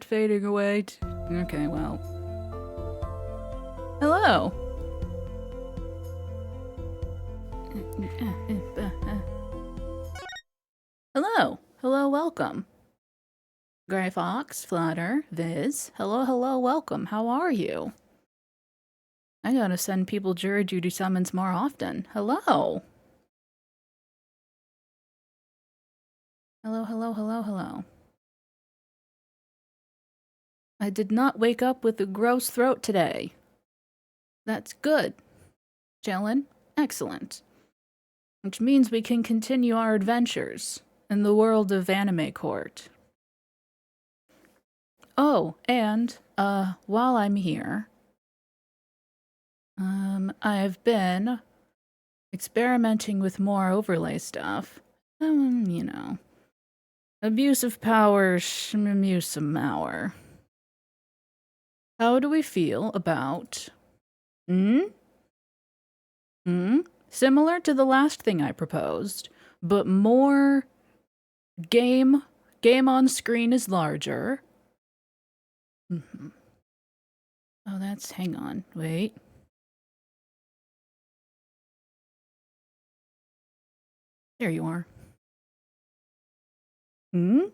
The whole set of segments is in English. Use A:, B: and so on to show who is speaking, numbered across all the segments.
A: it fading away? Okay, well. Hello. Hello. Hello, welcome. Gray Fox, Flutter, Viz. Hello, hello, welcome. How are you? I gotta send people jury duty summons more often. Hello. Hello, hello, hello, hello. I did not wake up with a gross throat today. That's good. Chillin'? Excellent. Which means we can continue our adventures in the world of Anime Court. Oh, and, while I'm here, I've been experimenting with more overlay stuff. You know. Abuse of power, amuse of hour. How do we feel about... Similar to the last thing I proposed, but more game on screen is larger. Oh, that's... hang on, wait. There you are. I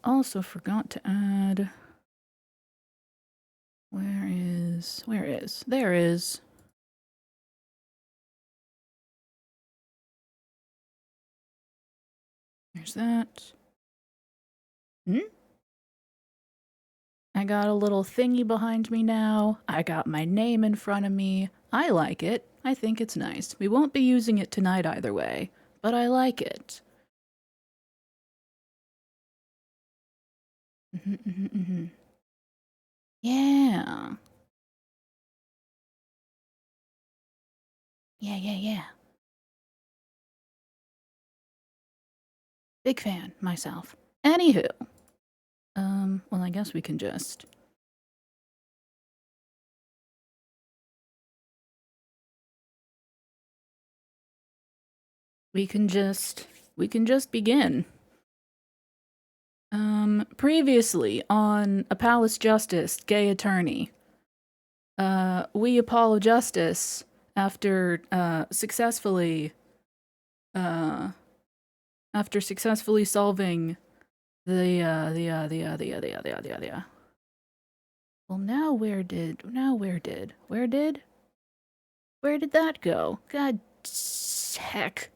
A: also forgot to add... Where is... There is... There's that. I got a little thingy behind me now. I got my name in front of me. I like it. I think it's nice. We won't be using it tonight either way, but I like it. Yeah. Yeah. Big fan, myself. Anywho. Well, I guess we can just... We can just begin. Previously on A Palace Justice, Gay Attorney, we Apollo Justice, after successfully solving the well, now where did that go? God heck.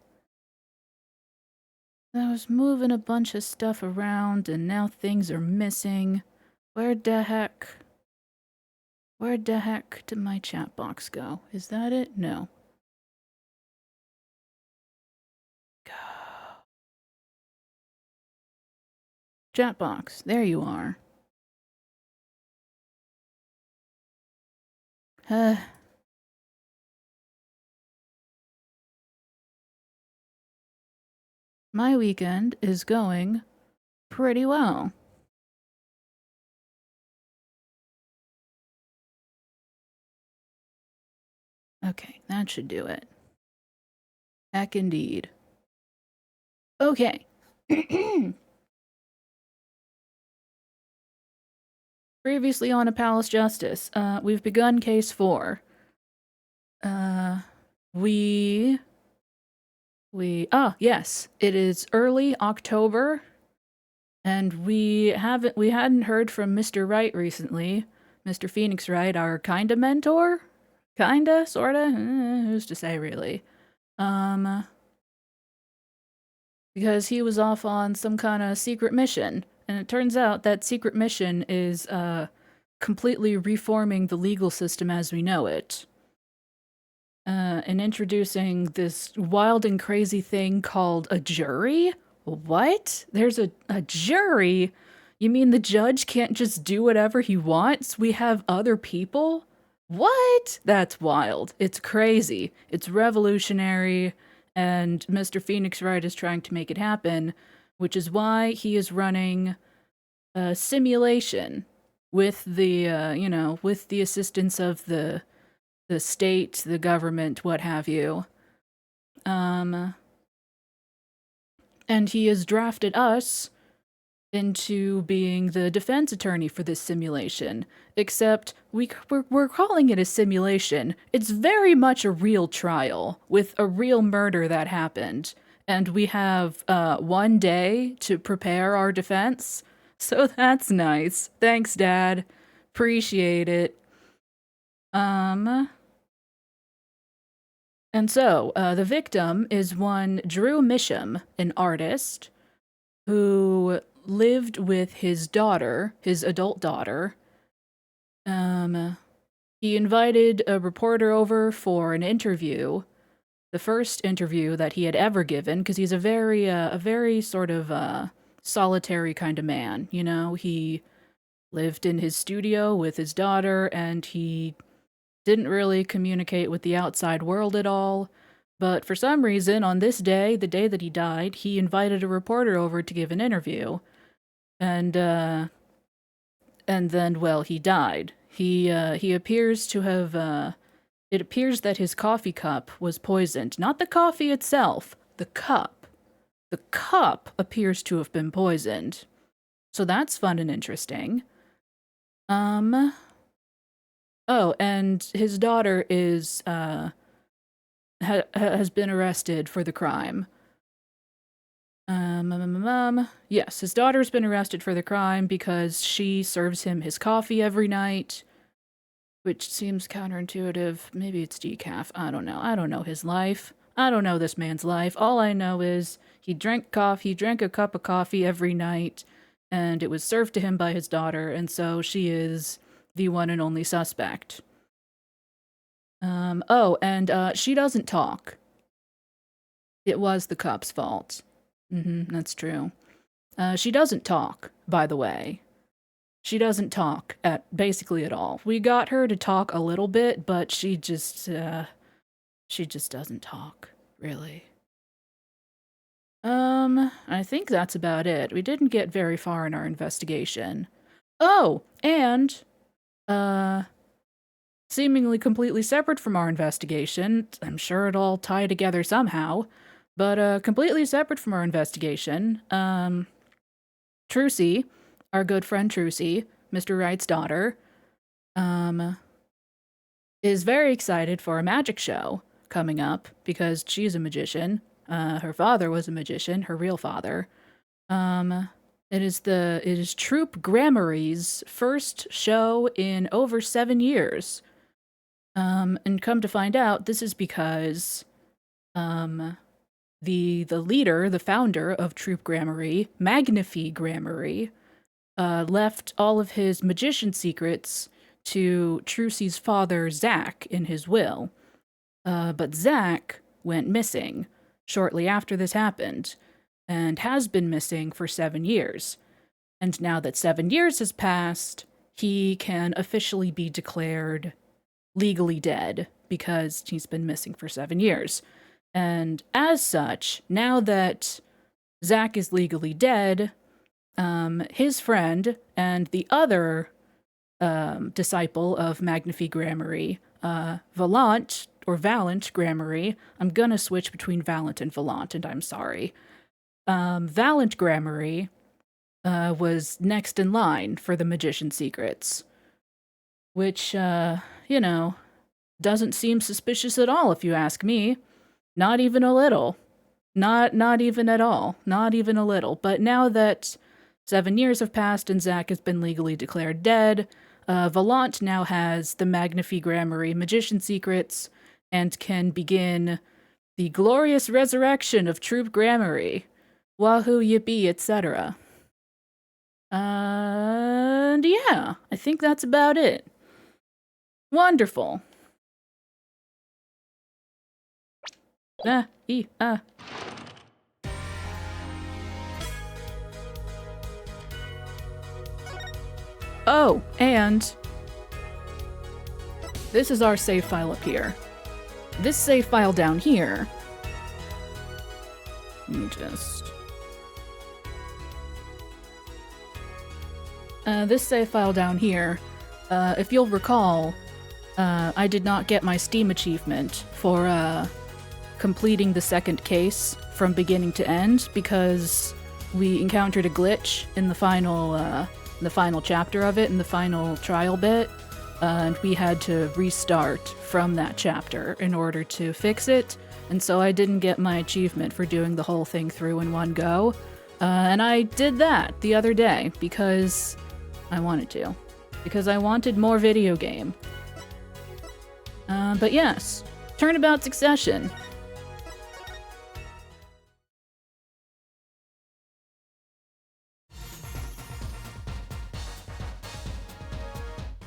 A: I was moving a bunch of stuff around and now things are missing. Where the heck did my chat box go? Is that it? No. Chat box, there you are. My weekend is going pretty well. Okay, that should do it. Heck indeed. Okay. Previously on A Palace Justice, we've begun case 4. Yes, it is early October, and we hadn't heard from Mr. Wright recently. Mr. Phoenix Wright, our kinda mentor? Kinda? Sorta? Who's to say, really? Because he was off on some kind of secret mission, and it turns out that secret mission is, completely reforming the legal system as we know it. And introducing this wild and crazy thing called a jury? What? There's a jury? You mean the judge can't just do whatever he wants? We have other people? What? That's wild. It's crazy. It's revolutionary, and Mr. Phoenix Wright is trying to make it happen, which is why he is running a simulation with the, with the assistance of the state, the government, what have you. And he has drafted us into being the defense attorney for this simulation. Except we're calling it a simulation. It's very much a real trial with a real murder that happened. And we have 1 day to prepare our defense. So that's nice. Thanks, Dad. Appreciate it. And so, the victim is one Drew Misham, an artist, who lived with his daughter, his adult daughter. He invited a reporter over for an interview, the first interview that he had ever given, because he's a very sort of, solitary kind of man, you know? He lived in his studio with his daughter, and he didn't really communicate with the outside world at all. But for some reason, on this day, the day that he died, he invited a reporter over to give an interview. And then, well, he died. He appears to have, it appears that his coffee cup was poisoned. Not the coffee itself, the cup. The cup appears to have been poisoned. So that's fun and interesting. Oh, and his daughter is, has been arrested for the crime. Yes, his daughter's been arrested for the crime because she serves him his coffee every night, which seems counterintuitive. Maybe it's decaf. I don't know. I don't know his life. I don't know this man's life. All I know is he drank a cup of coffee every night, and it was served to him by his daughter, and so she is the one and only suspect. She doesn't talk. It was the cup's fault. That's true. She doesn't talk, by the way. She doesn't talk basically at all. We got her to talk a little bit, but she just doesn't talk, really. I think that's about it. We didn't get very far in our investigation. Oh, and, seemingly completely separate from our investigation, I'm sure it'll all tie together somehow, but, completely separate from our investigation, Trucy, our good friend Trucy, Mr. Wright's daughter, is very excited for a magic show coming up because she's a magician. Her father was a magician, her real father. It is Troupe Gramarye's first show in over 7 years. And come to find out, this is because, the leader, the founder of Troupe Gramarye, Magnifie Gramarye, left all of his magician secrets to Trucy's father, Zach, in his will. But Zach went missing shortly after this happened, and has been missing for 7 years. And now that 7 years has passed, he can officially be declared legally dead, because he's been missing for 7 years. And as such, now that Zach is legally dead, his friend and the other disciple of Magnifie Gramarye, Valant Gramarye, I'm gonna switch between Valant and Valant, and I'm sorry. Valant Gramarye was next in line for the magician secrets, which, doesn't seem suspicious at all if you ask me. Not even a little. Not even at all. Not even a little. But now that 7 years have passed and Zach has been legally declared dead, Valant now has the Magnifie Gramarye magician secrets and can begin the glorious resurrection of Troupe Gramarye. Wahoo, yippee, etc. And yeah, I think that's about it. Wonderful. Oh, and this is our save file up here. This save file down here. Let me just... this save file down here, if you'll recall, I did not get my Steam achievement for, completing the second case from beginning to end because we encountered a glitch in the final chapter of it, in the final trial bit, and we had to restart from that chapter in order to fix it, and so I didn't get my achievement for doing the whole thing through in one go, and I did that the other day because I wanted to. Because I wanted more video game. But yes, Turnabout Succession.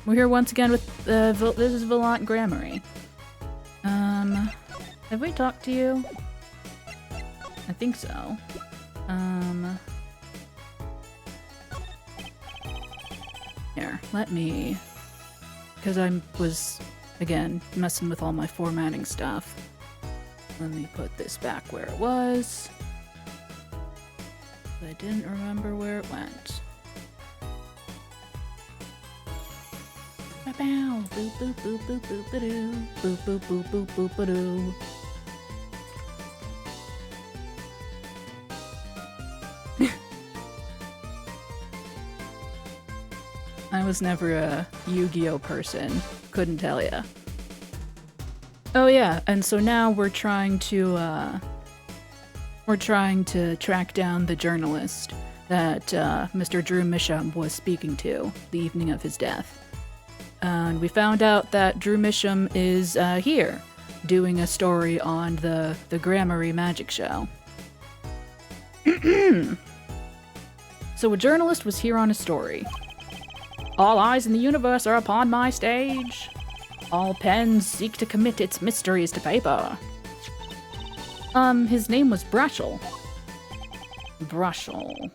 A: We're here once again with, this is Volant Grammary. Have we talked to you? I think so. Here, let me... Because I was, again, messing with all my formatting stuff. Let me put this back where it was. I didn't remember where it went. Bow, boop boop boop boop boop ba doo, boop boop boop boop boop ba doo. I was never a Yu-Gi-Oh person, couldn't tell ya. Oh yeah, and so now we're trying to track down the journalist that Mr. Drew Misham was speaking to the evening of his death. And we found out that Drew Misham is here, doing a story on the Grammary Magic Show. So a journalist was here on a story. All eyes in the universe are upon my stage. All pens seek to commit its mysteries to paper. His name was Brushel. Brushel.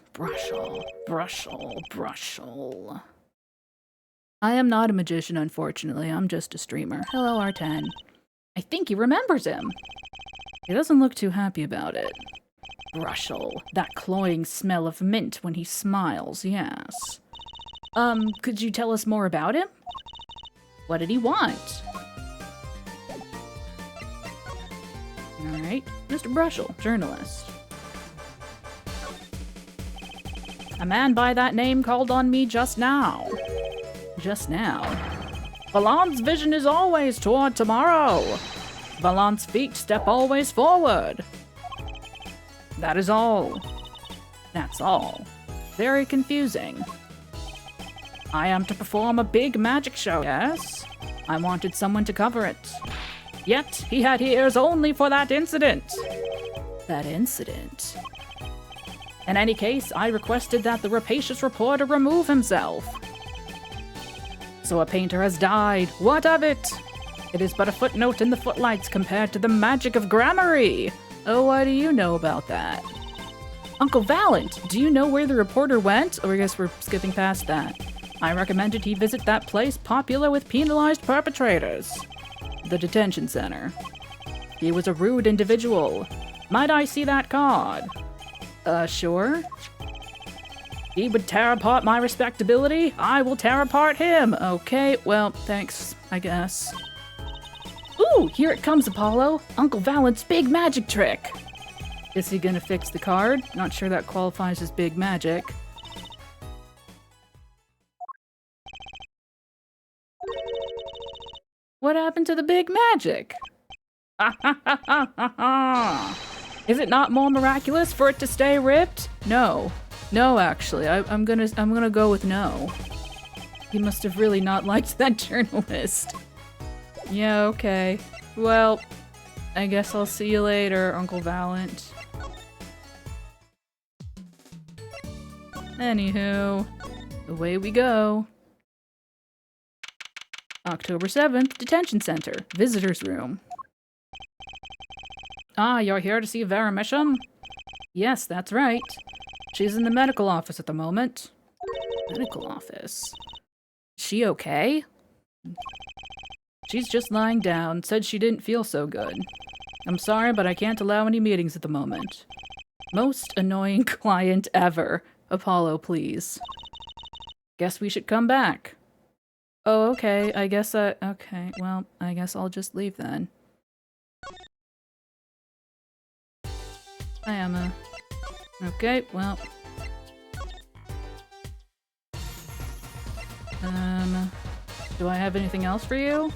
A: I am not a magician, unfortunately. I'm just a streamer. Hello, R10. I think he remembers him. He doesn't look too happy about it. Brushel. That cloying smell of mint when he smiles, yes. Could you tell us more about him? What did he want? Alright, Mr. Brushel, journalist. A man by that name called on me just now. Just now? Valant's vision is always toward tomorrow. Valant's feet step always forward. That is all. That's all. Very confusing. I am to perform a big magic show, yes? I wanted someone to cover it. Yet, he had ears only for that incident. That incident? In any case, I requested that the rapacious reporter remove himself. So a painter has died. What of it? It is but a footnote in the footlights compared to the magic of Grammary. Oh, what do you know about that? Uncle Valant, do you know where the reporter went? Or I guess we're skipping past that. I recommended he visit that place popular with penalized perpetrators. The detention center. He was a rude individual. Might I see that card? Sure. He would tear apart my respectability. I will tear apart him. Okay, well, thanks, I guess. Ooh, here it comes, Apollo. Uncle Valant's big magic trick. Is he gonna fix the card? Not sure that qualifies as big magic. What happened to the big magic? Is it not more miraculous for it to stay ripped? No. No, actually. I'm gonna go with no. He must have really not liked that journalist. Yeah, okay. Well, I guess I'll see you later, Uncle Valant. Anywho, away we go. October 7th, Detention Center, Visitor's Room. Ah, you're here to see Vera Misham? Yes, that's right. She's in the medical office at the moment. Medical office? She okay? She's just lying down, said she didn't feel so good. I'm sorry, but I can't allow any meetings at the moment. Most annoying client ever. Apollo, please. Guess we should come back. Oh, okay, okay, well, I guess I'll just leave then. Hi, Emma. Okay, well, Do I have anything else for you?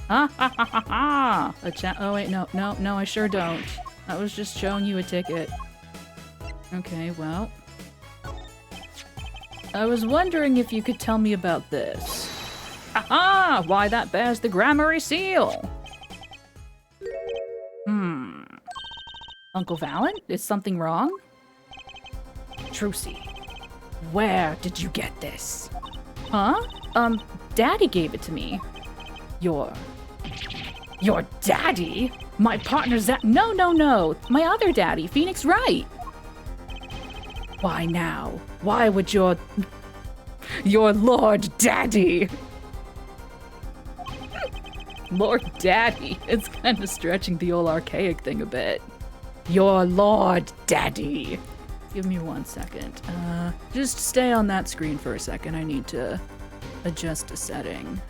A: Ha ha ha ha ha! A chat. Oh wait, no, I sure don't. I was just showing you a ticket. Okay, well. I was wondering if you could tell me about this. Aha! Why, that bears the Gramarye seal! Uncle Valent? Is something wrong? Trucy, where did you get this? Huh? Daddy gave it to me. Your daddy? My partner's that— No. My other daddy, Phoenix Wright. Why now? Why would your Lord Daddy? Lord Daddy? It's kind of stretching the old archaic thing a bit. Your Lord Daddy. Give me 1 second. Just stay on that screen for a second. I need to adjust a setting.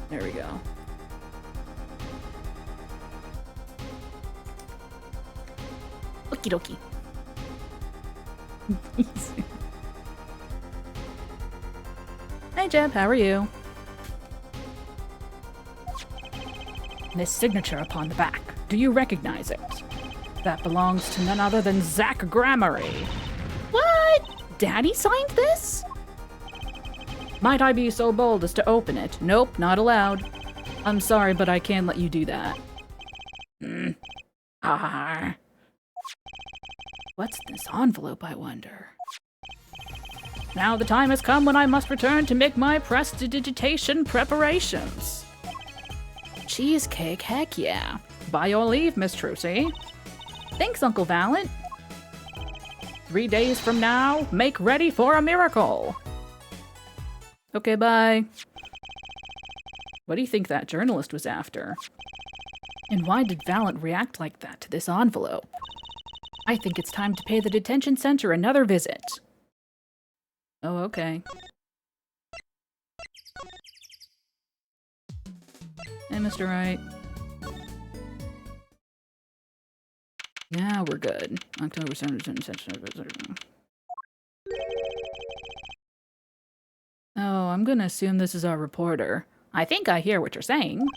A: There we go. Okie dokie. Hey Jeb, how are you? This signature upon the back, do you recognize it? That belongs to none other than Zach Gramarye. What? Daddy signed this? Might I be so bold as to open it? Nope, not allowed. I'm sorry, but I can't let you do that. What's this envelope, I wonder? Now the time has come when I must return to make my prestidigitation preparations. Cheesecake, heck yeah. By your leave, Miss Trucy. Thanks, Uncle Valent. 3 days from now, make ready for a miracle. Okay, bye. What do you think that journalist was after? And why did Valent react like that to this envelope? I think it's time to pay the detention center another visit. Oh, okay. Hey, Mr. Wright. Now we're good. October 7th. Oh, I'm gonna assume this is our reporter. I think I hear what you're saying.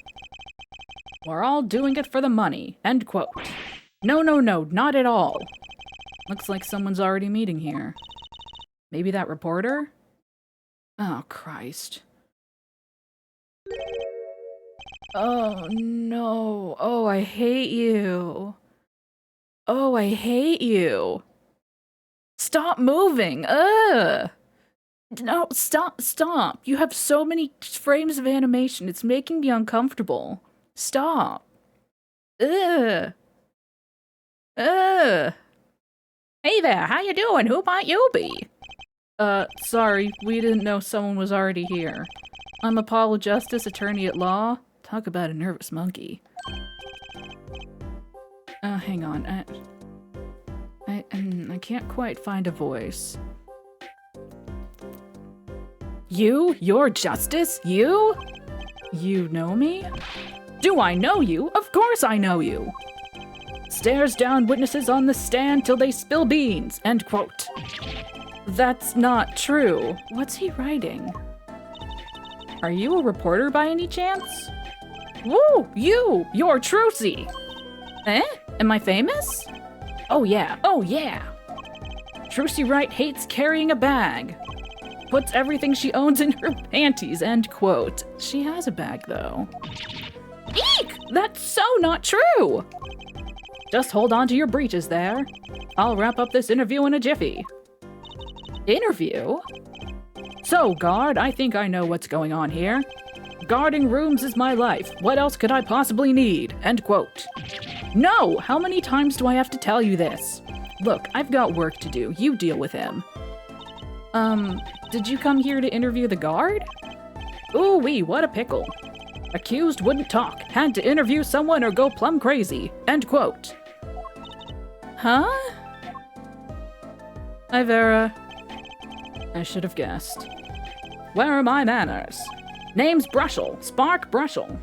A: We're all doing it for the money. End quote. No, not at all. Looks like someone's already meeting here. Maybe that reporter? Oh, Christ. Oh, no. Oh, I hate you. Oh, I hate you. Stop moving. Ugh. No, stop. You have so many frames of animation. It's making me uncomfortable. Stop. Ugh. Ugh. Hey there, how you doing? Who might you be? Sorry, we didn't know someone was already here. I'm Apollo Justice, attorney at law. Talk about a nervous monkey. Hang on. I can't quite find a voice. You? You're Justice? You? You know me? Do I know you? Of course I know you! Stares down witnesses on the stand till they spill beans. End quote. That's not true. What's he writing? Are you a reporter by any chance? Woo! You're Trucy! Eh? Am I famous? Oh yeah. Trucy Wright hates carrying a bag. Puts everything she owns in her panties. End quote. She has a bag, though. Eek! That's so not true! Just hold on to your breeches there. I'll wrap up this interview in a jiffy. Interview? So, guard, I think I know what's going on here. Guarding rooms is my life. What else could I possibly need? End quote. No! How many times do I have to tell you this? Look, I've got work to do. You deal with him. Did you come here to interview the guard? Ooh-wee, what a pickle. Accused wouldn't talk. Had to interview someone or go plumb crazy. End quote. Huh? Hi, Vera. I should have guessed. Where are my manners? Name's Brushel. Spark Brushel.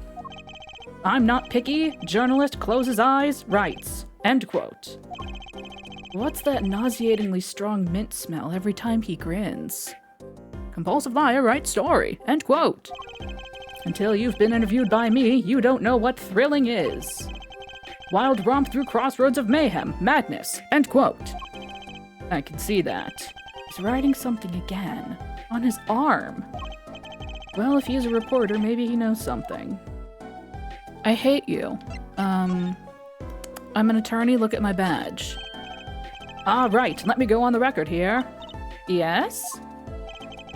A: I'm not picky. Journalist closes eyes, writes. End quote. What's that nauseatingly strong mint smell every time he grins? Compulsive liar writes story. End quote. Until you've been interviewed by me, you don't know what thrilling is. Wild romp through crossroads of mayhem, madness. End quote. I can see that. He's writing something again. On his arm. Well, if he's a reporter, maybe he knows something. I hate you. I'm an attorney, look at my badge. Ah, right, let me go on the record here. Yes?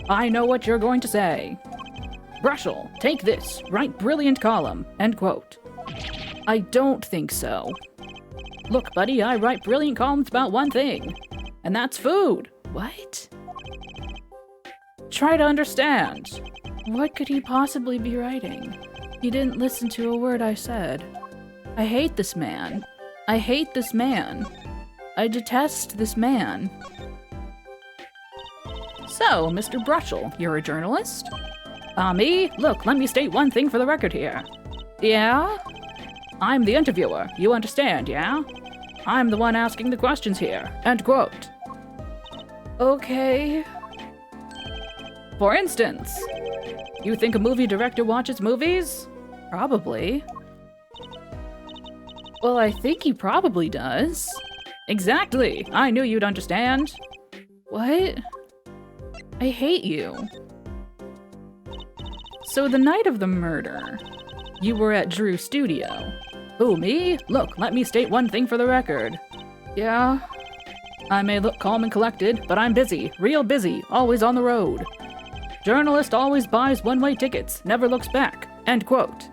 A: I know what you're going to say. Brushel, take this, write brilliant column, end quote. I don't think so. Look, buddy, I write brilliant columns about one thing, and that's food. What? Try to understand. What could he possibly be writing? He didn't listen to a word I said. I hate this man. I hate this man. I detest this man. So, Mr. Brushel, you're a journalist? Me? Look, let me state one thing for the record here. Yeah? I'm the interviewer, you understand, yeah? I'm the one asking the questions here. End quote. Okay. For instance, you think a movie director watches movies? Probably. Well, I think he probably does. Exactly! I knew you'd understand. What? I hate you. So the night of the murder, you were at Drew's studio. Who, me? Look, let me state one thing for the record. Yeah? I may look calm and collected, but I'm busy, real busy, always on the road. Journalist always buys one-way tickets, never looks back. End quote.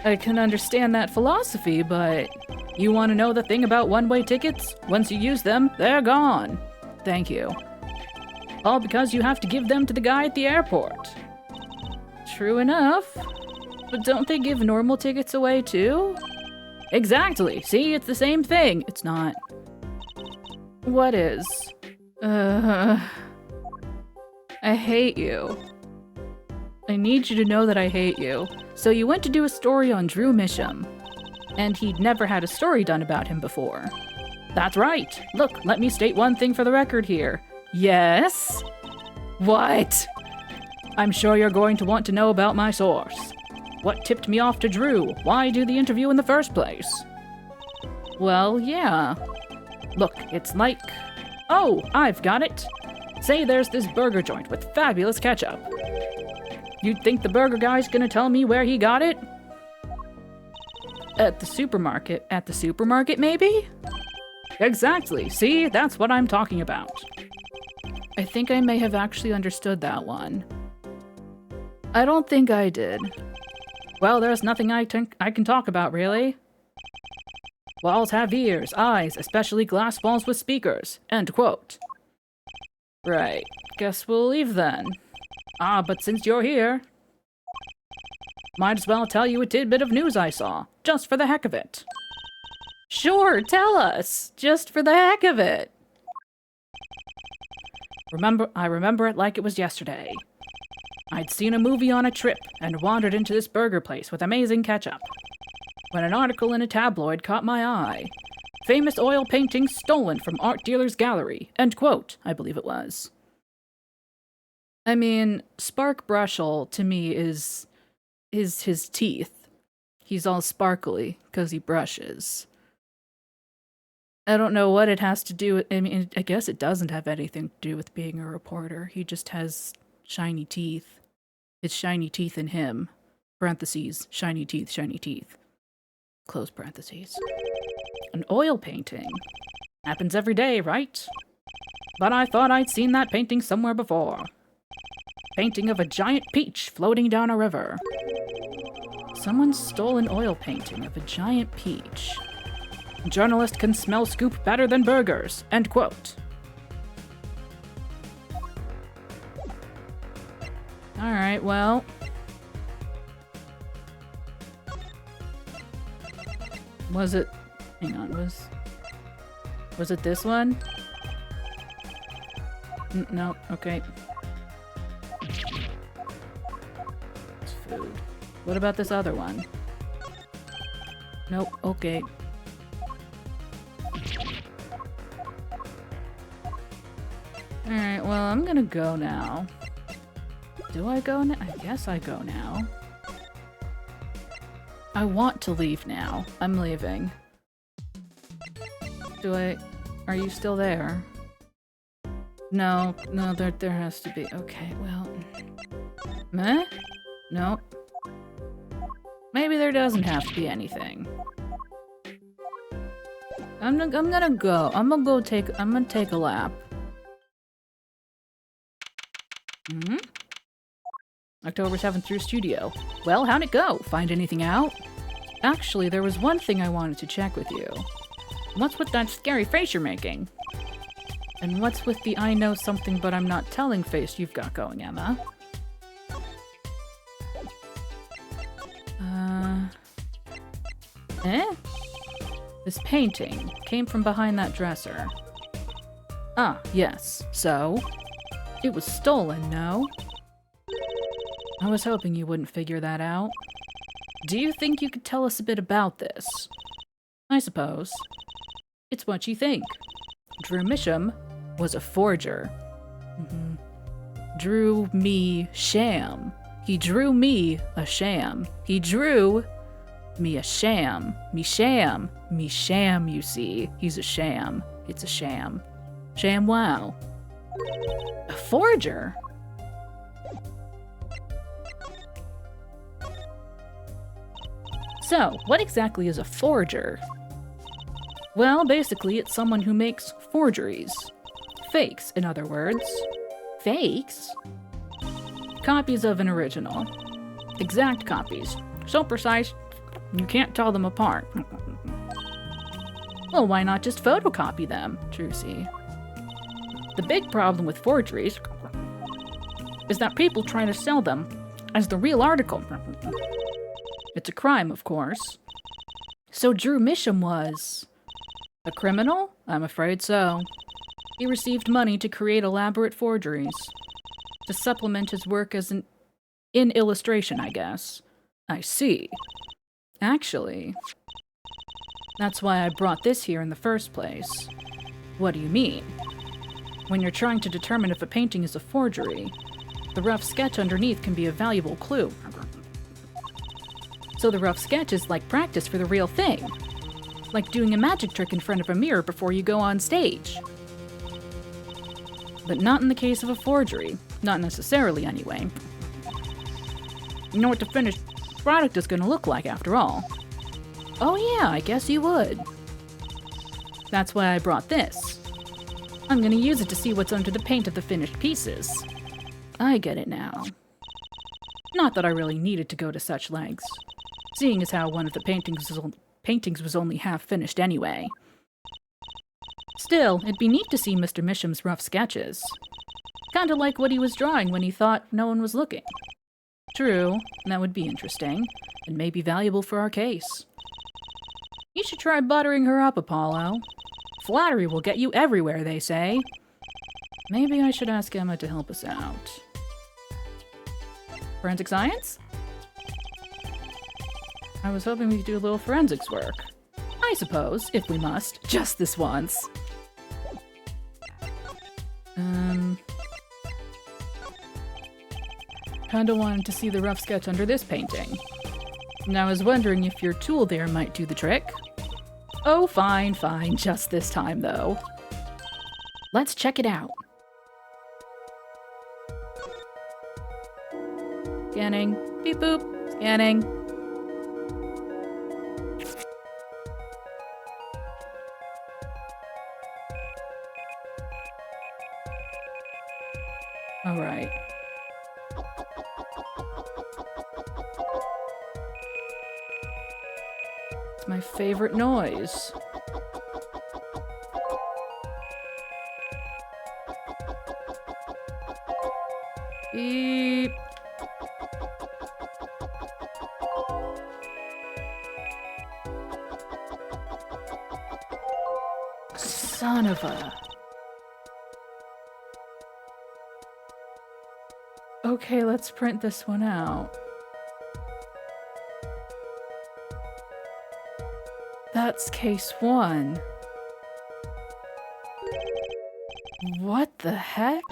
A: I can understand that philosophy, but you want to know the thing about one-way tickets? Once you use them, they're gone. Thank you. All because you have to give them to the guy at the airport. True enough. But don't they give normal tickets away too? Exactly. See, it's the same thing. It's not. What is? I hate you. I need you to know that I hate you. So you went to do a story on Drew Misham, and he'd never had a story done about him before. That's right. Look, let me state one thing for the record here. Yes? What? I'm sure you're going to want to know about my source. What tipped me off to Drew? Why do the interview in the first place? Well, yeah. Look, it's like... Oh, I've got it. Say there's this burger joint with fabulous ketchup. You'd think the burger guy's gonna tell me where he got it? At the supermarket. At the supermarket, maybe? Exactly. See, that's what I'm talking about. I think I may have actually understood that one. I don't think I did. Well, there's nothing I can talk about, really. Walls have ears, eyes, especially glass walls with speakers. End quote. Right. Guess we'll leave then. Ah, but since you're here, might as well tell you a tidbit of news I saw, just for the heck of it. Sure, tell us, just for the heck of it. I remember it like it was yesterday. I'd seen a movie on a trip and wandered into this burger place with amazing ketchup, when an article in a tabloid caught my eye. Famous oil painting stolen from art dealer's gallery. End quote, I believe it was. I mean, Spark Brushel, to me, is his teeth. He's all sparkly, because he brushes. I don't know what it has to do with... I mean, I guess it doesn't have anything to do with being a reporter. He just has shiny teeth. It's shiny teeth in him. Parentheses, shiny teeth, close parentheses. An oil painting. Happens every day, right? But I thought I'd seen that painting somewhere before. Painting of a giant peach floating down a river. Someone stole an oil painting of a giant peach. Journalist can smell scoop better than burgers. End quote. Alright, well... Was it... Hang on, was it this one? No, okay. It's food. What about this other one? Nope, okay. Alright, well, I'm gonna go now. Do I go now? I guess I go now. I want to leave now. I'm leaving. Are you still there? No, there has to be. Okay, well. Meh? Nope. Maybe there doesn't have to be anything. I'm gonna go. I'm gonna take a lap. October 7th through studio. Well, how'd it go? Find anything out? Actually, there was one thing I wanted to check with you. What's with that scary face you're making? And what's with the I know something but I'm not telling face you've got going, Emma? This painting came from behind that dresser. Ah, yes. So? It was stolen, no? I was hoping you wouldn't figure that out. Do you think you could tell us a bit about this? I suppose. It's what you think. Drew Misham was a forger. Drew me sham. He drew me a sham. He drew me a sham. Me sham. Me sham, you see. He's a sham. It's a sham. Sham wow. A forger? So, what exactly is a forger? Well, basically, it's someone who makes forgeries. Fakes, in other words. Fakes? Copies of an original. Exact copies. So precise, you can't tell them apart. Well, why not just photocopy them, Trucy? The big problem with forgeries is that people try to sell them as the real article. It's a crime, of course. So Drew Misham was a criminal? I'm afraid so. He received money to create elaborate forgeries. To supplement his work as in illustration, I guess. I see. Actually, that's why I brought this here in the first place. What do you mean? When you're trying to determine if a painting is a forgery, the rough sketch underneath can be a valuable clue. So the rough sketch is like practice for the real thing. Like doing a magic trick in front of a mirror before you go on stage. But not in the case of a forgery. Not necessarily, anyway. You know what the finished product is going to look like, after all. Oh yeah, I guess you would. That's why I brought this. I'm going to use it to see what's under the paint of the finished pieces. I get it now. Not that I really needed to go to such lengths, seeing as how one of the paintings was only half finished anyway. Still, it'd be neat to see Mr. Misham's rough sketches. Kinda like what he was drawing when he thought no one was looking. True, that would be interesting, and maybe valuable for our case. You should try buttering her up, Apollo. Flattery will get you everywhere, they say. Maybe I should ask Emma to help us out. Forensic science? I was hoping we could do a little forensics work. I suppose, if we must, just this once. Kinda wanted to see the rough sketch under this painting. And I was wondering if your tool there might do the trick. Oh, fine, just this time, though. Let's check it out. Scanning. Beep boop. Scanning. Alright. It's my favorite noise. Beep. Son of a... Okay, let's print this one out. That's case 1. What the heck?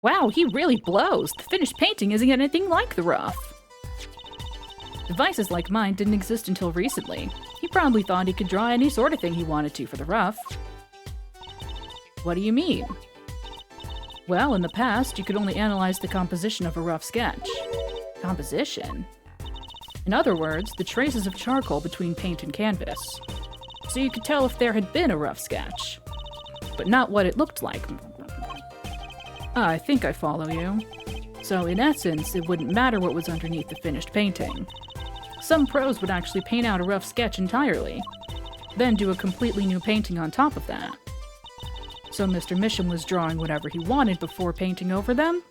A: Wow, he really blows. The finished painting isn't anything like the rough. Devices like mine didn't exist until recently. He probably thought he could draw any sort of thing he wanted to for the rough. What do you mean? Well, in the past, you could only analyze the composition of a rough sketch. Composition? In other words, the traces of charcoal between paint and canvas. So you could tell if there had been a rough sketch, but not what it looked like. I think I follow you. So in essence, it wouldn't matter what was underneath the finished painting. Some pros would actually paint out a rough sketch entirely, then do a completely new painting on top of that. So Mr. Misham was drawing whatever he wanted before painting over them?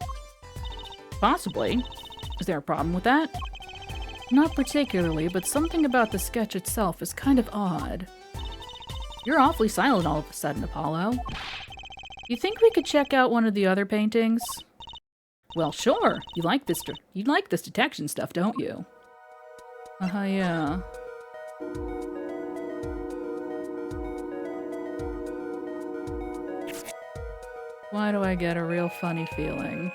A: Possibly. Is there a problem with that? Not particularly, but something about the sketch itself is kind of odd. You're awfully silent all of a sudden, Apollo. You think we could check out one of the other paintings? Well, sure. You like this detection stuff, don't you? Yeah. Why do I get a real funny feeling?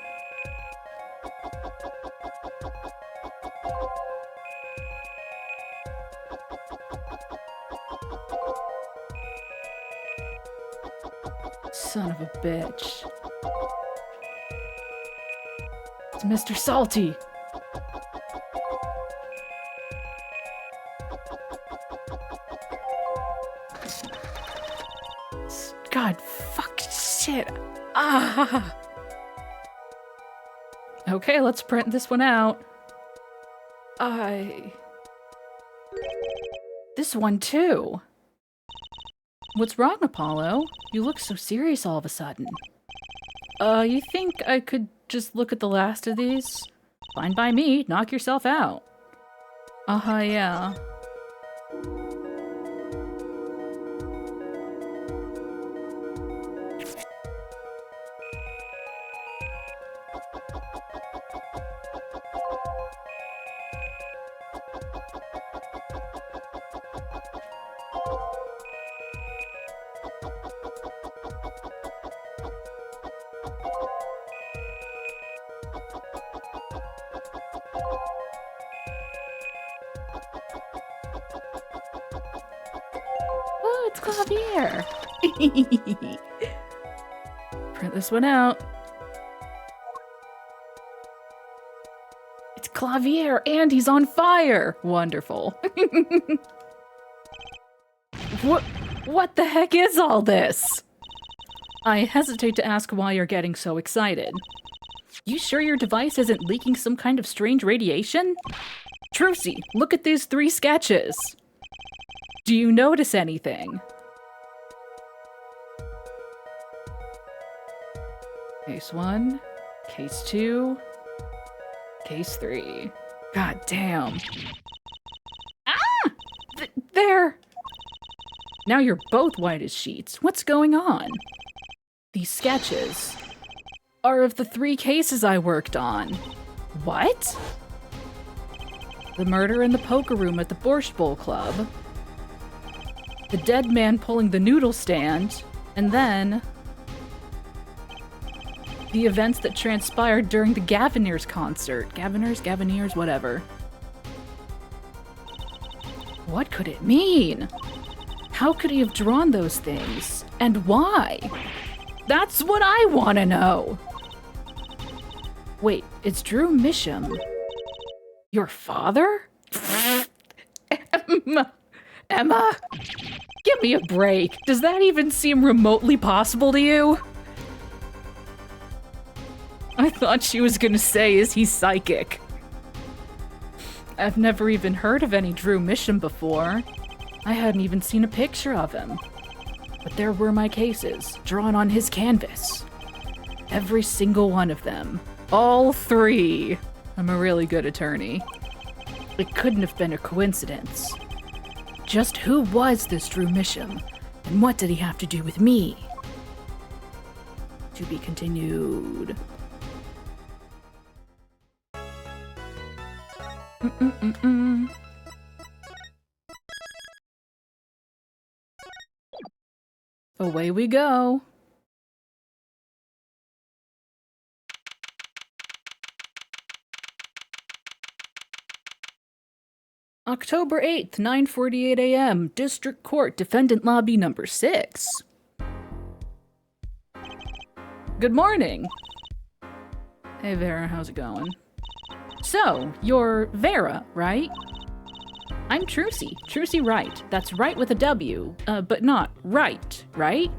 A: Son of a bitch. It's Mr. Salty! God, fuck, shit. Ah! Okay, let's print this one out. This one too. What's wrong, Apollo? You look so serious all of a sudden. You think I could just look at the last of these? Fine by me, knock yourself out. Yeah. Oh, it's Clavier! Print this one out. It's Clavier, and he's on fire! Wonderful. What the heck is all this? I hesitate to ask why you're getting so excited. You sure your device isn't leaking some kind of strange radiation? Trucy, look at these 3 sketches. Do you notice anything? Case 1, case 2, case 3. God damn. Ah! There! Now you're both white as sheets. What's going on? These sketches are of the 3 cases I worked on. What? The murder in the poker room at the Borscht Bowl Club, the dead man pulling the noodle stand, and then the events that transpired during the Gaviniers concert. Gaviniers, whatever. What could it mean? How could he have drawn those things? And why? That's what I want to know! Wait, it's Drew Misham. Your father? Emma! Give me a break. Does that even seem remotely possible to you? I thought she was gonna say, is he psychic? I've never even heard of any Drew Misham before. I hadn't even seen a picture of him. But there were my cases, drawn on his canvas. Every single one of them. All 3. I'm a really good attorney. It couldn't have been a coincidence. Just who was this Drew Misham, and what did he have to do with me? To be continued. Away we go. October 8th, 9:48 a.m., District Court, Defendant Lobby number 6. Good morning. Hey Vera, how's it going? So, you're Vera, right? I'm Trucy. Trucy Wright. That's right with a W, but not right, right?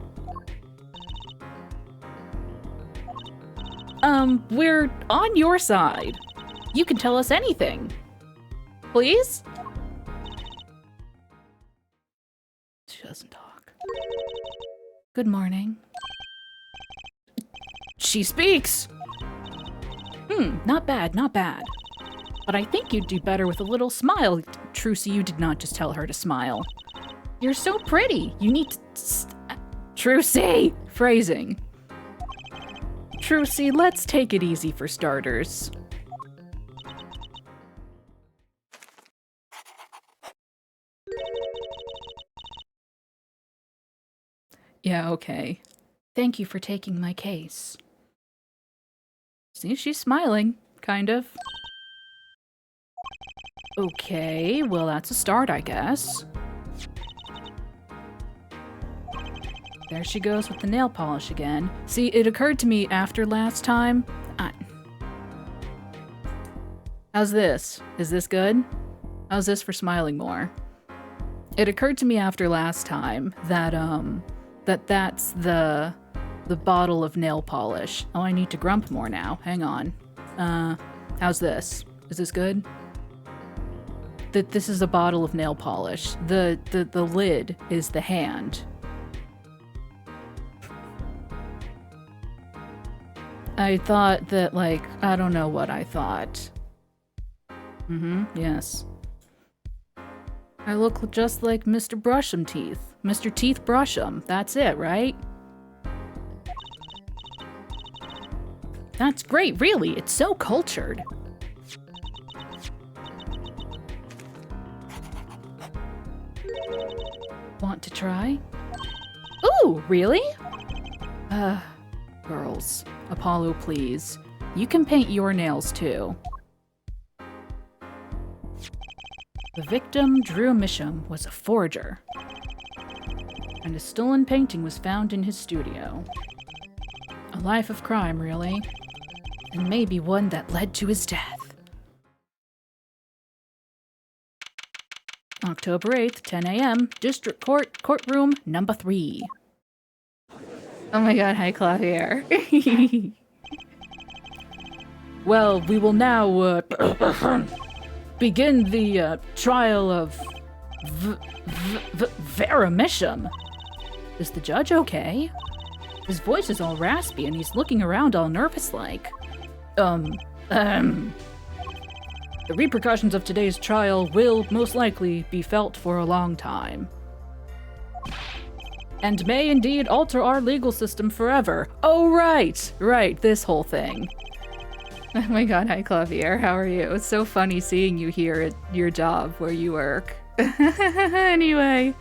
A: We're on your side. You can tell us anything. Please? She doesn't talk. Good morning. She speaks! Not bad, not bad. But I think you'd do better with a little smile. Trucy, you did not just tell her to smile. You're so pretty. You need to... Trucy! Phrasing. Trucy, let's take it easy for starters. Yeah, okay. Thank you for taking my case. See, she's smiling, kind of. Okay, well that's a start, I guess. There she goes with the nail polish again. See, it occurred to me after last time. How's this? Is this good? How's this for smiling more? It occurred to me after last time that, that's the bottle of nail polish. Oh, I need to grump more now. Hang on. How's this? Is this good? That this is a bottle of nail polish. The lid is the hand. I thought that, like, I don't know what I thought. Yes. I look just like Mr. Brusham Teeth. Mr. Teeth Brusham. That's it, right? That's great, really. It's so cultured. Want to try? Ooh, really? Girls. Apollo, please. You can paint your nails, too. The victim, Drew Misham, was a forger. And a stolen painting was found in his studio. A life of crime, really. And maybe one that led to his death. October 8th, 10 a.m., District Court, Courtroom number 3. Oh my god, hi Clavier. Well, we will now, begin the, trial of Vera Misham. Is the judge okay? His voice is all raspy and he's looking around all nervous-like. The repercussions of today's trial will most likely be felt for a long time. And may indeed alter our legal system forever. Oh, right, this whole thing. Oh my god, hi Clavier, how are you? It's so funny seeing you here at your job where you work. Anyway.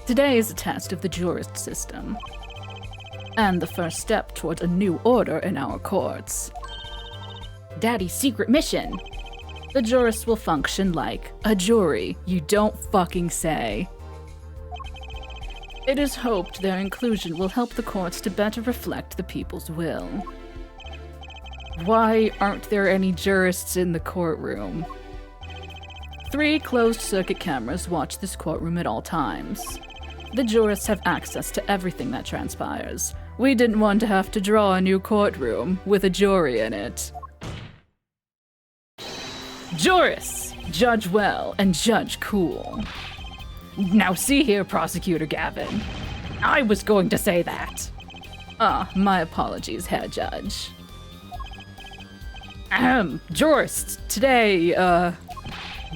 A: Today is a test of the jurist system. And the first step toward a new order in our courts. Daddy's secret mission. The jurists will function like a jury. You don't fucking say. It is hoped their inclusion will help the courts to better reflect the people's will. Why aren't there any jurists in the courtroom? 3 closed-circuit cameras watch this courtroom at all times. The jurists have access to everything that transpires. We didn't want to have to draw a new courtroom with a jury in it. Jurists! Judge well and judge cool. Now see here, Prosecutor Gavin. I was going to say that. My apologies, Herr Judge. Jurists, today,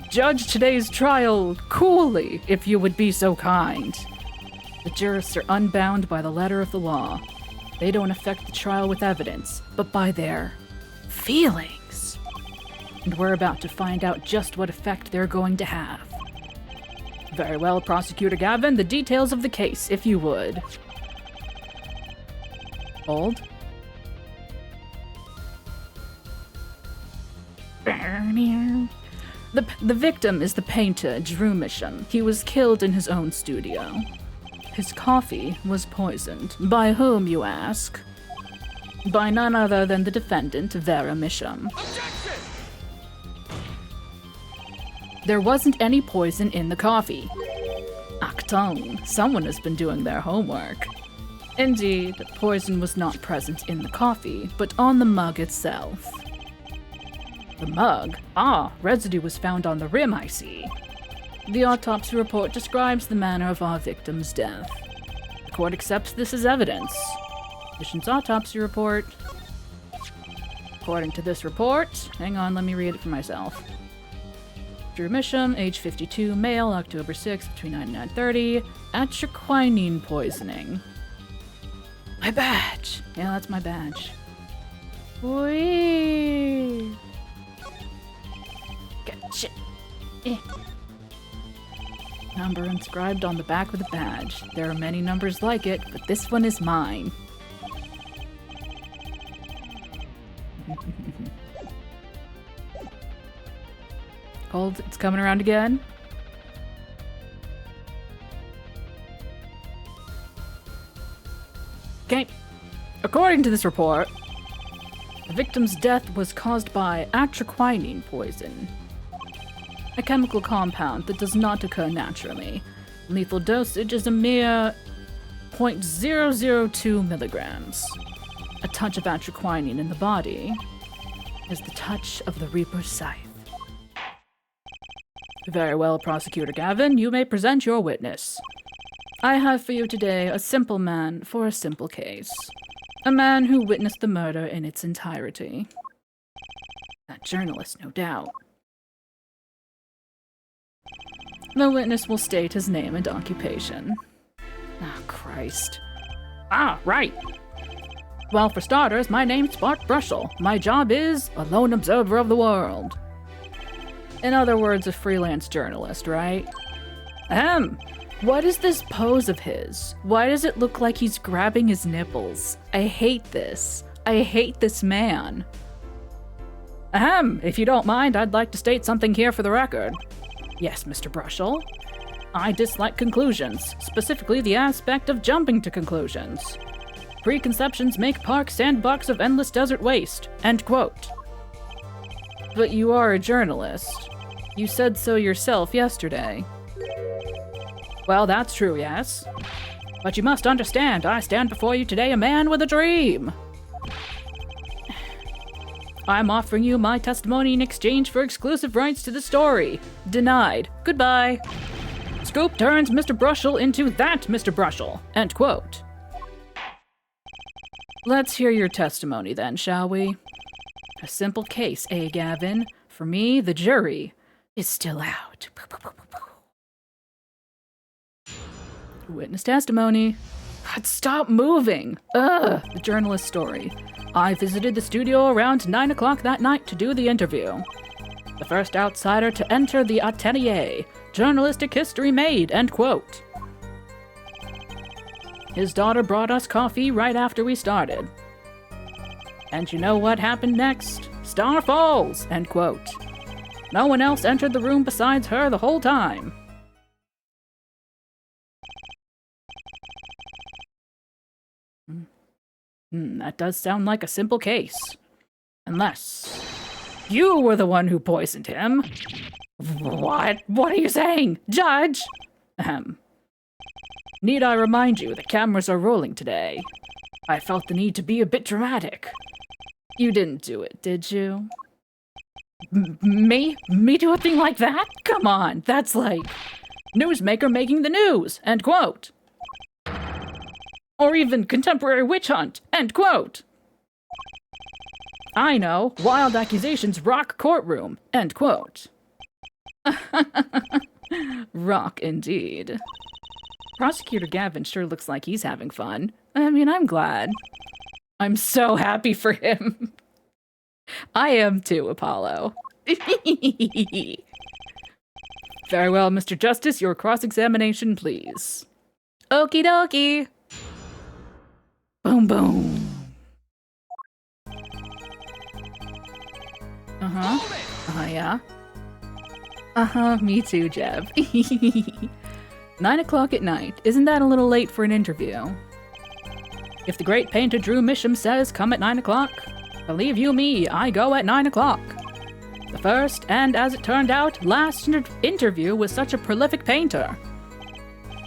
A: judge today's trial coolly, if you would be so kind. The jurists are unbound by the letter of the law. They don't affect the trial with evidence, but by their feelings. And we're about to find out just what effect they're going to have. Very well, Prosecutor Gavin, the details of the case, if you would. Hold. The victim is the painter Drew Misham. He was killed in his own studio. His coffee was poisoned. By whom, you ask? By none other than the defendant, Vera Misham. Objection! There wasn't any poison in the coffee. Achtung, someone has been doing their homework. Indeed, poison was not present in the coffee, but on the mug itself. The mug? Ah, residue was found on the rim, I see. The autopsy report describes the manner of our victim's death. The court accepts this as evidence. Mission's autopsy report. According to this report, hang on, let me read it for myself. Drew Misham, age 52, male, October 6, between 9 and 9:30, atroquinine poisoning. My badge! Yeah, that's my badge. Whee! Gotcha. Number inscribed on the back of the badge. There are many numbers like it, but this one is mine. Hold, it's coming around again. Okay. According to this report, the victim's death was caused by atroquinine poison, a chemical compound that does not occur naturally. Lethal dosage is a mere 0.002 milligrams. A touch of atroquinine in the body is the touch of the Reaper's scythe. Very well, Prosecutor Gavin, you may present your witness. I have for you today a simple man for a simple case. A man who witnessed the murder in its entirety. That journalist, no doubt. The witness will state his name and occupation. Ah, Christ. Ah, right. Well, for starters, my name's Bart Brushel. My job is a lone observer of the world. In other words, a freelance journalist, right? Ahem. What is this pose of his? Why does it look like he's grabbing his nipples? I hate this. I hate this man. Ahem. If you don't mind, I'd like to state something here for the record. Yes, Mr. Brushel. I dislike conclusions, specifically the aspect of jumping to conclusions. Preconceptions make Park sandbox of endless desert waste. End quote. But you are a journalist. You said so yourself yesterday. Well, that's true, yes. But you must understand, I stand before you today a man with a dream. I'm offering you my testimony in exchange for exclusive rights to the story. Denied. Goodbye. Scoop turns Mr. Brushel into that Mr. Brushel. End quote. Let's hear your testimony then, shall we? A simple case, eh, Gavin? For me, the jury is still out. Witness testimony. God, stop moving! Ugh! The journalist's story. I visited the studio around 9 o'clock that night to do the interview. The first outsider to enter the atelier. Journalistic history made, end quote. His daughter brought us coffee right after we started. And you know what happened next? Star falls, end quote. No one else entered the room besides her the whole time. That does sound like a simple case. Unless you were the one who poisoned him. What? What are you saying? Judge? Need I remind you, the cameras are rolling today. I felt the need to be a bit dramatic. You didn't do it, did you? Me? Me do a thing like that? Come on, that's like newsmaker making the news, end quote. Or even contemporary witch hunt, end quote. I know, wild accusations rock courtroom, end quote. Rock indeed. Prosecutor Gavin sure looks like he's having fun. I mean, I'm glad. I'm so happy for him. I am too, Apollo. Very well, Mr. Justice, your cross-examination, please. Okie dokie. Boom, boom. Yeah. Me too, Jeb. 9 o'clock at night. Isn't that a little late for an interview? If the great painter Drew Misham says come at 9 o'clock, believe you me, I go at 9 o'clock. The first, and as it turned out, last interview with such a prolific painter.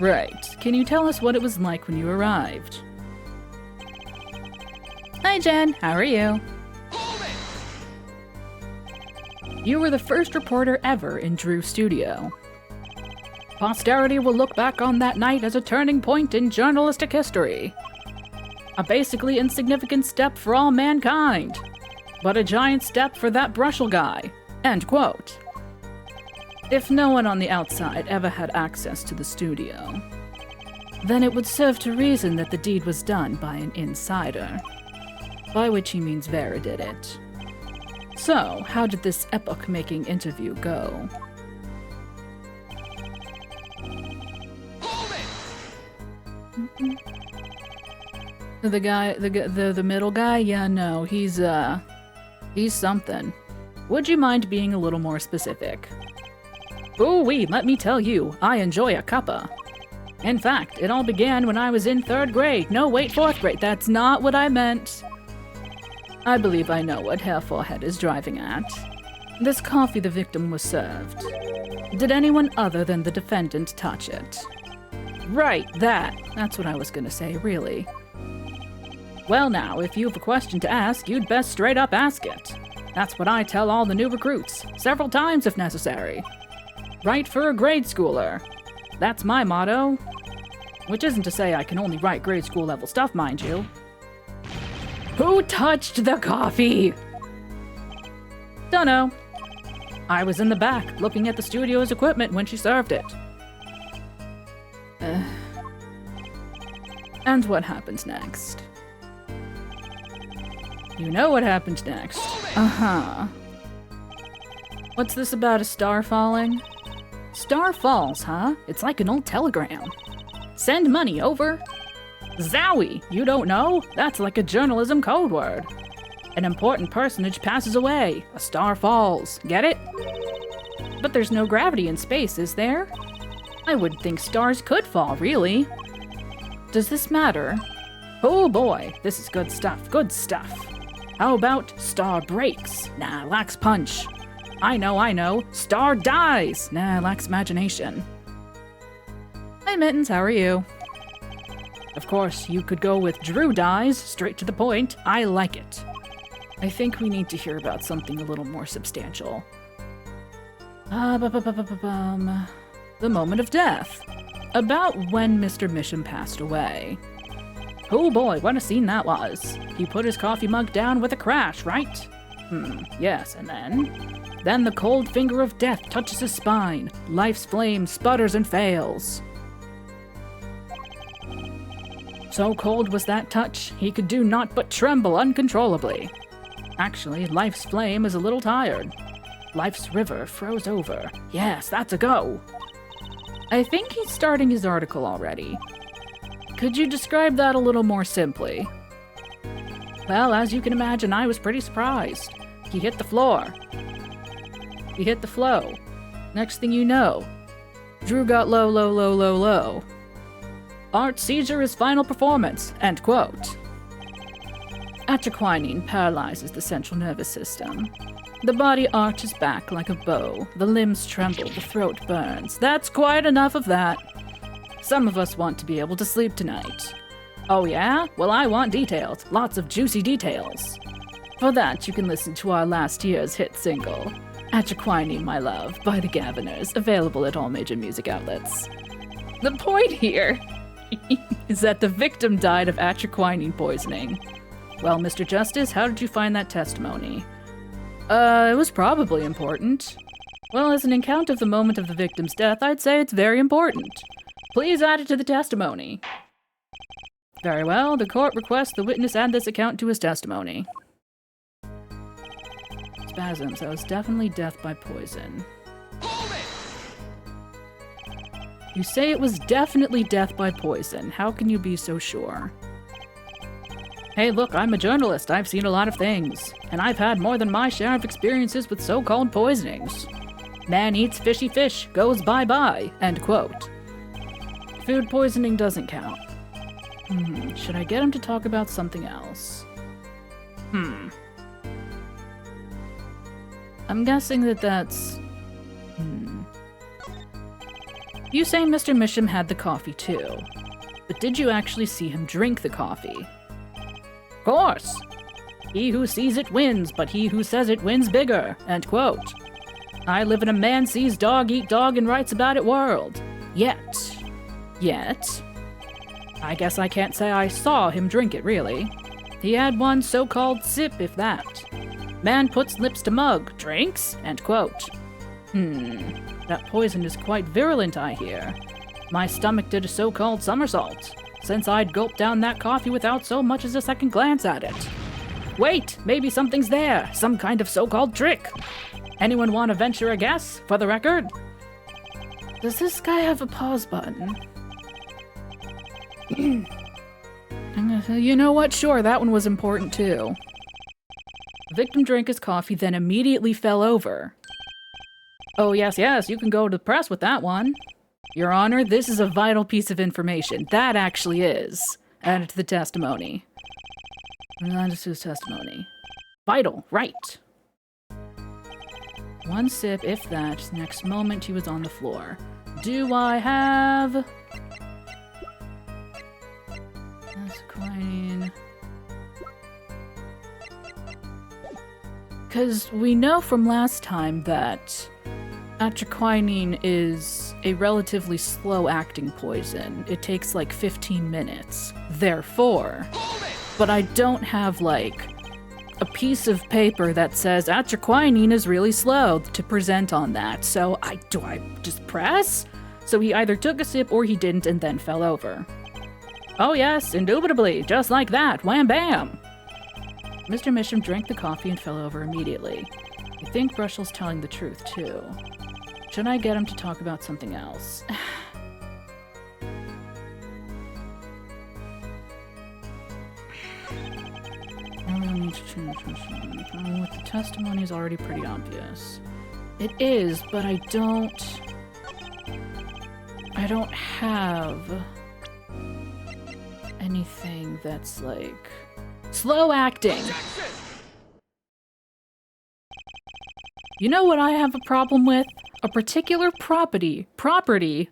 A: Right. Can you tell us what it was like when you arrived? Hi, Jen. How are you? You were the first reporter ever in Drew's studio. Posterity will look back on that night as a turning point in journalistic history. A basically insignificant step for all mankind, but a giant step for that Brushel guy. End quote. If no one on the outside ever had access to the studio, then it would serve to reason that the deed was done by an insider. By which he means Vera did it. So, how did this epoch-making interview go? The guy, the middle guy? Yeah, no, he's something. Would you mind being a little more specific? Ooh-wee, let me tell you, I enjoy a cuppa. In fact, it all began when I was in 3rd grade. No, wait, 4th grade. That's not what I meant. I believe I know what Herr Forehead is driving at. This coffee the victim was served. Did anyone other than the defendant touch it? Right, that. That's what I was gonna say, really. Well now, if you've a question to ask, you'd best straight up ask it. That's what I tell all the new recruits, several times if necessary. Write for a grade schooler. That's my motto. Which isn't to say I can only write grade school level stuff, mind you. Who touched the coffee? Dunno. I was in the back, looking at the studio's equipment when she served it. And what happened next? You know what happened next. Uh-huh. What's this about a star falling? Star falls, huh? It's like an old telegram. Send money, over. Zowie! You don't know? That's like a journalism code word. An important personage passes away. A star falls. Get it? But there's no gravity in space, is there? I would think stars could fall, really. Does this matter? Oh boy, this is good stuff, good stuff. How about star breaks? Nah, lacks punch. I know. Star dies! Nah, lacks imagination. Hi, Mittens, how are you? Of course, you could go with Drew dies, straight to the point. I like it. I think we need to hear about something a little more substantial. The moment of death. About when Mr. Misham passed away. Oh boy, what a scene that was. He put his coffee mug down with a crash, right? Yes, and then? Then the cold finger of death touches his spine. Life's flame sputters and fails. So cold was that touch, he could do naught but tremble uncontrollably. Actually, life's flame is a little tired. Life's river froze over. Yes, that's a go. I think he's starting his article already. Could you describe that a little more simply? Well, as you can imagine, I was pretty surprised. He hit the floor. He hit the flow. Next thing you know, Drew got low. Art seizure is final performance. End quote. Atroquinine paralyzes the central nervous system. The body arches back like a bow. The limbs tremble, the throat burns. That's quite enough of that. Some of us want to be able to sleep tonight. Oh yeah? Well, I want details. Lots of juicy details. For that, you can listen to our last year's hit single, Atroquinine, My Love, by the Gaviners, available at all major music outlets. The point here is that the victim died of atroquinine poisoning. Well, Mr. Justice, how did you find that testimony? It was probably important. Well, as an account of the moment of the victim's death, I'd say it's very important. Please add it to the testimony. Very well, the court requests the witness add this account to his testimony. Spasms, that was definitely death by poison. You say it was definitely death by poison. How can you be so sure? Hey, look, I'm a journalist. I've seen a lot of things. And I've had more than my share of experiences with so-called poisonings. Man eats fishy fish, goes bye-bye, end quote. Food poisoning doesn't count. Should I get him to talk about something else? I'm guessing that's... You say Mr. Misham had the coffee too, but did you actually see him drink the coffee? Of course! He who sees it wins, but he who says it wins bigger, end quote. I live in a man sees dog eat dog and writes about it world. Yet, I guess I can't say I saw him drink it, really. He had one so-called sip, if that. Man puts lips to mug, drinks, end quote. That poison is quite virulent, I hear. My stomach did a so-called somersault, since I'd gulped down that coffee without so much as a second glance at it. Wait, maybe something's there, some kind of so-called trick. Anyone want to venture a guess, for the record? Does this guy have a pause button? You know what? Sure, that one was important too. The victim drank his coffee, then immediately fell over. Oh, yes, you can go to the press with that one. Your Honor, this is a vital piece of information. That actually is. Added to the testimony. Added to his testimony. Vital, right. One sip, if that. Next moment, he was on the floor. Do I have... Quinine. Because we know from last time that atraquinine is a relatively slow-acting poison. It takes like 15 minutes. Therefore, but I don't have like a piece of paper that says atraquinine is really slow to present on that. So do I just press? So he either took a sip or he didn't and then fell over. Oh yes, indubitably, just like that, wham bam! Mr. Misham drank the coffee and fell over immediately. I think Brushell's telling the truth, too. Should I get him to talk about something else? I really need to change this. The testimony is already pretty obvious. It is, but I don't have anything that's like slow acting. You know what I have a problem with? A particular property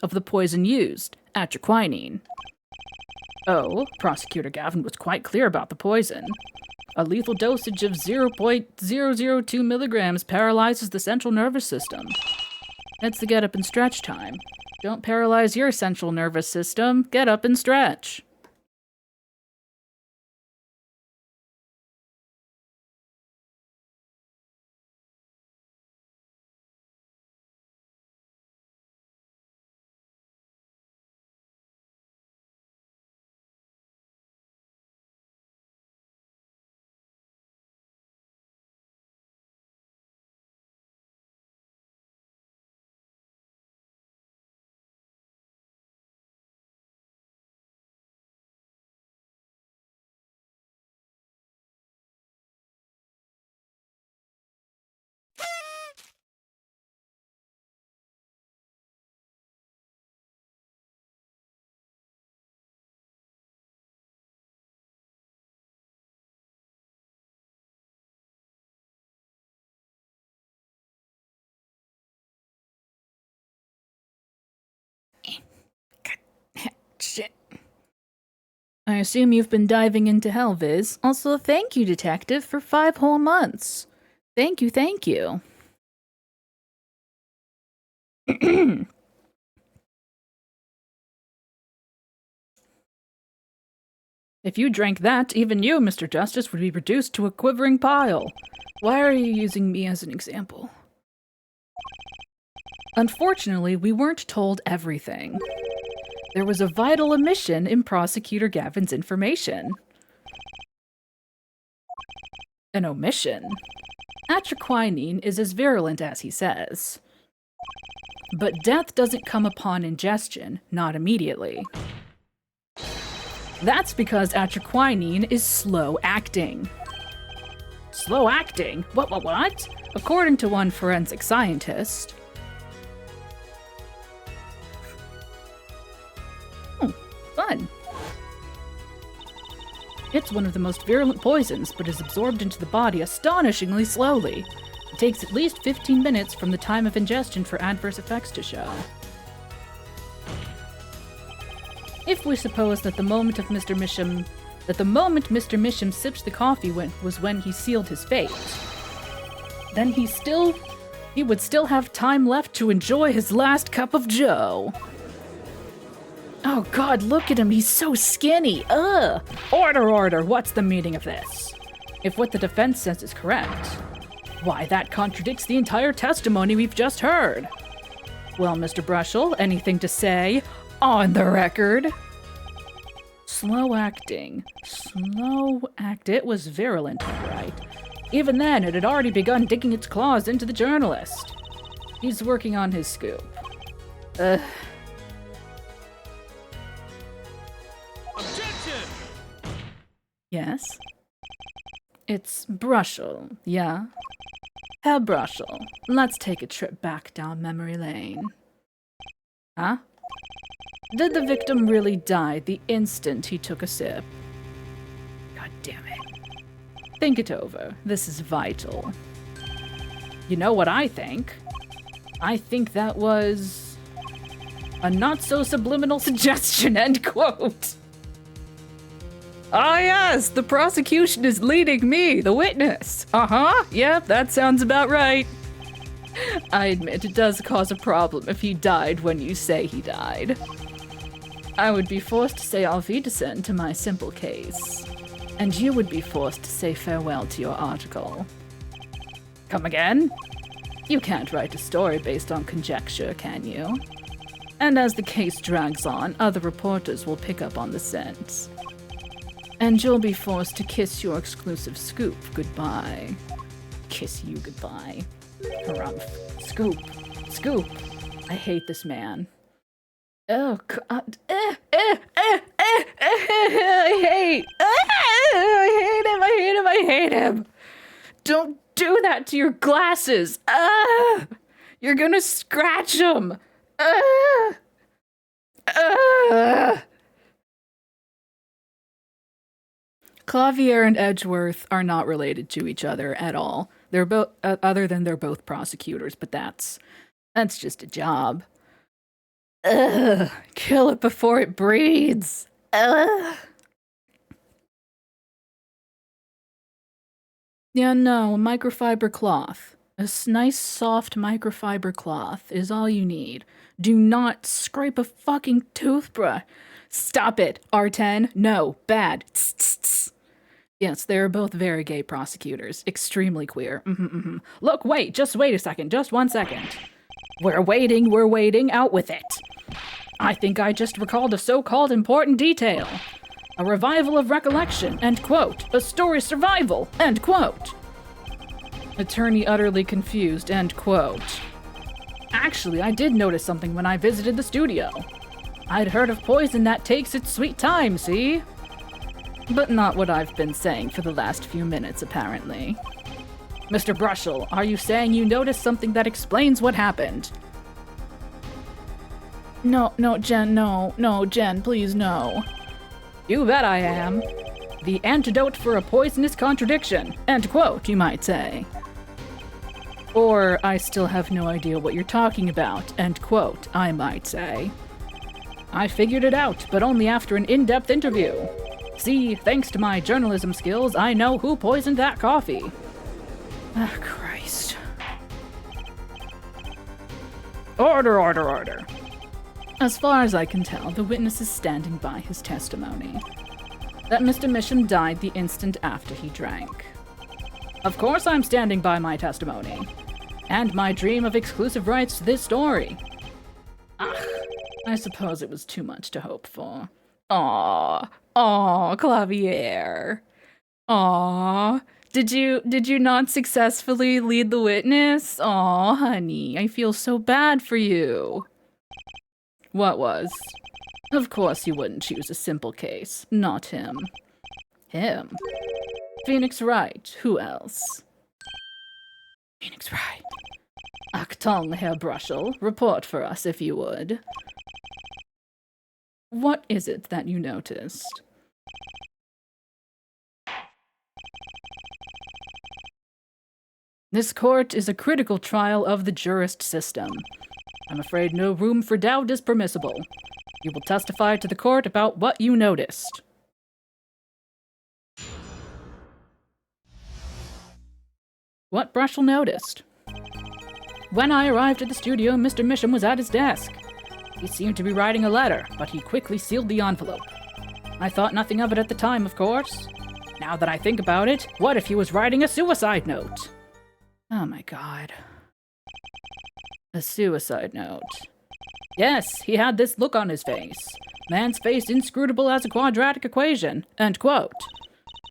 A: of the poison used, atraquinine. Oh, Prosecutor Gavin was quite clear about the poison. A lethal dosage of 0.002 milligrams paralyzes the central nervous system. That's the get up and stretch time. Don't paralyze your central nervous system, get up and stretch. Shit. I assume you've been diving into Helviz. Also, thank you, Detective, for 5 whole months. Thank you, thank you. If you drank that, even you, Mr. Justice, would be reduced to a quivering pile. Why are you using me as an example? Unfortunately, we weren't told everything. There was a vital omission in Prosecutor Gavin's information. An omission? Atraquinine is as virulent as he says. But death doesn't come upon ingestion, not immediately. That's because atraquinine is slow-acting. Slow-acting? What? According to one forensic scientist, It's one of the most virulent poisons, but is absorbed into the body astonishingly slowly. It takes at least 15 minutes from the time of ingestion for adverse effects to show. If we suppose that the moment Mr. Misham sipped the coffee was when he sealed his fate, then he would still have time left to enjoy his last cup of joe. Oh god, look at him, he's so skinny, ugh! Order, what's the meaning of this? If what the defense says is correct, why, that contradicts the entire testimony we've just heard. Well, Mr. Brushel, anything to say? On the record? Slow acting. It was virulent, all right. Even then, it had already begun digging its claws into the journalist. He's working on his scoop.
B: Objection!
A: Yes? It's Brushel, yeah? Herr Brushel, let's take a trip back down memory lane. Huh? Did the victim really die the instant he took a sip? God damn it. Think it over. This is vital. You know what I think? I think that was a not-so-subliminal suggestion, end quote. Ah yes, the prosecution is leading me, the witness. Uh-huh, yep, that sounds about right. I admit it does cause a problem if he died when you say he died. I would be forced to say auf Wiedersehen to my simple case, and you would be forced to say farewell to your article. Come again? You can't write a story based on conjecture, can you? And as the case drags on, other reporters will pick up on the scent. And you'll be forced to kiss your exclusive scoop goodbye. Kiss you goodbye. Harumph. Scoop. I hate this man. Oh god. I hate him. Don't do that to your glasses. You're gonna scratch them. Clavier and Edgeworth are not related to each other at all. They're both, other than they're both prosecutors, but that's just a job. Kill it before it breeds. Yeah, no, microfiber cloth. A nice, soft microfiber cloth is all you need. Do not scrape a fucking toothbrush. Stop it, R10. No, bad. Yes, they're both very gay prosecutors. Extremely queer. Look, just wait a second. Just 1 second. We're waiting. Out with it. I think I just recalled a so-called important detail. A revival of recollection, end quote. A story survival, end quote. Attorney utterly confused, end quote. Actually, I did notice something when I visited the studio. I'd heard of poison that takes its sweet time, see? But not what I've been saying for the last few minutes, apparently. Mr. Brushel, are you saying you noticed something that explains what happened? No, Jen, please, no. You bet I am. The antidote for a poisonous contradiction, end quote, you might say. Or, I still have no idea what you're talking about, end quote, I might say. I figured it out, but only after an in-depth interview. See, thanks to my journalism skills, I know who poisoned that coffee. Ah, Christ. Order. As far as I can tell, the witness is standing by his testimony. That Mr. Misham died the instant after he drank. Of course I'm standing by my testimony. And my dream of exclusive rights to this story. I suppose it was too much to hope for. Aw, Clavier. Aw, did you not successfully lead the witness? Aw, honey, I feel so bad for you. What was? Of course you wouldn't choose a simple case. Not him. Him? Phoenix Wright. Who else? Phoenix Wright. Achtung, Herr Brushel. Report for us, if you would. What is it that you noticed? This court is a critical trial of the jurist system. I'm afraid no room for doubt is permissible. You will testify to the court about what you noticed. What Brushel noticed. When I arrived at the studio, Mr. Misham was at his desk. He seemed to be writing a letter, but he quickly sealed the envelope. I thought nothing of it at the time, of course. Now that I think about it, what if he was writing a suicide note? Oh my god. A suicide note. Yes, he had this look on his face. Man's face inscrutable as a quadratic equation. End quote.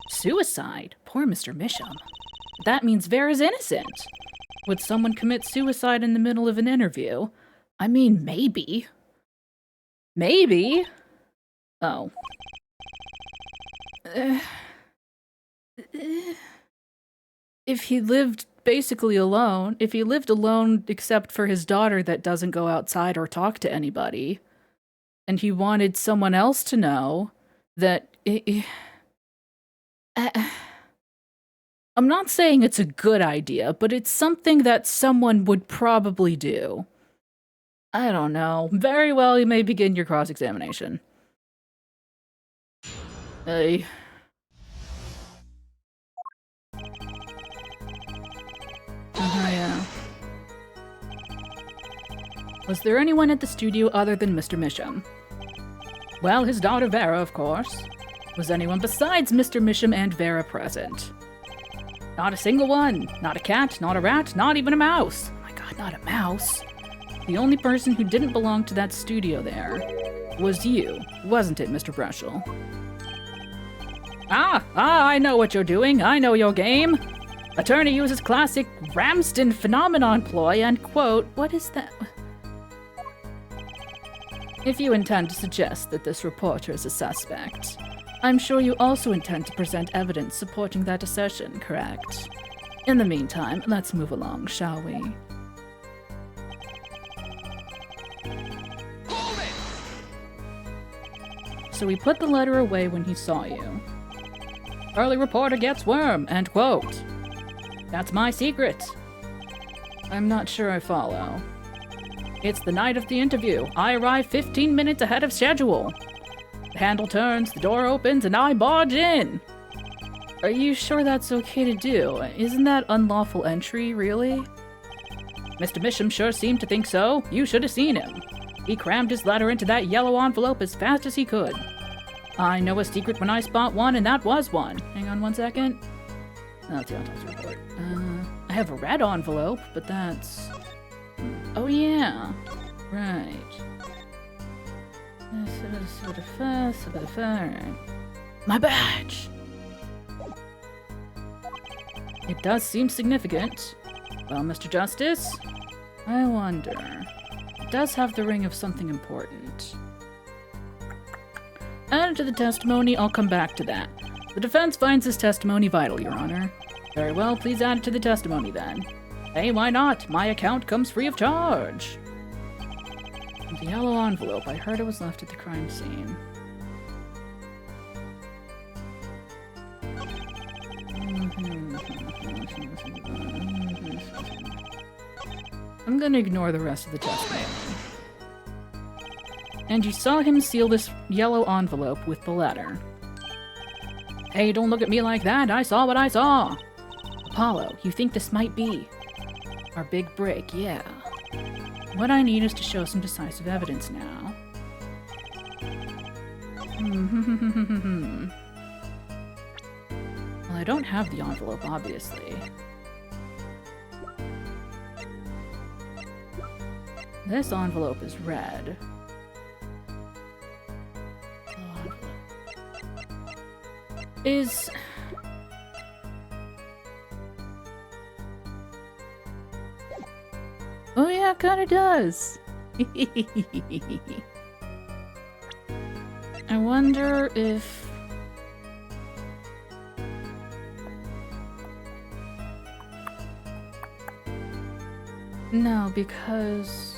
A: Suicide? Poor Mr. Misham. That means Vera's innocent. Would someone commit suicide in the middle of an interview? I mean, maybe. Maybe? Oh. If he lived basically alone, if he lived alone except for his daughter that doesn't go outside or talk to anybody, and he wanted someone else to know that... I'm not saying it's a good idea, but it's something that someone would probably do. I don't know. Very well, you may begin your cross-examination. Hey. Yeah. Was there anyone at the studio other than Mr. Misham? Well, his daughter Vera, of course. Was anyone besides Mr. Misham and Vera present? Not a single one. Not a cat, not a rat, not even a mouse. Oh my god, not a mouse. The only person who didn't belong to that studio there was you, wasn't it, Mr. Brushel? I know what you're doing. I know your game. Attorney uses classic Ramsden phenomenon ploy and quote, what is that? If you intend to suggest that this reporter is a suspect, I'm sure you also intend to present evidence supporting that assertion, correct? In the meantime, let's move along, shall we?
B: Hold it!
A: So he put the letter away when he saw you. Early reporter gets worm, end quote. That's my secret. I'm not sure I follow. It's the night of the interview. I arrive 15 minutes ahead of schedule. The handle turns, the door opens, and I barge in. Are you sure that's okay to do? Isn't that unlawful entry, really? Mr. Misham sure seemed to think so. You should have seen him. He crammed his letter into that yellow envelope as fast as he could. I know a secret when I spot one, and that was one. Hang on one second. Oh, that's the autopsy report. I have a red envelope, but that's... Oh, yeah. Right. My badge! It does seem significant. Well, Mr. Justice, I wonder. It does have the ring of something important. Added to the testimony, I'll come back to that. The defense finds this testimony vital, Your Honor. Very well, please add it to the testimony then. Hey, why not? My account comes free of charge. The yellow envelope, I heard it was left at the crime scene. I'm gonna ignore the rest of the testimony. And you saw him seal this yellow envelope with the letter. Hey, don't look at me like that. I saw what I saw. Apollo, you think this might be our big break? Yeah. What I need is to show some decisive evidence now. Well, I don't have the envelope, obviously. This envelope is red. Is... Oh yeah, it kinda does. I wonder if... No, because...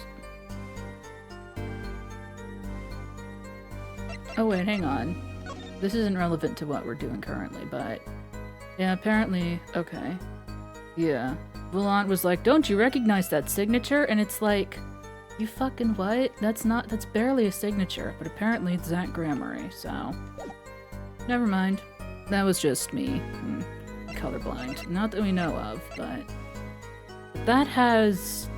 A: Oh wait, hang on. This isn't relevant to what we're doing currently, but... Yeah, apparently. Okay. Yeah. Volant was like, don't you recognize that signature? And it's like, you fucking what? That's barely a signature, but apparently it's Zach Grammary, so. Never mind. That was just me. Colorblind. Not that we know of, but. That has.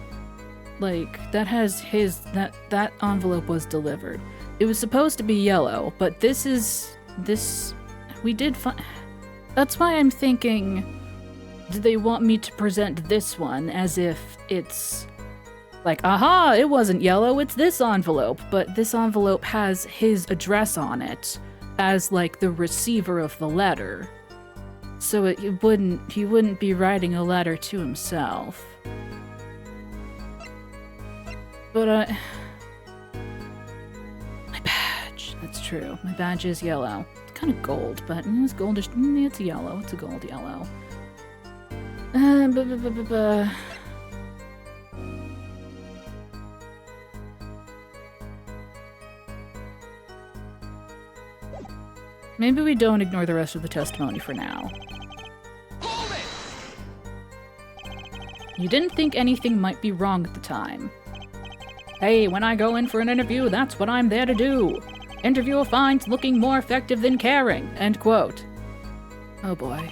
A: Like, that envelope was delivered. It was supposed to be yellow, but this. We did find. That's why I'm thinking. Do they want me to present this one as if it's like, aha, it wasn't yellow, it's this envelope, but this envelope has his address on it as like the receiver of the letter. So he wouldn't be writing a letter to himself. But my badge, that's true. My badge is yellow. It's kind of gold, but it's goldish. It's yellow. It's a gold yellow. Maybe we don't ignore the rest of the testimony for now.
B: Hold it!
A: You didn't think anything might be wrong at the time. Hey, when I go in for an interview, that's what I'm there to do. Interviewer finds looking more effective than caring. End quote. Oh boy.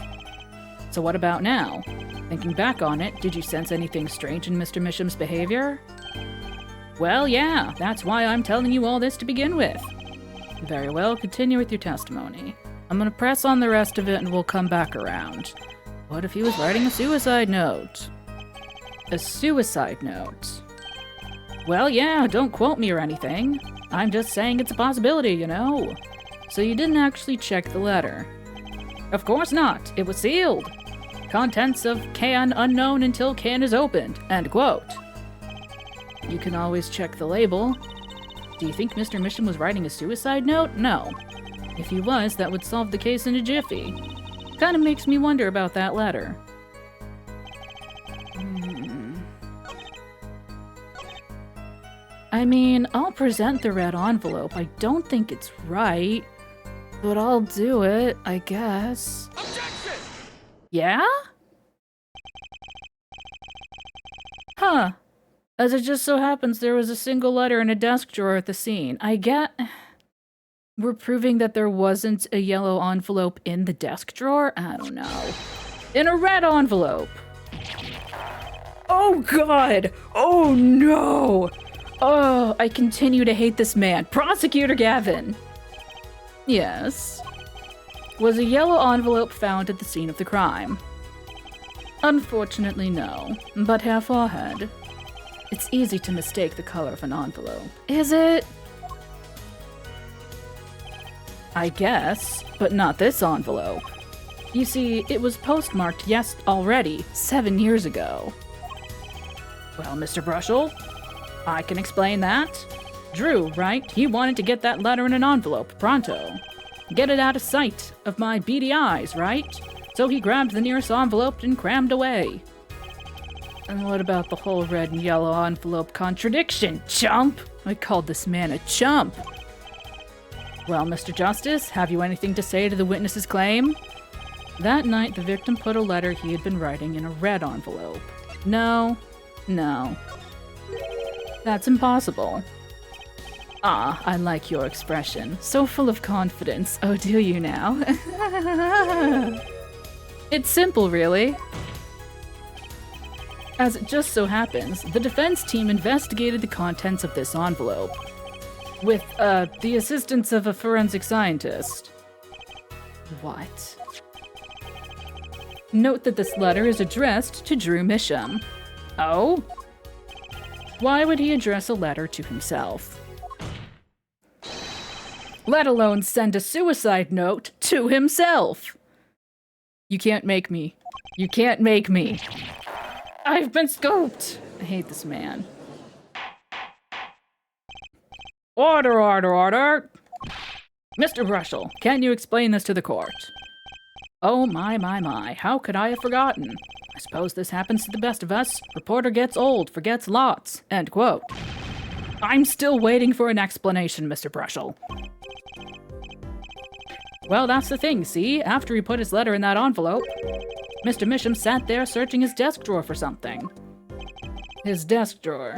A: So what about now? Thinking back on it, did you sense anything strange in Mr. Misham's behavior? Well, yeah, that's why I'm telling you all this to begin with. Very well, continue with your testimony. I'm gonna press on the rest of it and we'll come back around. What if he was writing a suicide note? A suicide note? Well, yeah, don't quote me or anything. I'm just saying it's a possibility, you know? So you didn't actually check the letter? Of course not. It was sealed. Contents of can unknown until can is opened. End quote. You can always check the label. Do you think Mr. Misham was writing a suicide note? No. If he was, that would solve the case in a jiffy. Kinda makes me wonder about that letter. I mean, I'll present the red envelope. I don't think it's right, but I'll do it, I guess.
B: Objection!
A: Yeah? Huh. As it just so happens, there was a single letter in a desk drawer at the scene. We're proving that there wasn't a yellow envelope in the desk drawer? I don't know. In a red envelope! Oh god! Oh no! Oh, I continue to hate this man. Prosecutor Gavin! Yes. Was a yellow envelope found at the scene of the crime? Unfortunately, no. But Herr Forehead, it's easy to mistake the color of an envelope. Is it? I guess, but not this envelope. You see, it was postmarked already, 7 years ago. Well, Mr. Brushel, I can explain that. Drew, right? He wanted to get that letter in an envelope, pronto. Get it out of sight of my beady eyes, right? So he grabbed the nearest envelope and crammed away. And what about the whole red and yellow envelope contradiction, chump? I called this man a chump. Well, Mr. Justice, have you anything to say to the witness's claim? That night, the victim put a letter he had been writing in a red envelope. No. That's impossible. Ah, I like your expression. So full of confidence. Oh, do you now? It's simple, really. As it just so happens, the defense team investigated the contents of this envelope with, the assistance of a forensic scientist. What? Note that this letter is addressed to Drew Misham. Oh? Why would he address a letter to himself? Let alone send a suicide note to himself! You can't make me. You can't make me. I've been scooped! I hate this man. Order, order, order! Mr. Brushel, can you explain this to the court? Oh my, how could I have forgotten? I suppose this happens to the best of us. Reporter gets old, forgets lots. End quote. I'm still waiting for an explanation, Mr. Brushel. Well, that's the thing, see? After he put his letter in that envelope, Mr. Misham sat there searching his desk drawer for something. His desk drawer.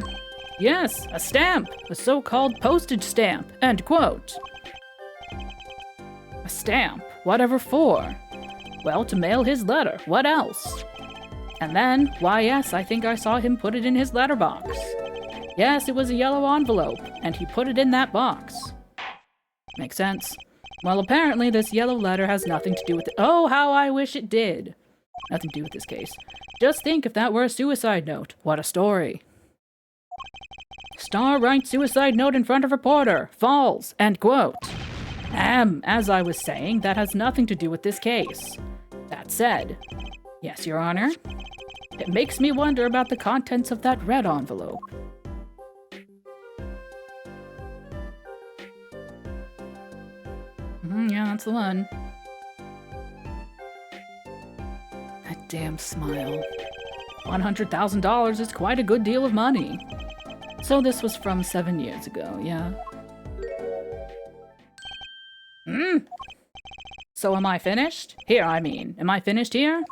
A: Yes, a stamp! A so-called postage stamp. End quote. A stamp? Whatever for? Well, to mail his letter. What else? And then, why yes, I think I saw him put it in his letterbox. Yes, it was a yellow envelope, and he put it in that box. Makes sense. Well, apparently this yellow letter has nothing to do with it. Oh, how I wish it did. Nothing to do with this case. Just think if that were a suicide note. What a story. Star writes suicide note in front of reporter. Falls. End quote. As I was saying, that has nothing to do with this case. That said, yes, Your Honor, it makes me wonder about the contents of that red envelope. Yeah, that's the one. That damn smile. $100,000 is quite a good deal of money. So this was from 7 years ago, yeah? So am I finished? Here, I mean. Am I finished here?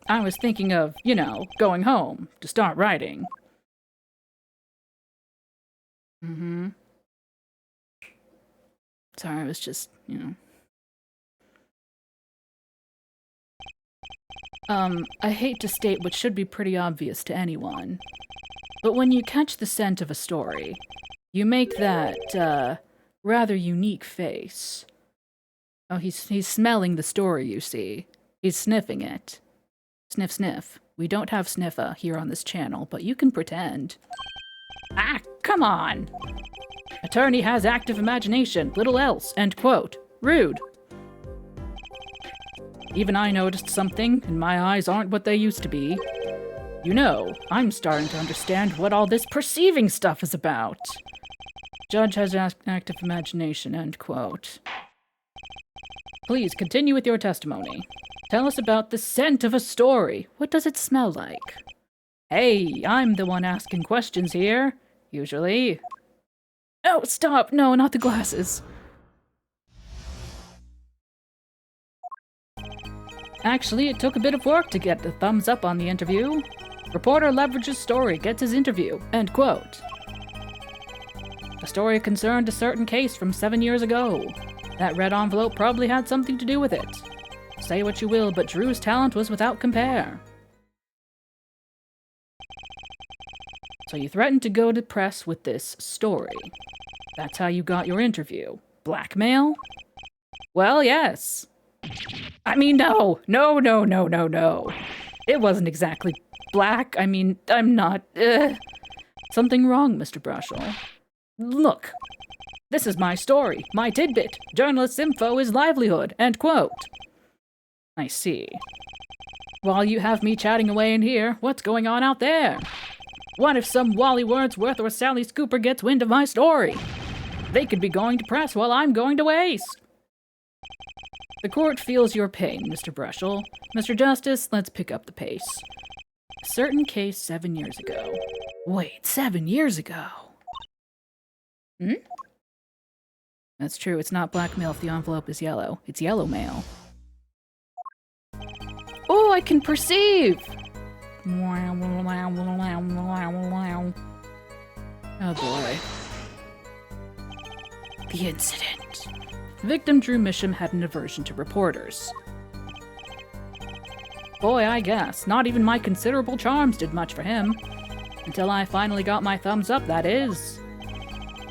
A: I was thinking of, you know, going home to start writing. Sorry, I was just, you know. I hate to state what should be pretty obvious to anyone, but when you catch the scent of a story, you make that, rather unique face. Oh, he's smelling the story, you see. He's sniffing it. Sniff, sniff. We don't have sniffa here on this channel, but you can pretend. Ah, come on! Attorney has active imagination, little else, end quote. Rude. Even I noticed something, and my eyes aren't what they used to be. You know, I'm starting to understand what all this perceiving stuff is about. Judge has active imagination, end quote. Please, continue with your testimony. Tell us about the scent of a story. What does it smell like? Hey, I'm the one asking questions here. Usually. Oh, stop! No, not the glasses. Actually, it took a bit of work to get the thumbs up on the interview. Reporter leverages story, gets his interview. End quote. The story concerned a certain case from 7 years ago. That red envelope probably had something to do with it. Say what you will, but Drew's talent was without compare. So you threatened to go to press with this story. That's how you got your interview. Blackmail? Well, yes. I mean, no. No. It wasn't exactly black. I mean, I'm not... Something wrong, Mr. Brushel. Look. This is my story, my tidbit. Journalist's info is livelihood. End quote. I see. While you have me chatting away in here, what's going on out there? What if some Wally Wordsworth or Sally Scooper gets wind of my story? They could be going to press while I'm going to waste. The court feels your pain, Mr. Brushel. Mr. Justice, let's pick up the pace. A certain case 7 years ago. Wait, 7 years ago? That's true, it's not blackmail if the envelope is yellow. It's yellow mail. Oh, I can perceive! Oh boy. The incident. Victim Drew Misham had an aversion to reporters. Boy, I guess. Not even my considerable charms did much for him. Until I finally got my thumbs up, that is.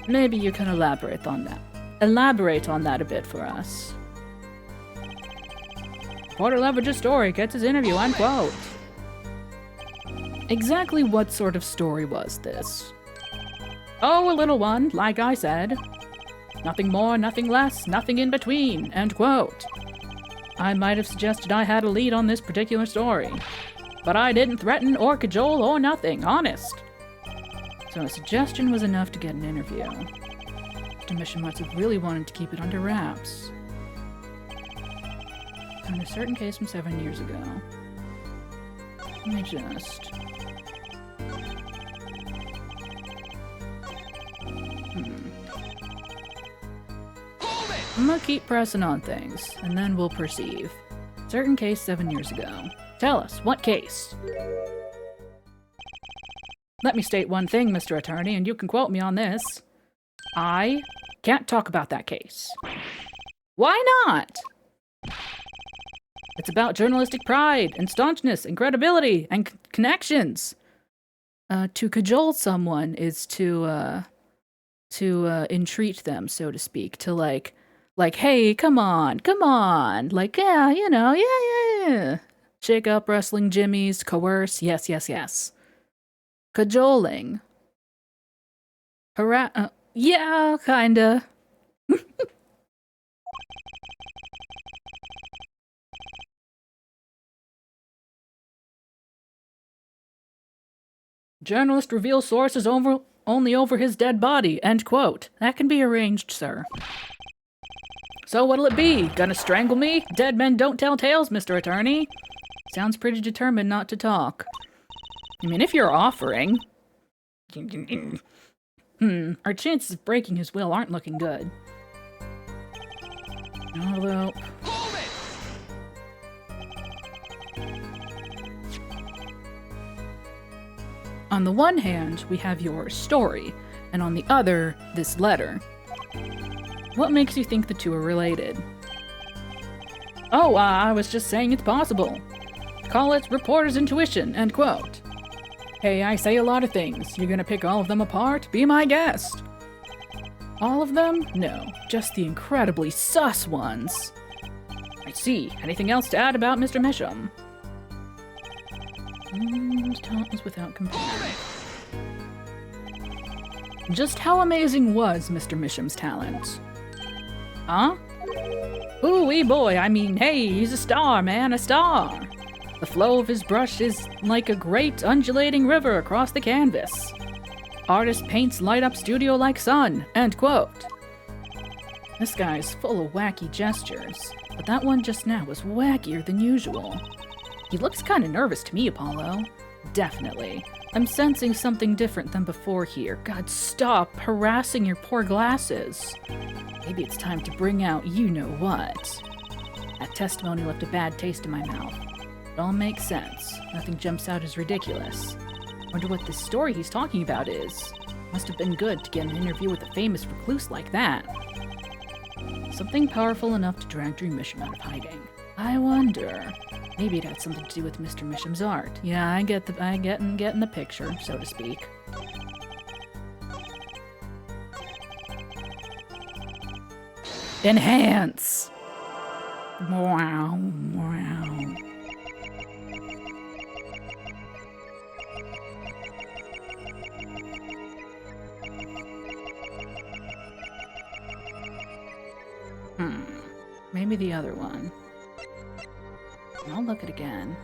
A: Maybe you can elaborate on that. Elaborate on that a bit for us. Reporter leverages story, gets his interview, unquote. Exactly what sort of story was this? Oh, a little one, like I said. Nothing more, nothing less, nothing in between, end quote. I might have suggested I had a lead on this particular story, but I didn't threaten or cajole or nothing, honest. So a suggestion was enough to get an interview. Mr. Misham must have really wanted to keep it under wraps. On a certain case from 7 years ago. Let me just...
B: Hold it!
A: I'm gonna keep pressing on things, and then we'll perceive. Certain case 7 years ago. Tell us, what case? Let me state one thing, Mr. Attorney, and you can quote me on this. I can't talk about that case. Why not? It's about journalistic pride and staunchness and credibility and connections. To cajole someone is to entreat them, so to speak. To like, hey, come on. Like, yeah, you know, yeah. Shake up wrestling jimmies, coerce, yes. Cajoling. Yeah, kinda. Journalist reveals sources only over his dead body, end quote. That can be arranged, sir. So what'll it be? Gonna strangle me? Dead men don't tell tales, Mr. Attorney. Sounds pretty determined not to talk. I mean, if you're offering... our chances of breaking his will aren't looking good. Although...
B: Hold it!
A: On the one hand, we have your story, and on the other, this letter. What makes you think the two are related? Oh, I was just saying it's possible. Call it reporter's intuition, end quote. Hey, I say a lot of things. You're gonna pick all of them apart? Be my guest. All of them? No, just the incredibly sus ones. I see. Anything else to add about Mr. Misham? His talent was without comparison. Just how amazing was Mr. Misham's talent? Huh? Ooh-wee boy, I mean, hey, he's a star, man, a star. The flow of his brush is like a great undulating river across the canvas. Artist paints light up studio like sun, end quote. This guy's full of wacky gestures, but that one just now was wackier than usual. He looks kinda nervous to me, Apollo. Definitely. I'm sensing something different than before here. God, stop harassing your poor glasses. Maybe it's time to bring out you-know-what. That testimony left a bad taste in my mouth. It all makes sense. Nothing jumps out as ridiculous. Wonder what this story he's talking about is. Must have been good to get an interview with a famous recluse like that. Something powerful enough to drag Dream Misham out of hiding. I wonder. Maybe it had something to do with Mr. Misham's art. Yeah, I get in the picture, so to speak. Enhance! Wow. Maybe the other one. I'll look it again.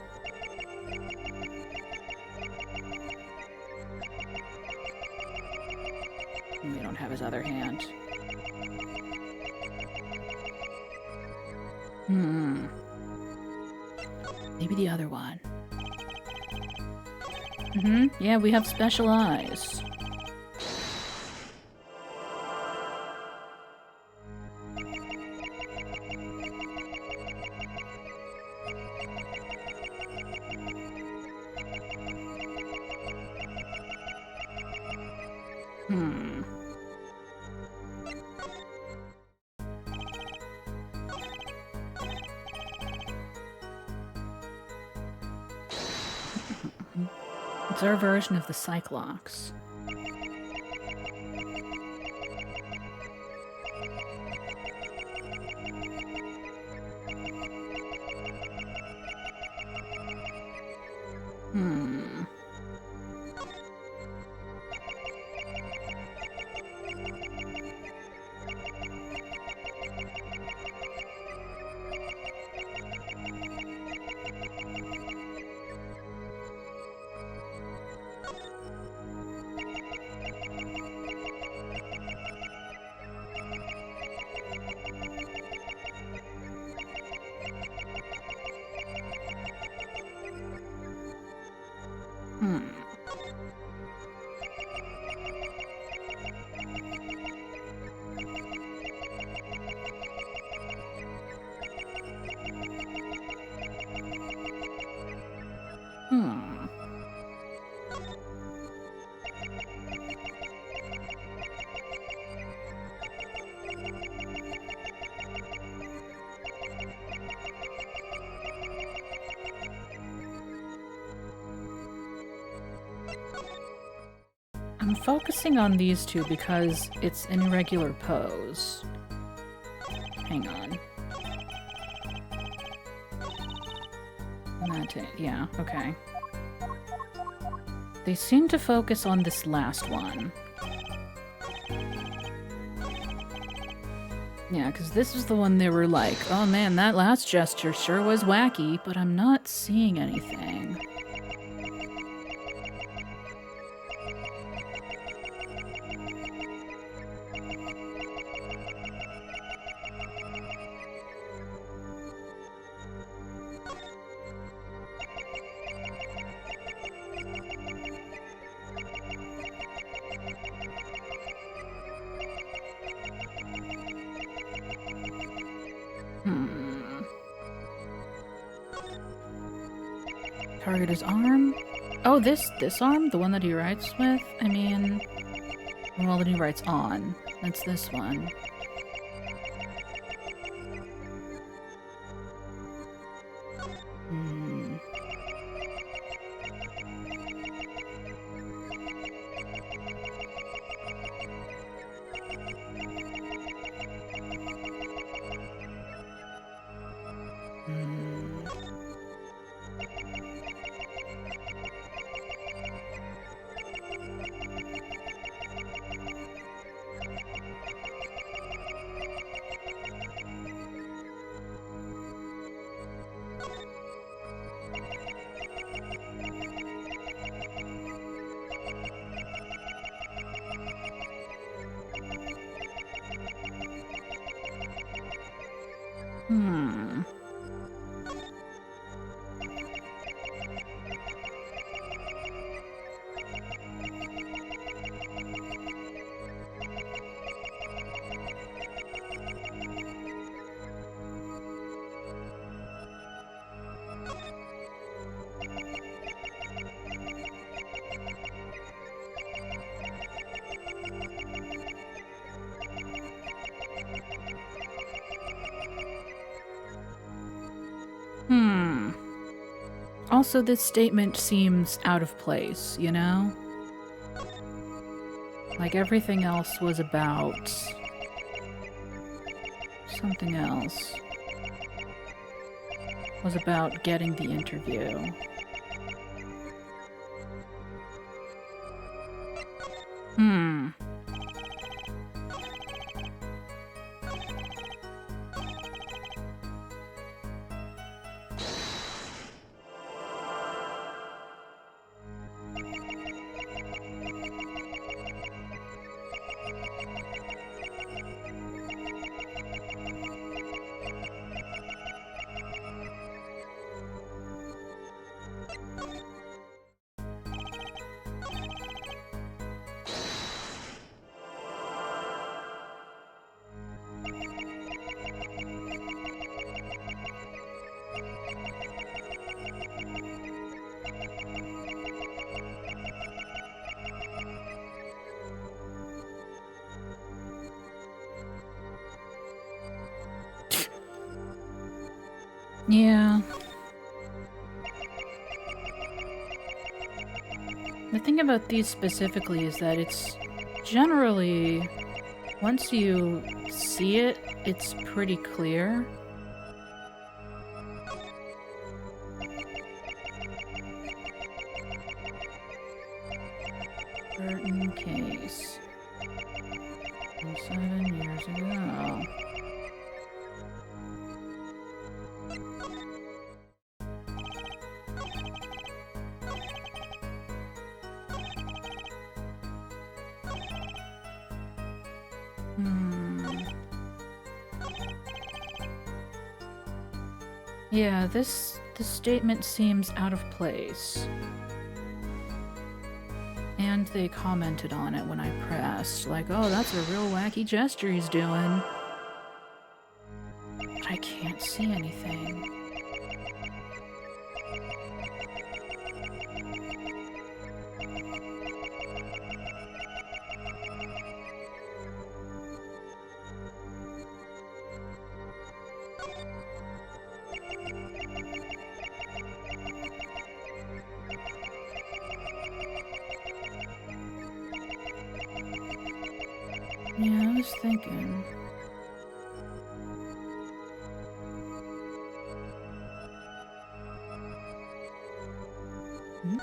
A: We don't have his other hand. Maybe the other one. Yeah, we have special eyes. It's our version of the Cyclops. Hmm. I'm focusing on these two because it's an irregular pose. Hang on. Yeah, okay. They seem to focus on this last one. Yeah, because this is the one they were like, oh man, that last gesture sure was wacky, but I'm not seeing anything. Target his arm. Oh, this arm? The one that he writes with? I mean... well, that he writes on. That's this one. Also, this statement seems out of place, you know? Like, everything else was about... something else. Was about getting the interview. Yeah. The thing about these specifically is that it's generally, once you see it, it's pretty clear. Burton case. From 7 years ago. Yeah, this statement seems out of place. And they commented on it when I pressed, like, oh, that's a real wacky gesture he's doing. But I can't see anything. Yeah, I was thinking. Hmm?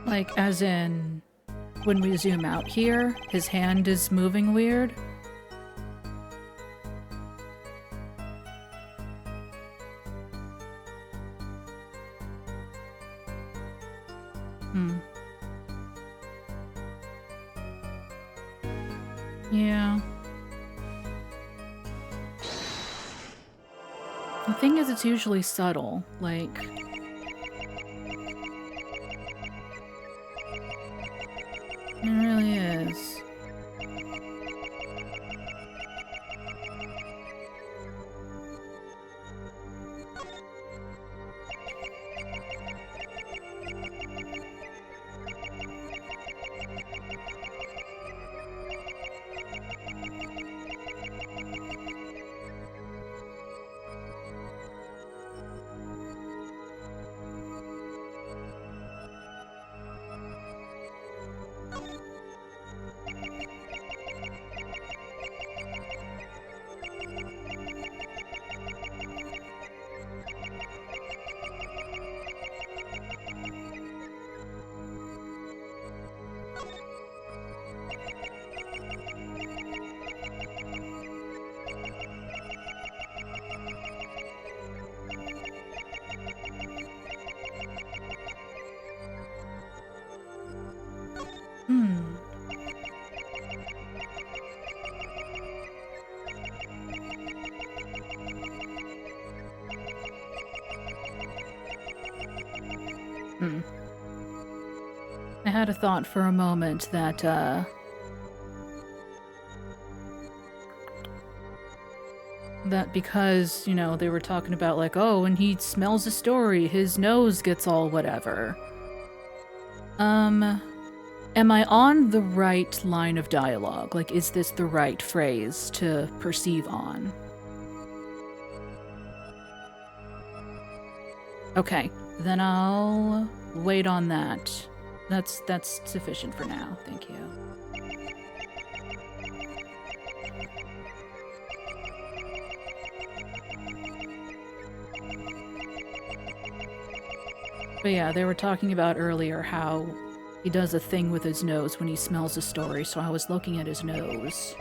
A: Like, as in, when we zoom out here, his hand is moving weird. Hmm. Yeah. The thing is, it's usually subtle, like... It really is. Hmm. Hmm. I had a thought for a moment that, that because, you know, they were talking about, like, oh, when he smells a story, his nose gets all whatever. Am I on the right line of dialogue? Like, is this the right phrase to perceive on? Okay, then I'll wait on that. That's sufficient for now. Thank you. But yeah, they were talking about earlier how he does a thing with his nose when he smells a story, so I was looking at his nose.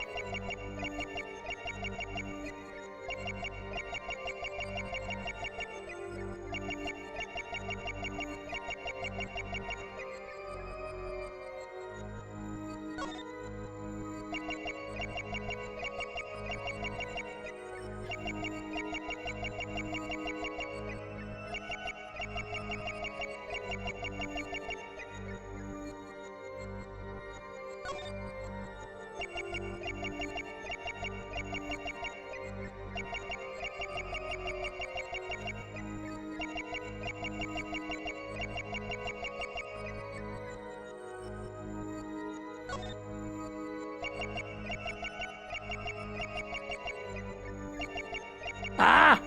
A: Ah!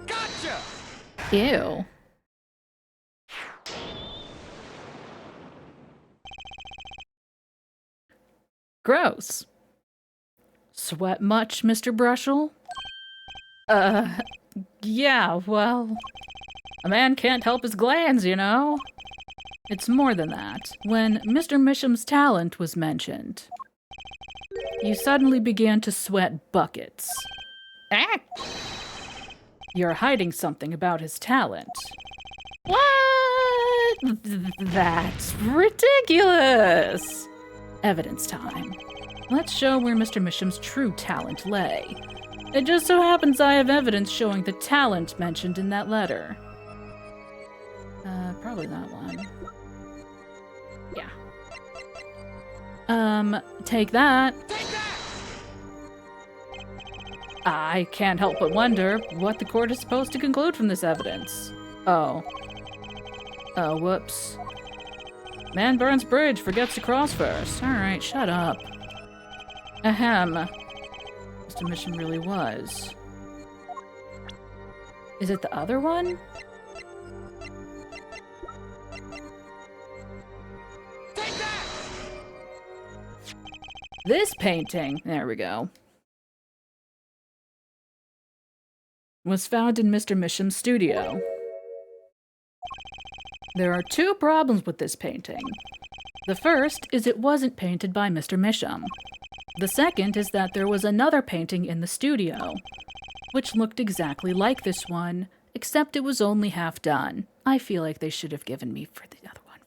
B: Gotcha!
A: Ew. Gross. Sweat much, Mr. Brushel? Yeah, well... A man can't help his glands, you know? It's more than that. When Mr. Misham's talent was mentioned, you suddenly began to sweat buckets. Ah! You're hiding something about his talent. What? That's ridiculous! Evidence time. Let's show where Mr. Misham's true talent lay. It just so happens I have evidence showing the talent mentioned in that letter. Probably that one. Yeah. Take that.
B: Take that!
A: I can't help but wonder what the court is supposed to conclude from this evidence. Oh. Oh, whoops. Man burns bridge, forgets to cross first. Alright, shut up. Ahem. Mr. Mission really was. Is it the other one?
B: Take that!
A: This painting, there we go, was found in Mr. Misham's studio. There are two problems with this painting. The first is it wasn't painted by Mr. Misham. The second is that there was another painting in the studio, which looked exactly like this one, except it was only half done. I feel like they should have given me for the other one.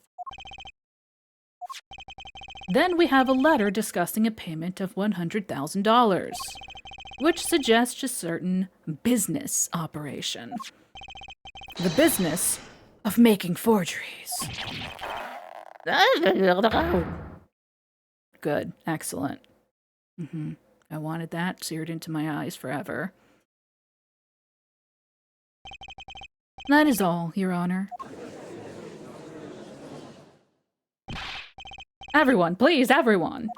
A: Then we have a letter discussing a payment of $100,000, which suggests a certain business operation. The business of making forgeries. Good. Excellent. I wanted that seared into my eyes forever. That is all, Your Honor. Everyone, please, everyone!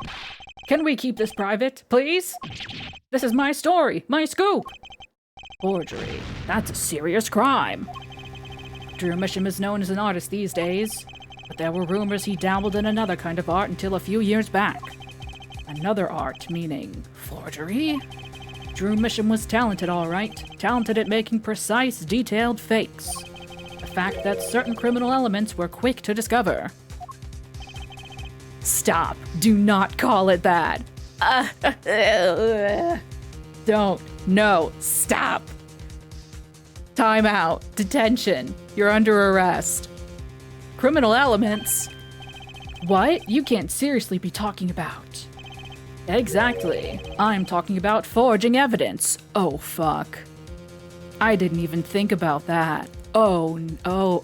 A: Can we keep this private, please? This is my story, my scoop! Forgery. That's a serious crime. Drew Misham is known as an artist these days, but there were rumors he dabbled in another kind of art until a few years back. Another art, meaning forgery? Drew Misham was talented, all right. Talented at making precise, detailed fakes. A fact that certain criminal elements were quick to discover. Stop. Do not call it that. Don't. No. Stop. Time out. Detention. You're under arrest. Criminal elements? What? You can't seriously be talking about. Exactly. I'm talking about forging evidence. Oh, fuck. I didn't even think about that. Oh, no.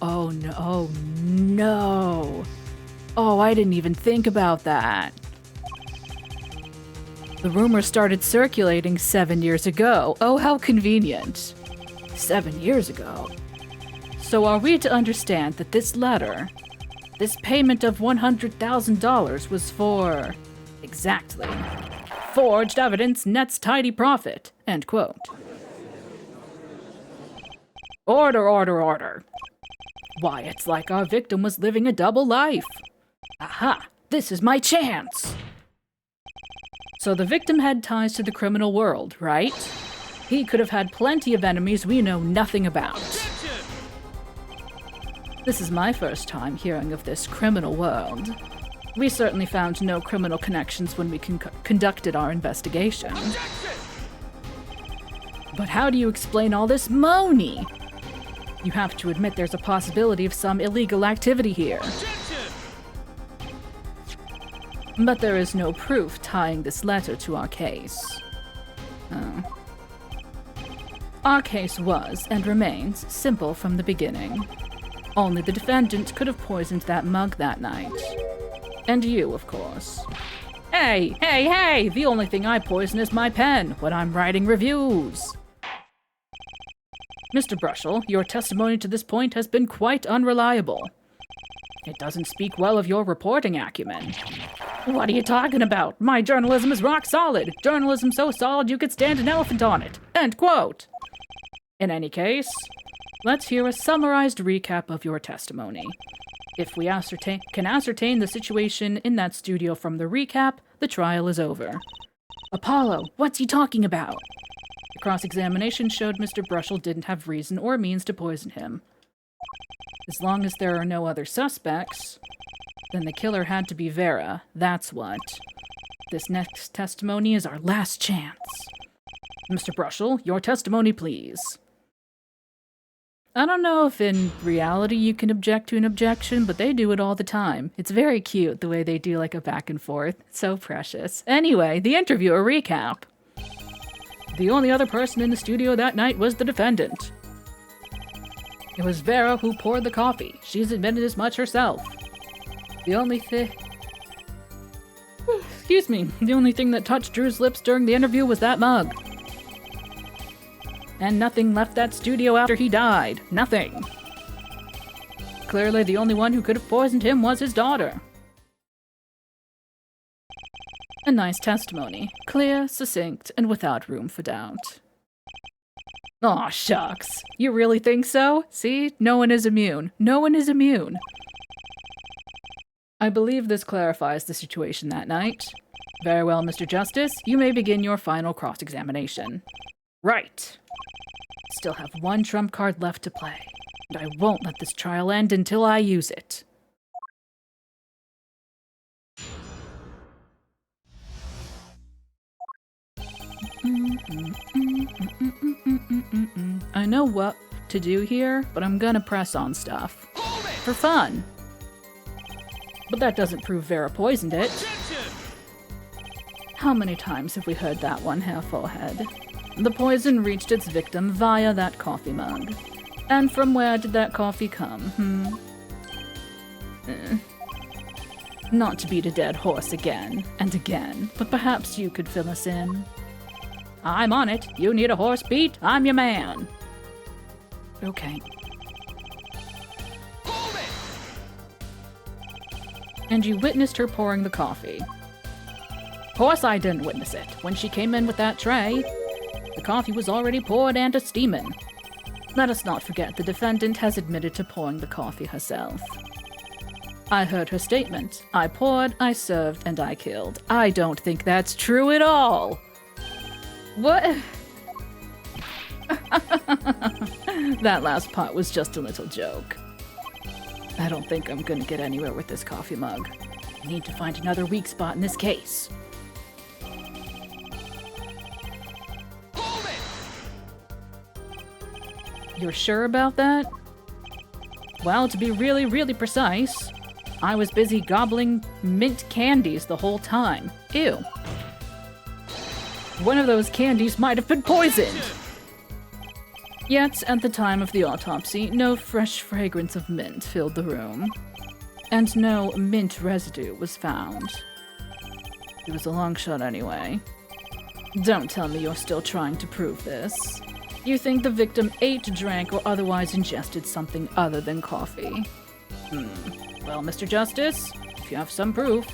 A: Oh, I didn't even think about that. The rumor started circulating 7 years ago. Oh, how convenient. 7 years ago. So are we to understand that this letter, this payment of $100,000 was for, exactly, forged evidence nets tidy profit, end quote. Order. Why, it's like our victim was living a double life. Aha, this is my chance. So the victim had ties to the criminal world, right? He could have had plenty of enemies we know nothing about. This is my first time hearing of this criminal world. We certainly found no criminal connections when we conducted our investigation.
B: Objection!
A: But how do you explain all this money? You have to admit there's a possibility of some illegal activity here.
B: Objection!
A: But there is no proof tying this letter to our case. Oh. Our case was, and remains, simple from the beginning. Only the defendant could have poisoned that mug that night. And you, of course. Hey! The only thing I poison is my pen when I'm writing reviews. Mr. Brushel, your testimony to this point has been quite unreliable. It doesn't speak well of your reporting acumen. What are you talking about? My journalism is rock solid. Journalism so solid you could stand an elephant on it. End quote. In any case, let's hear a summarized recap of your testimony. If we can ascertain the situation in that studio from the recap, the trial is over. Apollo, what's he talking about? The cross-examination showed Mr. Brushel didn't have reason or means to poison him. As long as there are no other suspects, then the killer had to be Vera, that's what. This next testimony is our last chance. Mr. Brushel, your testimony, please. I don't know if in reality you can object to an objection, but they do it all the time. It's very cute the way they do like a back and forth. It's so precious. Anyway, the interviewer recap. The only other person in the studio that night was the defendant. It was Vera who poured the coffee. She's admitted as much herself. The only thing... Excuse me. The only thing that touched Drew's lips during the interview was that mug. And nothing left that studio after he died. Nothing. Clearly, the only one who could have poisoned him was his daughter. A nice testimony. Clear, succinct, and without room for doubt. Aw, shucks. You really think so? See? No one is immune. No one is immune. I believe this clarifies the situation that night. Very well, Mr. Justice. You may begin your final cross-examination. Right. Still have one trump card left to play, and I won't let this trial end until I use it. I know what to do here, but I'm gonna press on stuff. For fun. But that doesn't prove Vera poisoned it.
B: Attention!
A: How many times have we heard that one, Hair Forehead? The poison reached its victim via that coffee mug. And from where did that coffee come, Not to beat a dead horse again and again, but perhaps you could fill us in. I'm on it. You need a horse beat? I'm your man. Okay.
B: Hold it!
A: And you witnessed her pouring the coffee. Course I didn't witness it. When she came in with that tray, the coffee was already poured and a-steamin'. Let us not forget the defendant has admitted to pouring the coffee herself. I heard her statement. I poured, I served, and I killed. I don't think that's true at all. What? That last part was just a little joke. I don't think I'm gonna get anywhere with this coffee mug. I need to find another weak spot in this case.
B: Hold it!
A: You're sure about that? Well, to be really, really precise, I was busy gobbling mint candies the whole time. Ew. One of those candies might have been poisoned! Yet, at the time of the autopsy, no fresh fragrance of mint filled the room. And no mint residue was found. It was a long shot anyway. Don't tell me you're still trying to prove this. You think the victim ate, drank, or otherwise ingested something other than coffee. Well, Mr. Justice, if you have some proof,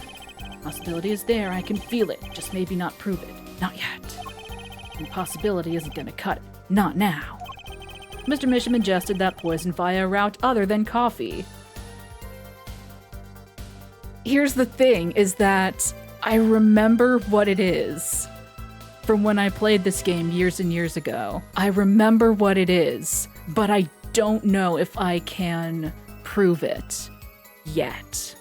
A: possibility is there, I can feel it, just maybe not prove it. Not yet. And possibility isn't gonna cut it. Not now. Mr. Misham ingested that poison via a route other than coffee. Here's the thing, is that I remember what it is from when I played this game years and years ago. I remember what it is, but I don't know if I can prove it yet.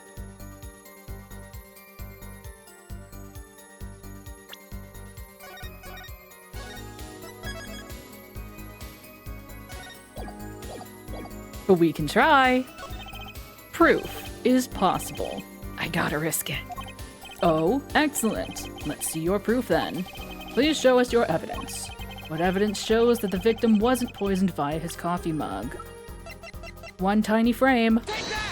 A: But we can try. Proof is possible. I gotta risk it. Oh, excellent. Let's see your proof then. Please show us your evidence. What evidence shows that the victim wasn't poisoned via his coffee mug? One tiny frame.
B: Take that!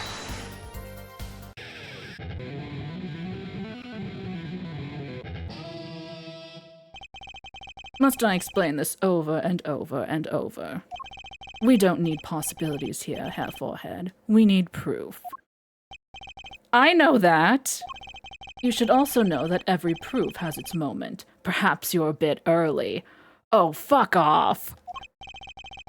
A: Must I explain this over and over and over? We don't need possibilities here, Hair Forehead. We need proof. I know that. You should also know that every proof has its moment. Perhaps you're a bit early. Oh, fuck off.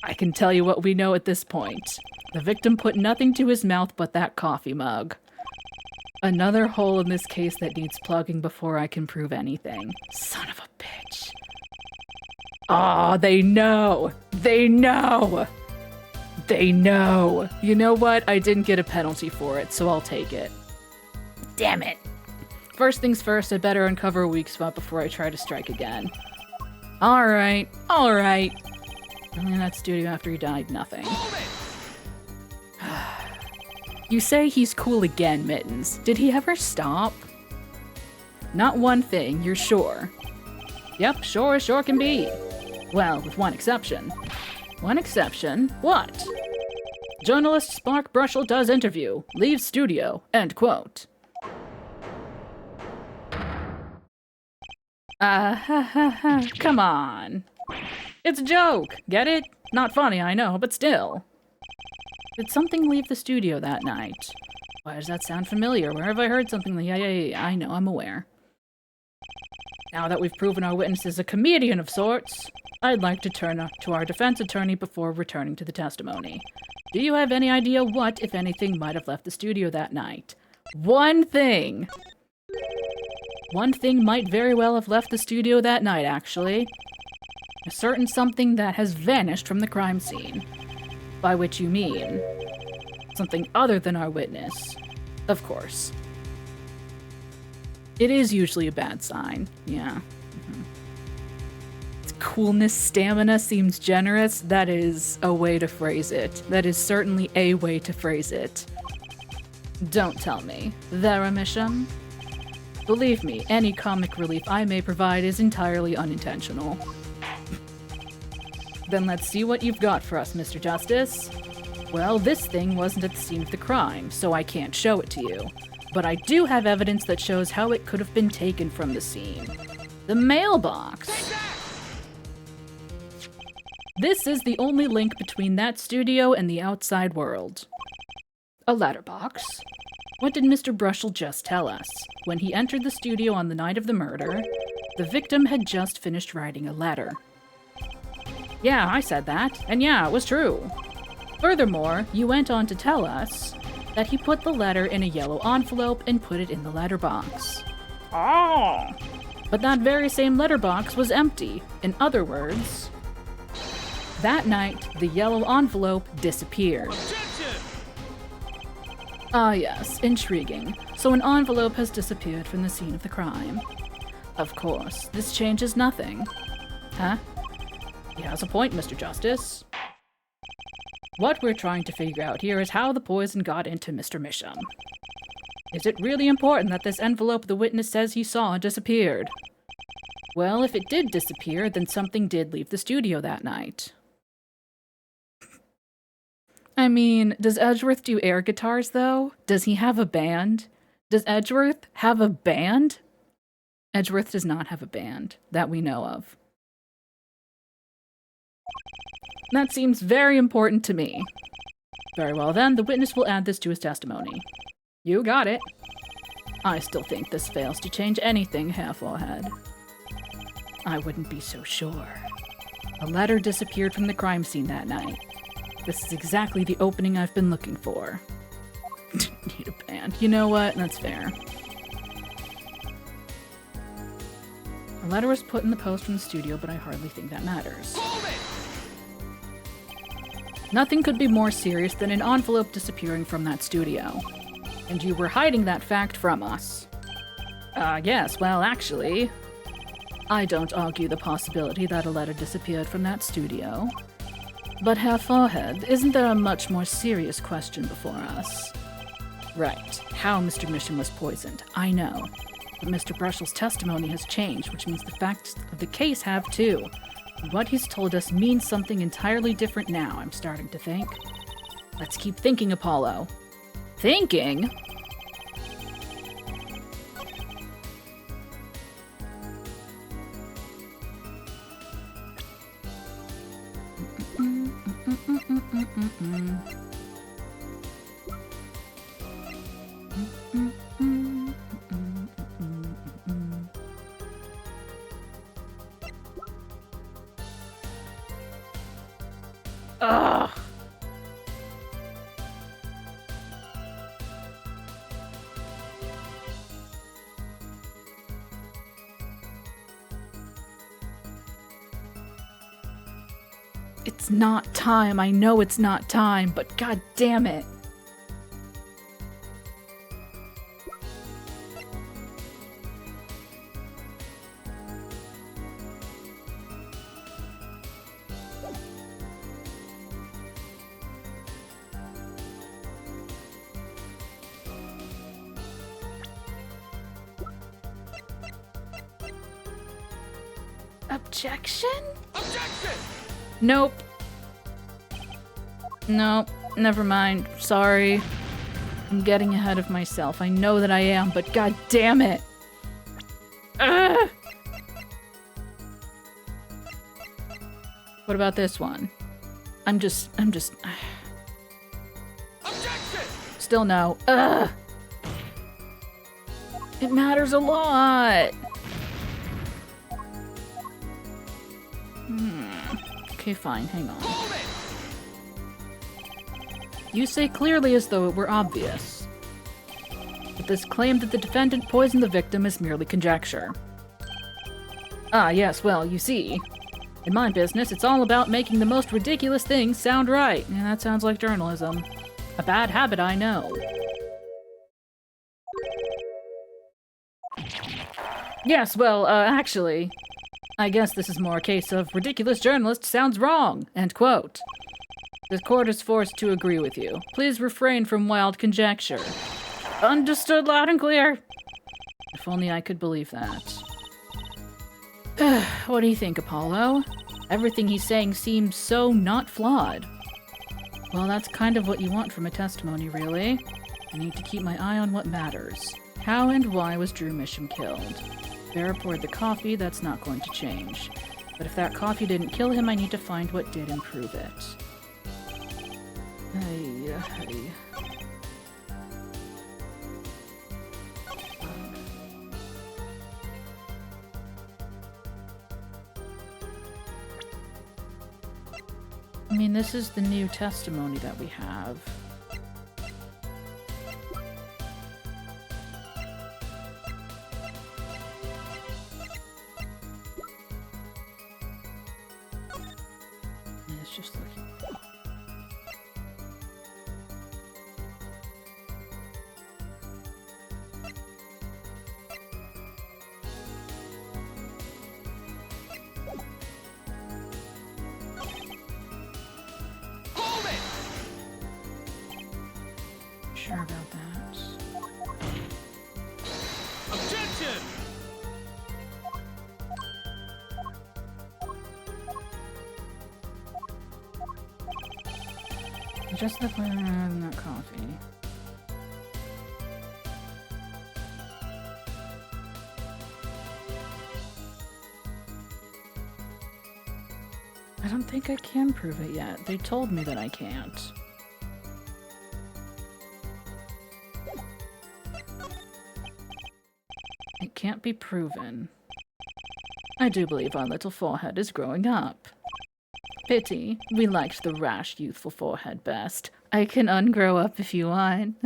A: I can tell you what we know at this point. The victim put nothing to his mouth but that coffee mug. Another hole in this case that needs plugging before I can prove anything. Son of a bitch. Aw, they know! They know! They know! You know what? I didn't get a penalty for it, so I'll take it. Damn it! First things first, I better uncover a weak spot before I try to strike again. Alright, alright. In that studio after he died, nothing.
B: Hold it!
A: You say he's cool again, Mittens. Did he ever stop? Not one thing, you're sure? Yep, sure can be. Well, with one exception. One exception? What? Journalist Spark Brushel does interview. Leaves studio. End quote. Come on. It's a joke. Get it? Not funny, I know, but still. Did something leave the studio that night? Why does that sound familiar? Where have I heard something? Yeah, I know, I'm aware. Now that we've proven our witness is a comedian of sorts, I'd like to turn to our defense attorney before returning to the testimony. Do you have any idea what, if anything, might have left the studio that night? One thing! One thing might very well have left the studio that night, actually. A certain something that has vanished from the crime scene. By which you mean something other than our witness. Of course. It is usually a bad sign, yeah. Coolness stamina seems generous. That is a way to phrase it. That is certainly a way to phrase it. Don't tell me. Veramisham? Believe me, any comic relief I may provide is entirely unintentional. Then let's see what you've got for us, Mr. Justice. Well, this thing wasn't at the scene of the crime, so I can't show it to you. But I do have evidence that shows how it could have been taken from the scene. The mailbox! This is the only link between that studio and the outside world. A letterbox? What did Mr. Brushel just tell us? When he entered the studio on the night of the murder, the victim had just finished writing a letter. Yeah, I said that, and yeah, it was true. Furthermore, you went on to tell us that he put the letter in a yellow envelope and put it in the letterbox. Oh! But that very same letterbox was empty. In other words, that night, the yellow envelope disappeared.
B: Objection!
A: Ah yes, intriguing. So an envelope has disappeared from the scene of the crime. Of course, this changes nothing. Huh? He has a point, Mr. Justice. What we're trying to figure out here is how the poison got into Mr. Misham. Is it really important that this envelope the witness says he saw disappeared? Well, if it did disappear, then something did leave the studio that night. I mean, does Edgeworth do air guitars, though? Does he have a band? Does Edgeworth have a band? Edgeworth does not have a band, that we know of. That seems very important to me. Very well then, the witness will add this to his testimony. You got it. I still think this fails to change anything, Hair Forehead. I wouldn't be so sure. A letter disappeared from the crime scene that night. This is exactly the opening I've been looking for. Need a band. You know what? That's fair. A letter was put in the post from the studio, but I hardly think that matters.
B: Hold it!
A: Nothing could be more serious than an envelope disappearing from that studio. And you were hiding that fact from us. Yes, well, actually, I don't argue the possibility that a letter disappeared from that studio. But Herr Forehead, isn't there a much more serious question before us? Right, how Mr. Misham was poisoned, I know. But Mr. Brushel's testimony has changed, which means the facts of the case have too. And what he's told us means something entirely different now, I'm starting to think. Let's keep thinking, Apollo. Thinking? Ugh. It's not time. I know it's not time, but god damn it. Objection?
B: Objection!
A: Nope. Nope. Never mind. Sorry. I'm getting ahead of myself. I know that I am, but god damn it. Ugh! What about this one? I'm just...
B: Objection!
A: Still no. Ugh! It matters a lot. Okay, fine. Hang on.
B: Hold it!
A: You say clearly as though it were obvious. But this claim that the defendant poisoned the victim is merely conjecture. Ah, yes, well, you see. In my business, it's all about making the most ridiculous things sound right. And that sounds like journalism. A bad habit, I know. Yes, well, actually, I guess this is more a case of ridiculous journalist sounds wrong, end quote. The court is forced to agree with you. Please refrain from wild conjecture. Understood loud and clear. If only I could believe that. What do you think, Apollo? Everything he's saying seems so not flawed. Well, that's kind of what you want from a testimony, really. I need to keep my eye on what matters. How and why was Drew Misham killed? Vera poured the coffee, that's not going to change. But if that coffee didn't kill him, I need to find what did improve it. Hey. I mean, this is the new testimony that we have. It's just looking.
B: Hold it!
A: Sure about that.
B: Objection!
A: Just the flavor in that coffee. I don't think I can prove it yet. They told me that I can't. It can't be proven. I do believe our little forehead is growing up. Pity, we liked the rash, youthful forehead best. I can ungrow up if you want.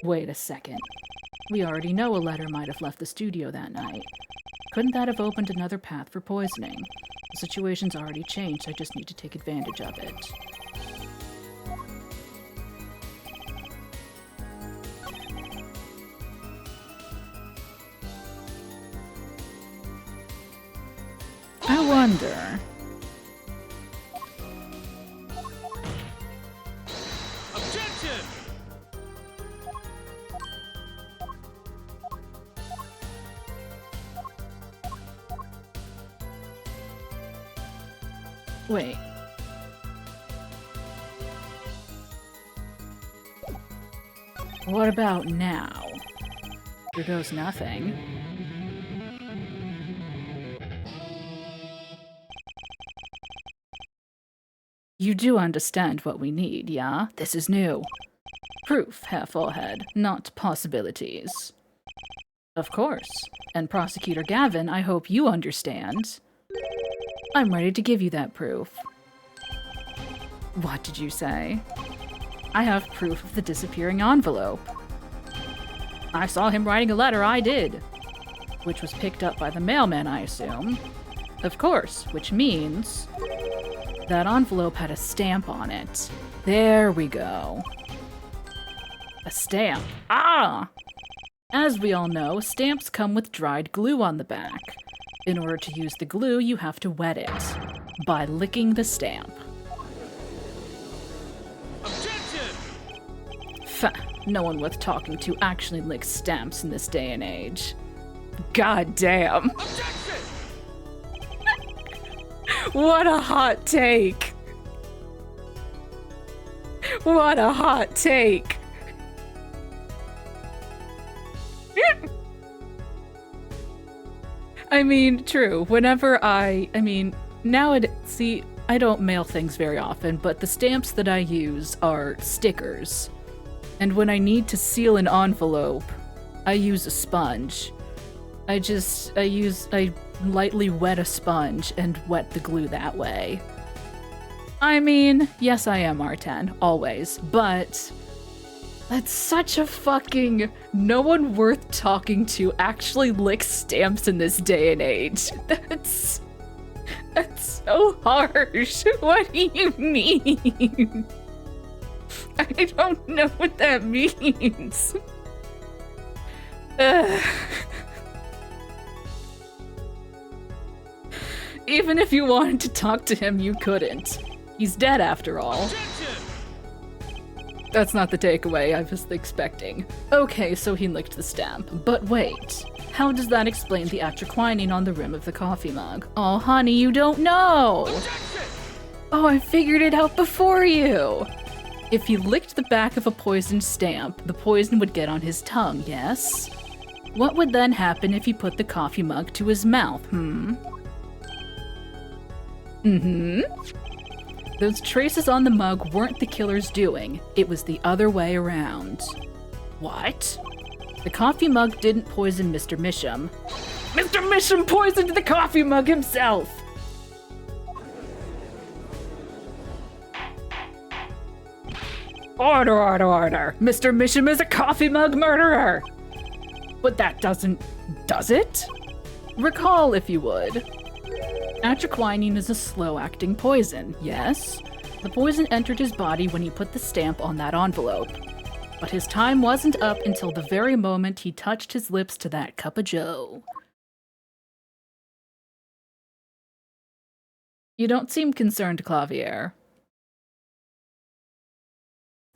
A: Wait a second. We already know a letter might have left the studio that night. Couldn't that have opened another path for poisoning? The situation's already changed, I just need to take advantage of it. I wonder...
B: Objection!
A: Wait. What about now? Here goes nothing. You do understand what we need, yeah? This is new. Proof, Herr Forehead, not possibilities. Of course. And Prosecutor Gavin, I hope you understand. I'm ready to give you that proof. What did you say? I have proof of the disappearing envelope. I saw him writing a letter, I did. Which was picked up by the mailman, I assume. Of course, which means... that envelope had a stamp on it. There we go. A stamp. Ah! As we all know, stamps come with dried glue on the back. In order to use the glue, you have to wet it. By licking the stamp.
B: Objection!
A: No one worth talking to actually licks stamps in this day and age. God damn.
B: Objection!
A: What a hot take! What a hot take! I mean, true. Whenever I mean, see, I don't mail things very often, but the stamps that I use are stickers. And when I need to seal an envelope, I use a sponge. I lightly wet a sponge and wet the glue that way. I mean, yes, I am R10, always, but that's such a fucking no one worth talking to actually licks stamps in this day and age. That's so harsh. What do you mean? I don't know what that means. Even if you wanted to talk to him, you couldn't. He's dead after all.
B: Objection!
A: That's not the takeaway I was expecting. Okay, so he licked the stamp. But wait, how does that explain the atraquinine on the rim of the coffee mug? Oh, honey, you don't know!
B: Objection!
A: Oh, I figured it out before you! If he licked the back of a poisoned stamp, the poison would get on his tongue, yes? What would then happen if he put the coffee mug to his mouth, Those traces on the mug weren't the killer's doing. It was the other way around. What? The coffee mug didn't poison Mr. Misham. Mr. Misham poisoned the coffee mug himself! Order, order, order! Mr. Misham is a coffee mug murderer! But that doesn't... does it? Recall, if you would. Atraquinine is a slow-acting poison, yes? The poison entered his body when he put the stamp on that envelope. But his time wasn't up until the very moment he touched his lips to that cup of joe. You don't seem concerned, Clavier.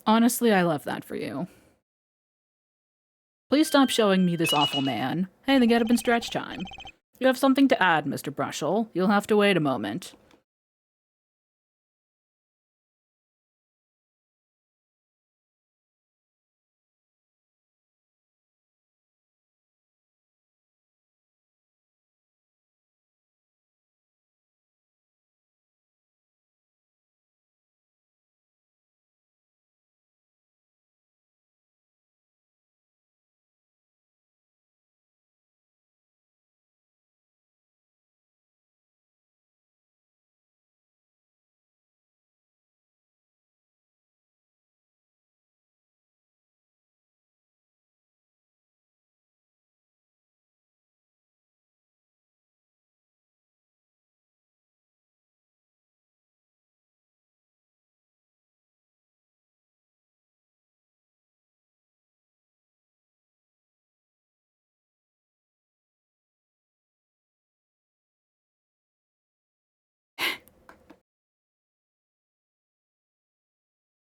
A: Honestly, I love that for you. Please stop showing me this awful man. Hey, then get up and stretch time. You have something to add, Mr. Brushel. You'll have to wait a moment.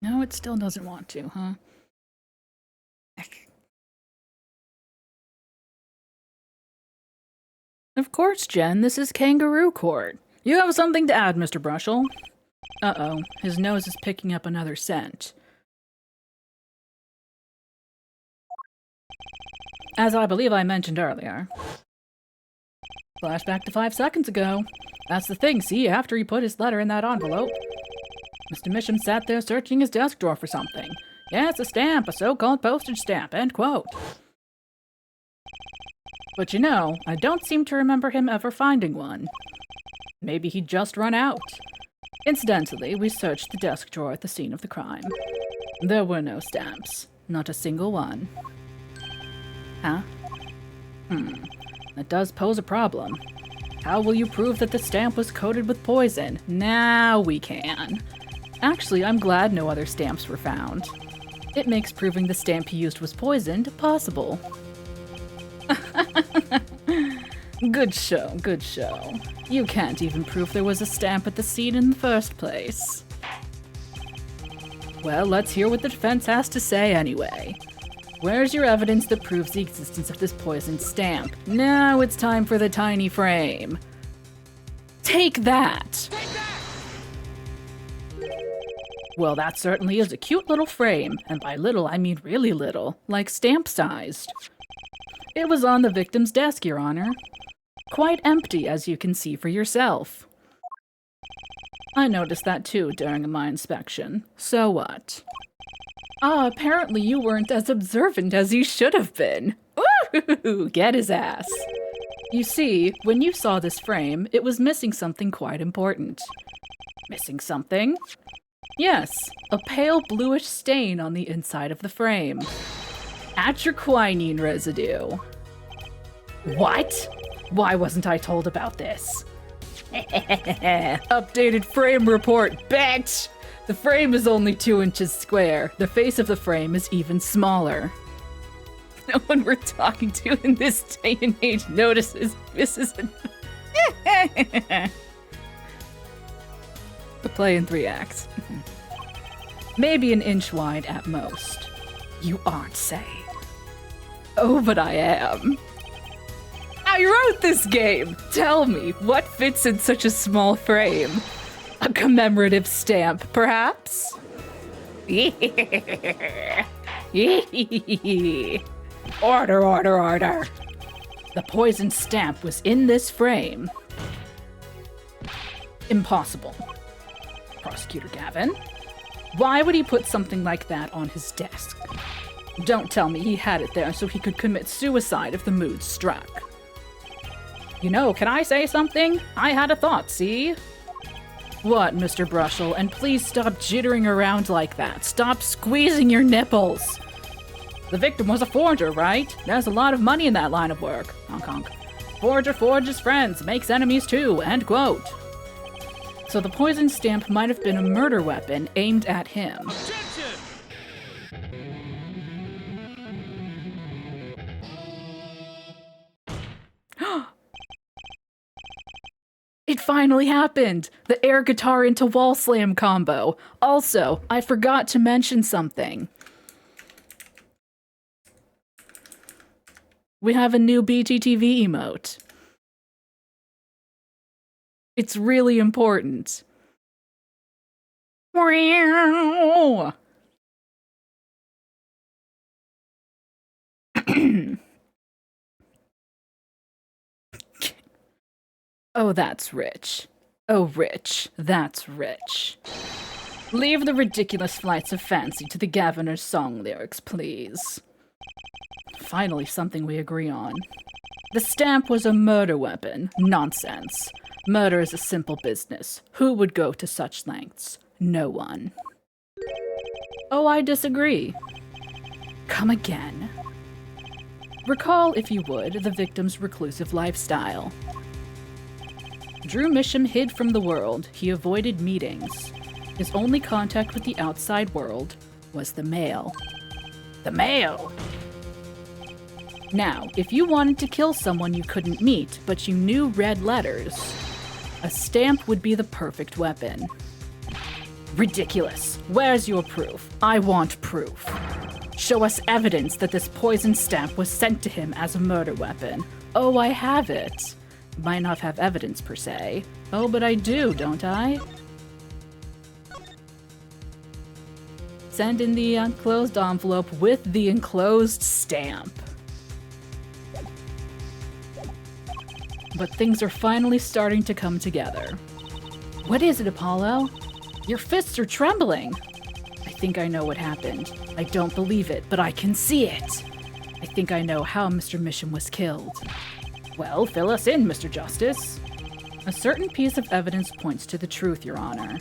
A: No, it still doesn't want to, huh? Heck. Of course, Jen, this is Kangaroo Court. You have something to add, Mr. Brushel. Uh-oh, his nose is picking up another scent. As I believe I mentioned earlier. Flashback to 5 seconds ago. That's the thing, see, after he put his letter in that envelope. Mr. Misham sat there searching his desk drawer for something. Yes, a stamp, a so-called postage stamp, end quote. But you know, I don't seem to remember him ever finding one. Maybe he'd just run out. Incidentally, we searched the desk drawer at the scene of the crime. There were no stamps. Not a single one. Huh? That does pose a problem. How will you prove that the stamp was coated with poison? Now we can. Actually, I'm glad no other stamps were found. It makes proving the stamp he used was poisoned possible. Good show, good show. You can't even prove there was a stamp at the scene in the first place. Well, let's hear what the defense has to say anyway. Where's your evidence that proves the existence of this poisoned stamp? Now it's time for the tiny frame. Take that!
B: Take that!
A: Well, that certainly is a cute little frame, and by little I mean really little, like stamp-sized. It was on the victim's desk, Your Honor. Quite empty, as you can see for yourself. I noticed that too during my inspection. So what? Ah, apparently you weren't as observant as you should have been. Ooh, get his ass. You see, when you saw this frame, it was missing something quite important. Missing something? Yes, a pale bluish stain on the inside of the frame. Atroquinine residue. What? Why wasn't I told about this? Updated frame report, bitch! The frame is only 2 inches square. The face of the frame is even smaller. No one we're talking to in this day and age notices this is a... The play in 3 acts. Maybe an inch wide at most. You aren't saying. Oh, but I am. I wrote this game! Tell me, what fits in such a small frame? A commemorative stamp, perhaps? Order, order, order. The poison stamp was in this frame. Impossible. Prosecutor Gavin? Why would he put something like that on his desk? Don't tell me he had it there so he could commit suicide if the mood struck. You know, can I say something? I had a thought, see? What, Mr. Brushel? And please stop jittering around like that. Stop squeezing your nipples. The victim was a forger, right? There's a lot of money in that line of work. Honk honk. Forger forges friends, makes enemies too, end quote. So the poison stamp might have been a murder weapon aimed at him.
B: Objection!
A: It finally happened! The air guitar into wall slam combo. Also, I forgot to mention something. We have a new BTTV emote. It's really important. Meow. Oh, that's rich. Oh, rich. That's rich. Leave the ridiculous flights of fancy to the Gaviner's song lyrics, please. Finally, something we agree on. The stamp was a murder weapon. Nonsense. Murder is a simple business. Who would go to such lengths? No one. Oh, I disagree. Come again. Recall, if you would, the victim's reclusive lifestyle. Drew Misham hid from the world. He avoided meetings. His only contact with the outside world was the mail. The mail! Now, if you wanted to kill someone you couldn't meet, but you knew red letters, a stamp would be the perfect weapon. Ridiculous. Where's your proof? I want proof. Show us evidence that this poison stamp was sent to him as a murder weapon. Oh, I have it. Might not have evidence per se. Oh, but I do, don't I? Send in the enclosed envelope with the enclosed stamp. But things are finally starting to come together. What is it, Apollo? Your fists are trembling. I think I know what happened. I don't believe it, but I can see it. I think I know how Mr. Misham was killed. Well, fill us in, Mr. Justice. A certain piece of evidence points to the truth, Your Honor.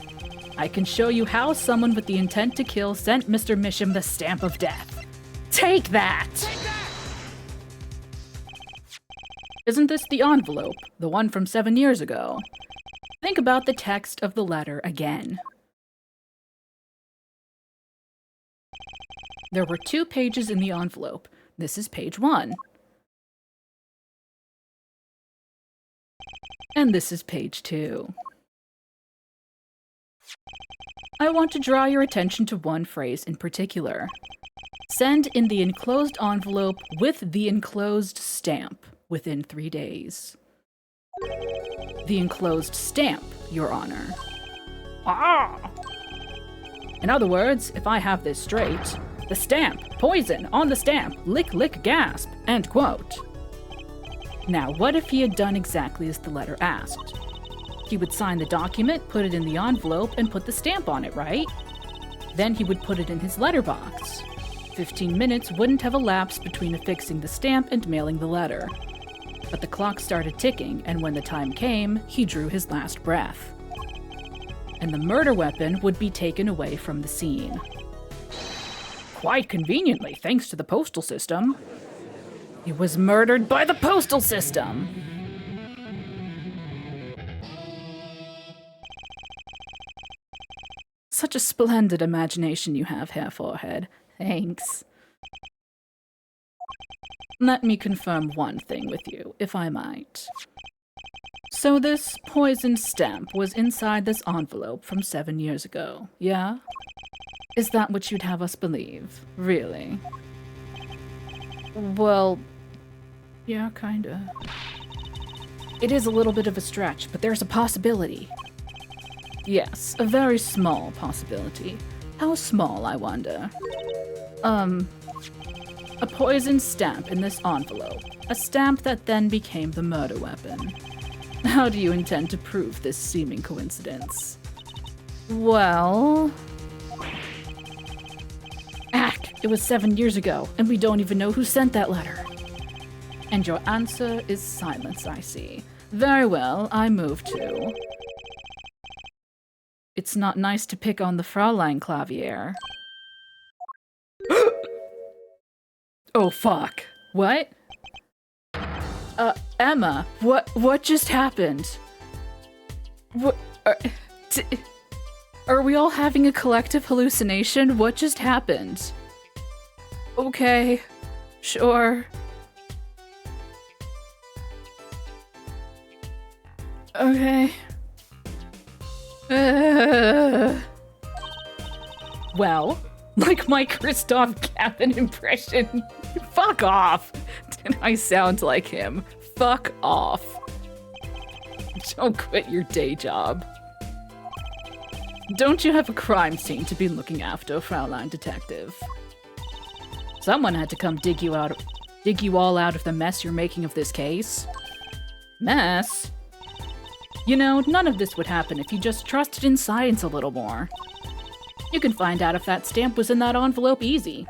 A: I can show you how someone with the intent to kill sent Mr. Misham the stamp of death. Take that!
B: Take that!
A: Isn't this the envelope, the one from 7 years ago? Think about the text of the letter again. There were 2 pages in the envelope. This is page 1. And this is page 2. I want to draw your attention to one phrase in particular. Send in the enclosed envelope with the enclosed stamp within 3 days. The enclosed stamp, Your Honor. Ah! In other words, if I have this straight, the stamp, poison, on the stamp, lick, lick, gasp, end quote. Now, what if he had done exactly as the letter asked? He would sign the document, put it in the envelope, and put the stamp on it, right? Then he would put it in his letterbox. 15 minutes wouldn't have elapsed between affixing the stamp and mailing the letter. But the clock started ticking, and when the time came, he drew his last breath. And the murder weapon would be taken away from the scene. Quite conveniently, thanks to the postal system. He was murdered by the postal system! Such a splendid imagination you have, Hair Forehead. Thanks. Let me confirm one thing with you, if I might. So this poisoned stamp was inside this envelope from 7 years ago, yeah? Is that what you'd have us believe? Really? Well, yeah, kinda. It is a little bit of a stretch, but there's a possibility. Yes, a very small possibility. How small, I wonder? A poisoned stamp in this envelope. A stamp that then became the murder weapon. How do you intend to prove this seeming coincidence? Well... It was 7 years ago, and we don't even know who sent that letter. And your answer is silence, I see. Very well, I move to... It's not nice to pick on the Fraulein Clavier. Oh, fuck. What? Emma, what just happened? What, are we all having a collective hallucination? What just happened? Okay, sure. Okay. Well, like my Christoph Gavin impression. Fuck off. Did I sound like him? Fuck off. Don't quit your day job. Don't you have a crime scene to be looking after, Fraulein Detective? Someone had to come dig you all out of the mess you're making of this case. Mess? You know, none of this would happen if you just trusted in science a little more. You can find out if that stamp was in that envelope easy.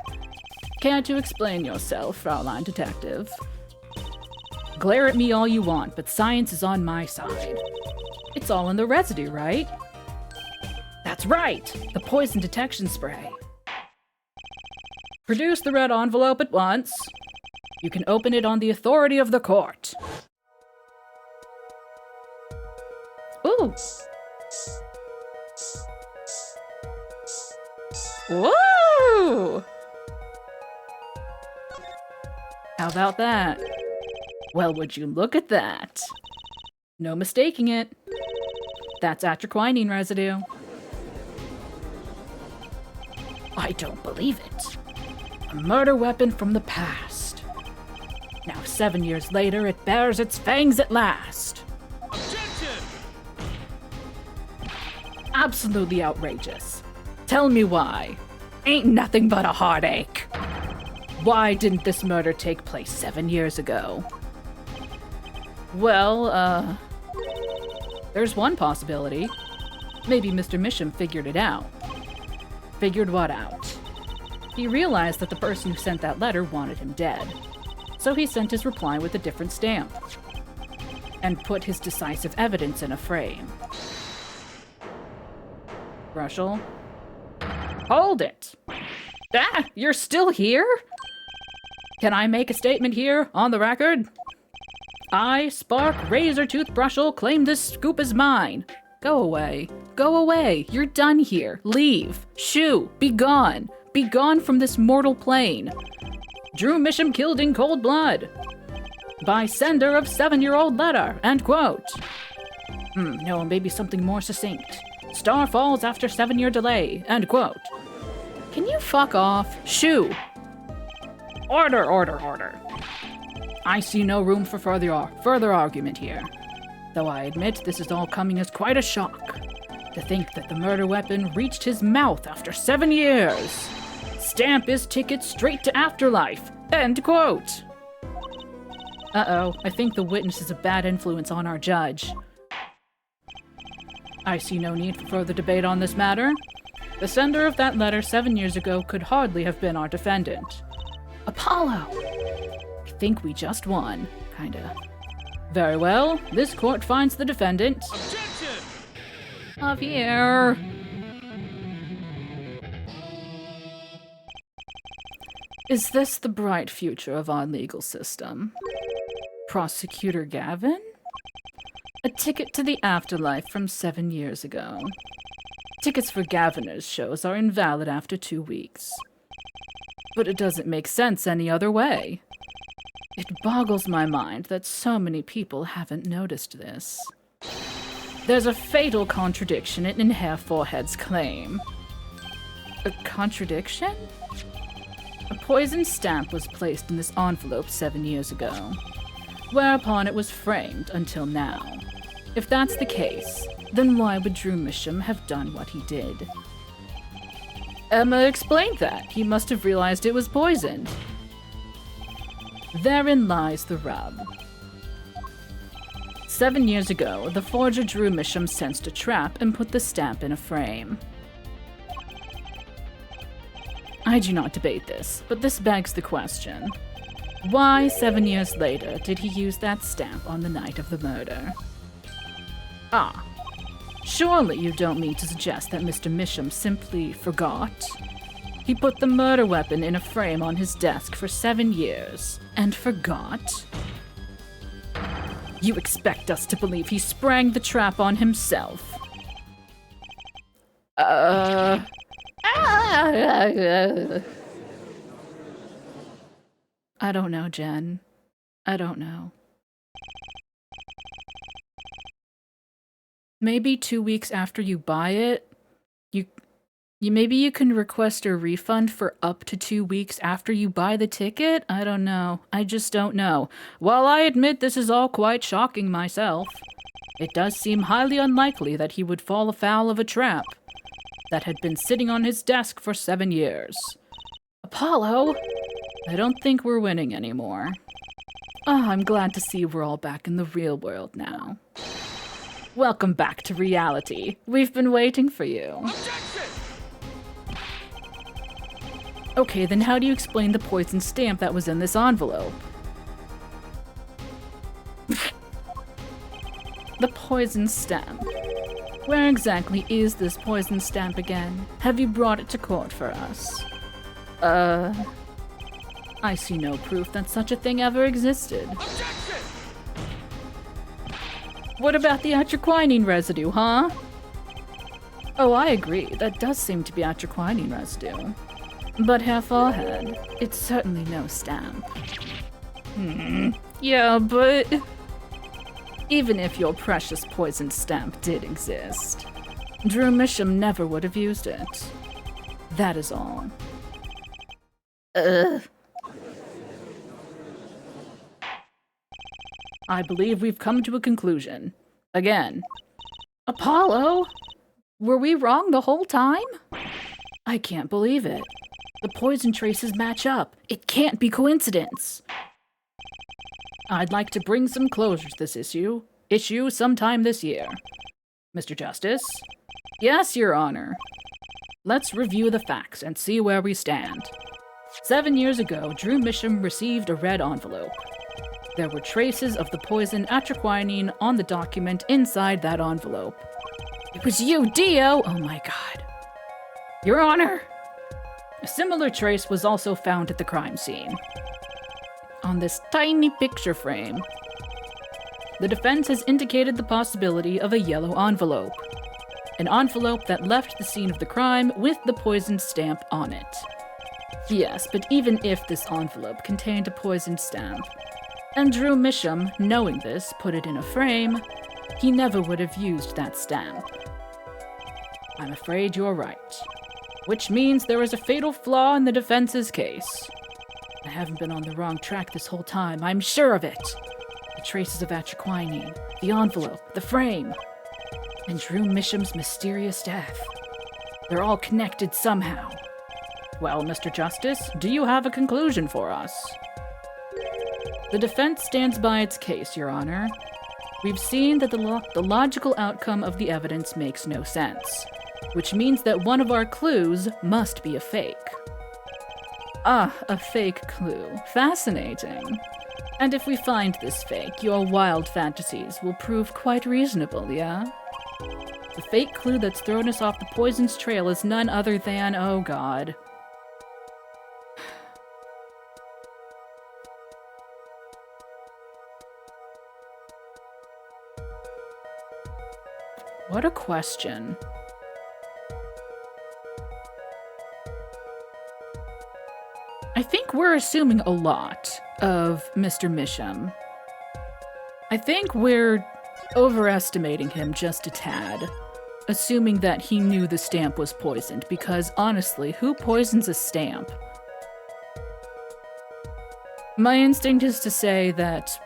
A: Care to explain yourself, Fraulein Detective? Glare at me all you want, but science is on my side. It's all in the residue, right? That's right! The poison detection spray. Produce the red envelope at once. You can open it on the authority of the court. Ooh. Woo! How about that? Well, would you look at that? No mistaking it. That's atroquinine residue. I don't believe it. A murder weapon from the past. Now, 7 years later, it bears its fangs at last.
B: Objection!
A: Absolutely outrageous. Tell me why. Ain't nothing but a heartache. Why didn't this murder take place 7 years ago? Well, there's one possibility. Maybe Mr. Misham figured it out. Figured what out? He realized that the person who sent that letter wanted him dead. So he sent his reply with a different stamp. And put his decisive evidence in a frame. Rushel? Hold it! Ah, you're still here? Can I make a statement here, on the record? I, Spark Razortooth Brushel, claim this scoop is mine. Go away. Go away. You're done here. Leave. Shoo. Be gone. Be gone from this mortal plane. Drew Misham killed in cold blood. By sender of 7-year-old letter. End quote. No, maybe something more succinct. Star falls after 7-year delay. End quote. Can you fuck off? Shoo. Order, order, order. I see no room for further argument here. Though I admit this is all coming as quite a shock. To think that the murder weapon reached his mouth after 7 years. Stamp his ticket straight to afterlife. End quote. Uh-oh, I think the witness is a bad influence on our judge. I see no need for further debate on this matter. The sender of that letter 7 years ago could hardly have been our defendant. Apollo! I think we just won. Kinda. Very well, this court finds the defendant...
B: Objection!
A: Javier! Is this the bright future of our legal system? Prosecutor Gavin? A ticket to the afterlife from 7 years ago. Tickets for Gaviner's shows are invalid after 2 weeks. But it doesn't make sense any other way. It boggles my mind that so many people haven't noticed this. There's a fatal contradiction in Herr Forehead's claim. A contradiction? A poison stamp was placed in this envelope 7 years ago, whereupon it was framed until now. If that's the case, then why would Drew Misham have done what he did? Emma explained that. He must have realized it was poisoned. Therein lies the rub. 7 years ago, the forger Drew Misham sensed a trap and put the stamp in a frame. I do not debate this, but this begs the question. Why, 7 years later, did he use that stamp on the night of the murder? Ah, surely you don't mean to suggest that Mr. Misham simply forgot? He put the murder weapon in a frame on his desk for 7 years, and forgot? You expect us to believe he sprang the trap on himself? I don't know, Jen. I don't know. Maybe 2 weeks after you buy it, maybe you can request a refund for up to 2 weeks after you buy the ticket? I don't know. I just don't know. While I admit this is all quite shocking myself, it does seem highly unlikely that he would fall afoul of a trap that had been sitting on his desk for 7 years. Apollo? I don't think we're winning anymore. Oh, I'm glad to see we're all back in the real world now. Welcome back to reality. We've been waiting for you.
B: Objection!
A: Okay, then how do you explain the poison stamp that was in this envelope? The poison stamp. Where exactly is this poison stamp again? Have you brought it to court for us? I see no proof that such a thing ever existed.
B: Objection!
A: What about the atroquinine residue, huh? Oh, I agree. That does seem to be atroquinine residue. But Herr Forehead, it's certainly no stamp. Yeah, but... even if your precious poison stamp did exist, Drew Misham never would have used it. That is all. I believe we've come to a conclusion. Again. Apollo? Were we wrong the whole time? I can't believe it. The poison traces match up. It can't be coincidence. I'd like to bring some closure to this issue sometime this year. Mr. Justice? Yes, Your Honor. Let's review the facts and see where we stand. 7 years ago, Drew Misham received a red envelope. There were traces of the poison atroquinine on the document inside that envelope. It was you, Dio! Oh my god. Your Honor! A similar trace was also found at the crime scene. On this tiny picture frame. The defense has indicated the possibility of a yellow envelope. An envelope that left the scene of the crime with the poisoned stamp on it. Yes, but even if this envelope contained a poisoned stamp, and Drew Misham, knowing this, put it in a frame, he never would have used that stamp. I'm afraid you're right. Which means there is a fatal flaw in the defense's case. I haven't been on the wrong track this whole time, I'm sure of it. traces of atroquinine, the envelope, the frame, and Drew Misham's mysterious death. They're all connected somehow. Well, Mr. Justice, do you have a conclusion for us? The defense stands by its case, Your Honor. We've seen that the logical outcome of the evidence makes no sense, which means that one of our clues must be a fake. Ah, a fake clue. Fascinating. And if we find this fake, your wild fantasies will prove quite reasonable, yeah? The fake clue that's thrown us off the poison's trail is none other than, oh god. What a question. I think we're assuming a lot of Mr. Misham. I think we're overestimating him just a tad, assuming that he knew the stamp was poisoned, because honestly, who poisons a stamp? My instinct is to say that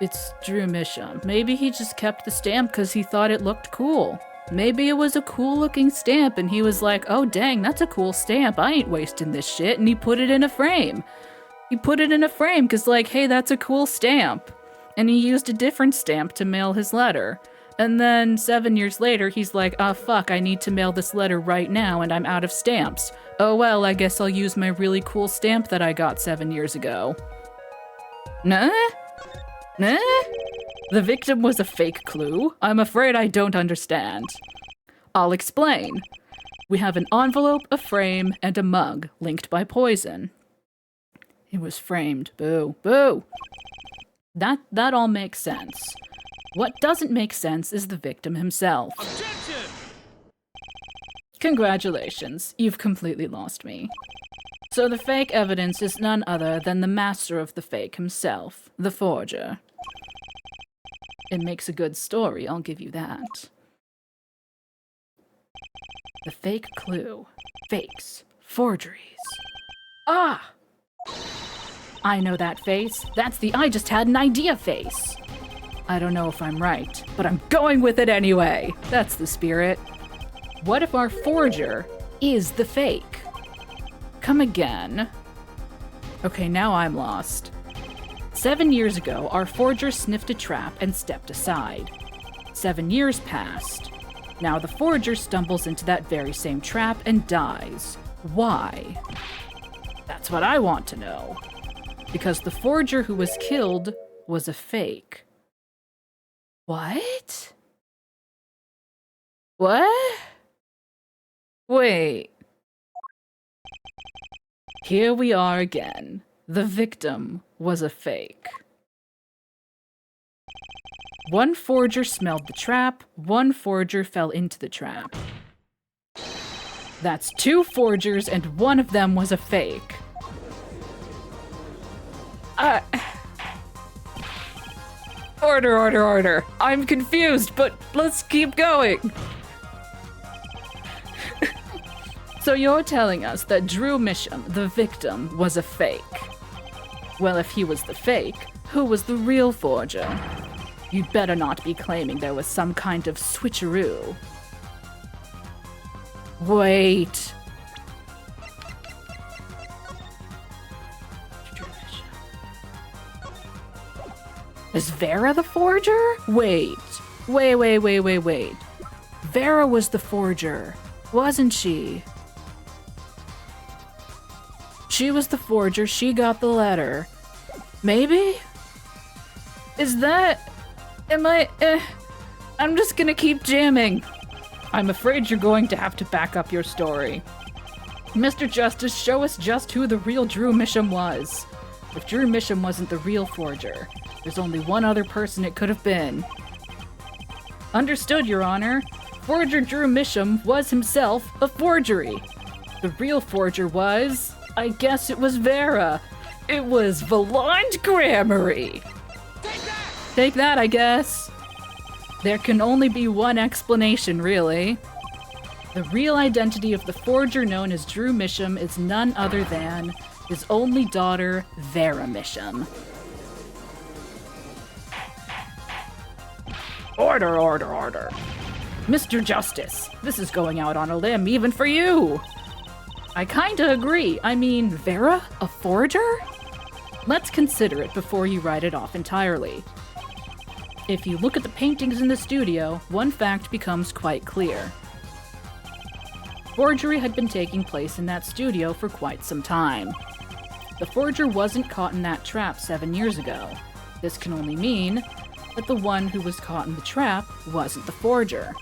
A: it's Drew Misham. Maybe he just kept the stamp because he thought it looked cool. Maybe it was a cool-looking stamp and he was like, oh dang, that's a cool stamp, I ain't wasting this shit, and he put it in a frame. He put it in a frame because like, hey, that's a cool stamp. And he used a different stamp to mail his letter. And then 7 years later, he's like, ah, fuck, I need to mail this letter right now and I'm out of stamps. Oh well, I guess I'll use my really cool stamp that I got 7 years ago. Nah? Nah? The victim was a fake clue? I'm afraid I don't understand. I'll explain. We have an envelope, a frame, and a mug linked by poison. It was framed. Boo. Boo! That all makes sense. What doesn't make sense is the victim himself.
B: Objection!
A: Congratulations, you've completely lost me. So the fake evidence is none other than the master of the fake himself, the forger. It makes a good story, I'll give you that. The fake clue. Fakes. Forgeries. Ah! I know that face. That's the I just had an idea face. I don't know if I'm right, but I'm going with it anyway. That's the spirit. What if our forger is the fake? Come again. Okay, now I'm lost. 7 years ago, our forger sniffed a trap and stepped aside. 7 years passed. Now the forger stumbles into that very same trap and dies. Why? That's what I want to know. Because the forger who was killed was a fake. What? What? Wait. Here we are again. The victim was a fake. One forger smelled the trap, one forger fell into the trap. That's 2 forgers and one of them was a fake. Order. I'm confused, but let's keep going. So you're telling us that Drew Misham, the victim, was a fake. Well, if he was the fake, who was the real forger? You'd better not be claiming there was some kind of switcheroo. Wait. Is Vera the forger? Wait. Vera was the forger, wasn't she? She was the forger, she got the letter. Maybe? Is that... I'm just gonna keep jamming. I'm afraid you're going to have to back up your story. Mr. Justice, show us just who the real Drew Misham was. If Drew Misham wasn't the real forger, there's only one other person it could have been. Understood, Your Honor. Forger Drew Misham was himself a forgery. The real forger was... I guess it was Vera. It was Valant Gramarye. Take that, I guess. There can only be one explanation, really. The real identity of the forger known as Drew Misham is none other than his only daughter, Vera Misham. Order, order, order. Mr. Justice, this is going out on a limb even for you. I kinda agree. I mean, Vera? A forger? Let's consider it before you write it off entirely. If you look at the paintings in the studio, one fact becomes quite clear. Forgery had been taking place in that studio for quite some time. The forger wasn't caught in that trap 7 years ago. This can only mean that the one who was caught in the trap wasn't the forger.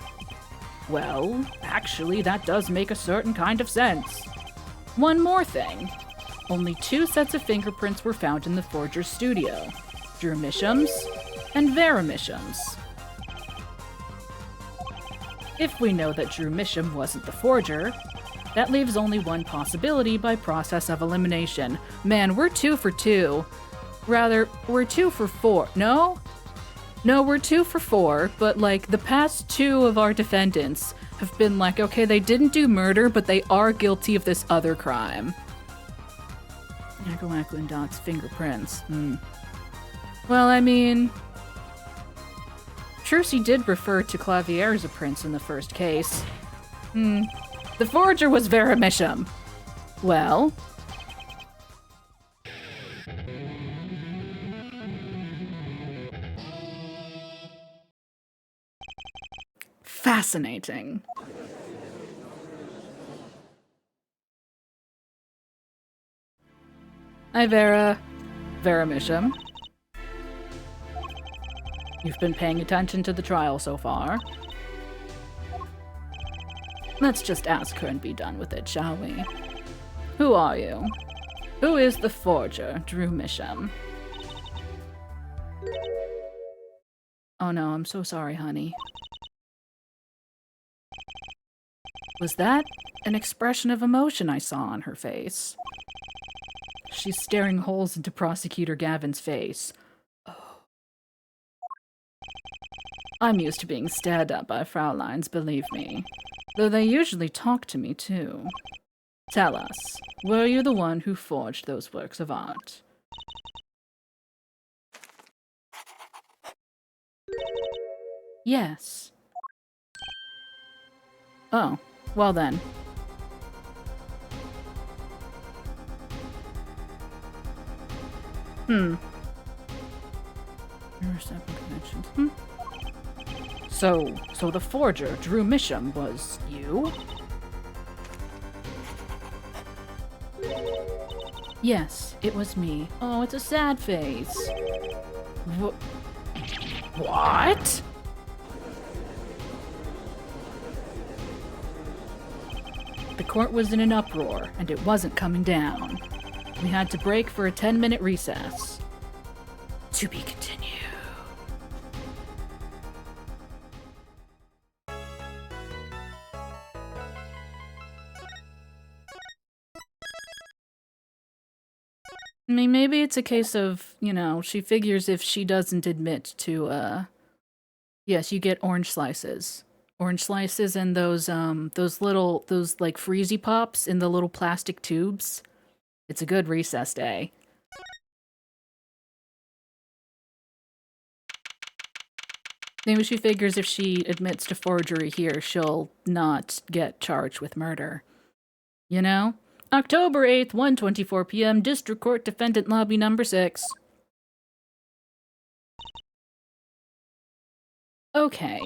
A: Well, actually, that does make a certain kind of sense. One more thing. Only 2 sets of fingerprints were found in the forger's studio. Drew Misham's and Vera Misham's. If we know that Drew Misham wasn't the forger, that leaves only one possibility by process of elimination. Man, we're 2 for 2. Rather, we're 2 for 4. No, we're 2 for 4, but like the past 2 of our defendants have been like, okay, they didn't do murder, but they are guilty of this other crime. Echo Dot's fingerprints. Well, I mean, sure, she did refer to Clavier as a prince in the first case. The forger was Vera Misham. Well, fascinating. Hi, Vera. Vera Misham. You've been paying attention to the trial so far. Let's just ask her and be done with it, shall we? Who are you? Who is the forger, Drew Misham? Oh no, I'm so sorry, honey. Was that an expression of emotion I saw on her face? She's staring holes into Prosecutor Gavin's face. Oh. I'm used to being stared at by Fraulein's, believe me. Though they usually talk to me, too. Tell us, were you the one who forged those works of art? Yes. Oh, well then. There are separate conventions. So the forger, Drew Misham, was you? Yes, it was me. Oh, it's a sad face. What? The court was in an uproar, and it wasn't coming down. We had to break for a 10-minute recess. To be continued. I mean, maybe it's a case of, you know, she figures if she doesn't admit to, yes, you get orange slices. Orange slices and those like Freezy Pops in the little plastic tubes. It's a good recess day. Maybe she figures if she admits to forgery here, she'll not get charged with murder. You know? October 8th, 1:24 p.m., District Court Defendant Lobby number 6. Okay.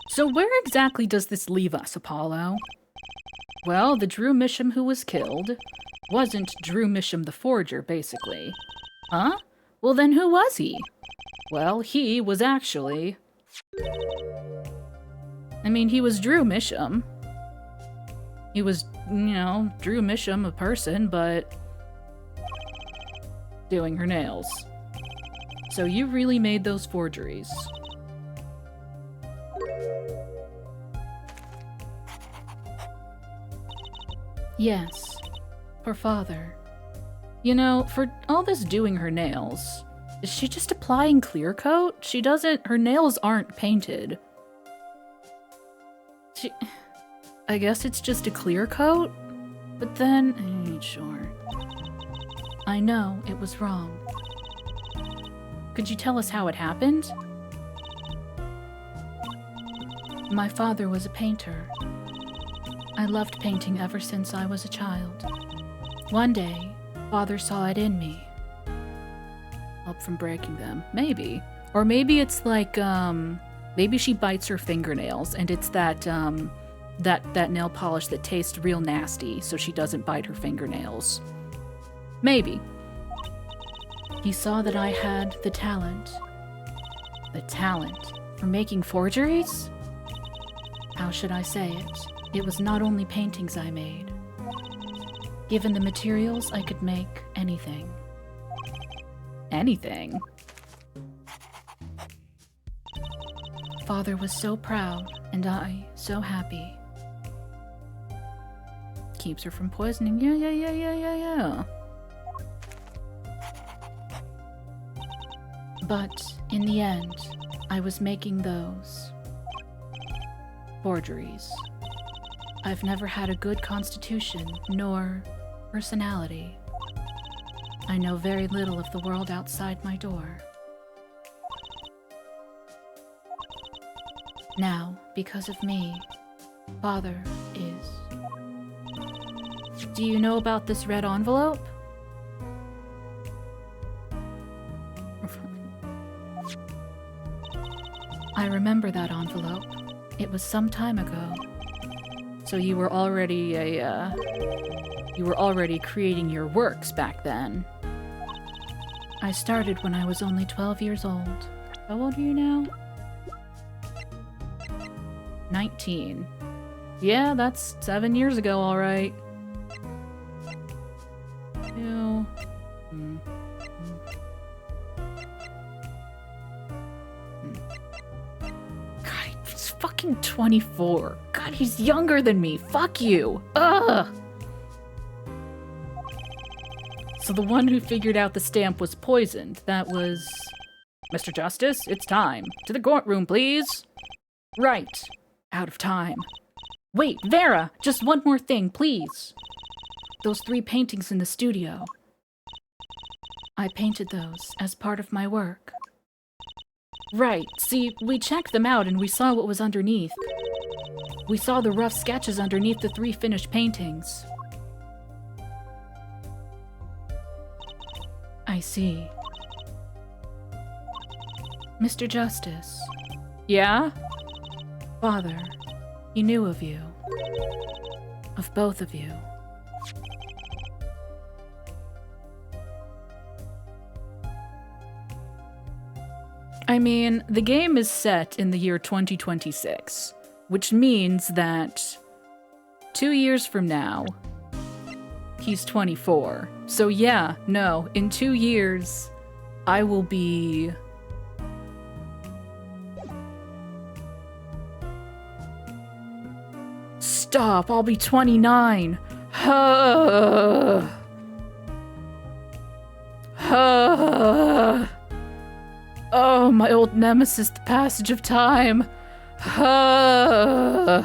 A: So where exactly does this leave us, Apollo? Well, the Drew Misham who was killed wasn't Drew Misham the forger, basically. Huh? Well, then who was he? Well, he was actually... I mean, he was Drew Misham. He was, you know, Drew Misham, a person, but... doing her nails. So you really made those forgeries. Yes, her father. You know, for all this doing her nails, is she just applying clear coat? She doesn't, her nails aren't painted. I guess it's just a clear coat? But then, I ain't sure. I know, it was wrong. Could you tell us how it happened? My father was a painter. I loved painting ever since I was a child. One day, father saw it in me. Help from breaking them. Maybe. Or maybe it's like, maybe she bites her fingernails and it's that, that nail polish that tastes real nasty, so she doesn't bite her fingernails. Maybe. He saw that I had the talent. The talent for making forgeries? How should I say it? It was not only paintings I made. Given the materials, I could make anything. Anything? Father was so proud, and I so happy. Keeps her from poisoning. Yeah. But in the end, I was making those forgeries. I've never had a good constitution, nor personality. I know very little of the world outside my door. Now, because of me, Father is... Do you know about this red envelope? I remember that envelope. It was some time ago. So you were already you were already creating your works back then. I started when I was only 12 years old. How old are you now? 19. Yeah, that's 7 years ago, alright. Ew. God, he's fucking 24. God, he's younger than me. Fuck you. Ugh! So the one who figured out the stamp was poisoned. That was... Mr. Justice, it's time. To the courtroom, please. Right. Out of time. Wait, Vera! Just one more thing, please. Those 3 paintings in the studio. I painted those as part of my work. Right. See, we checked them out and we saw what was underneath. We saw the rough sketches underneath the 3 finished paintings. I see. Mr. Justice. Yeah? Father, he knew of you. Of both of you. I mean, the game is set in the year 2026, which means that 2 years from now, he's 24. So yeah, no, in 2 years, I will be... Stop, I'll be 29. Oh, my old nemesis, the passage of time. Oh,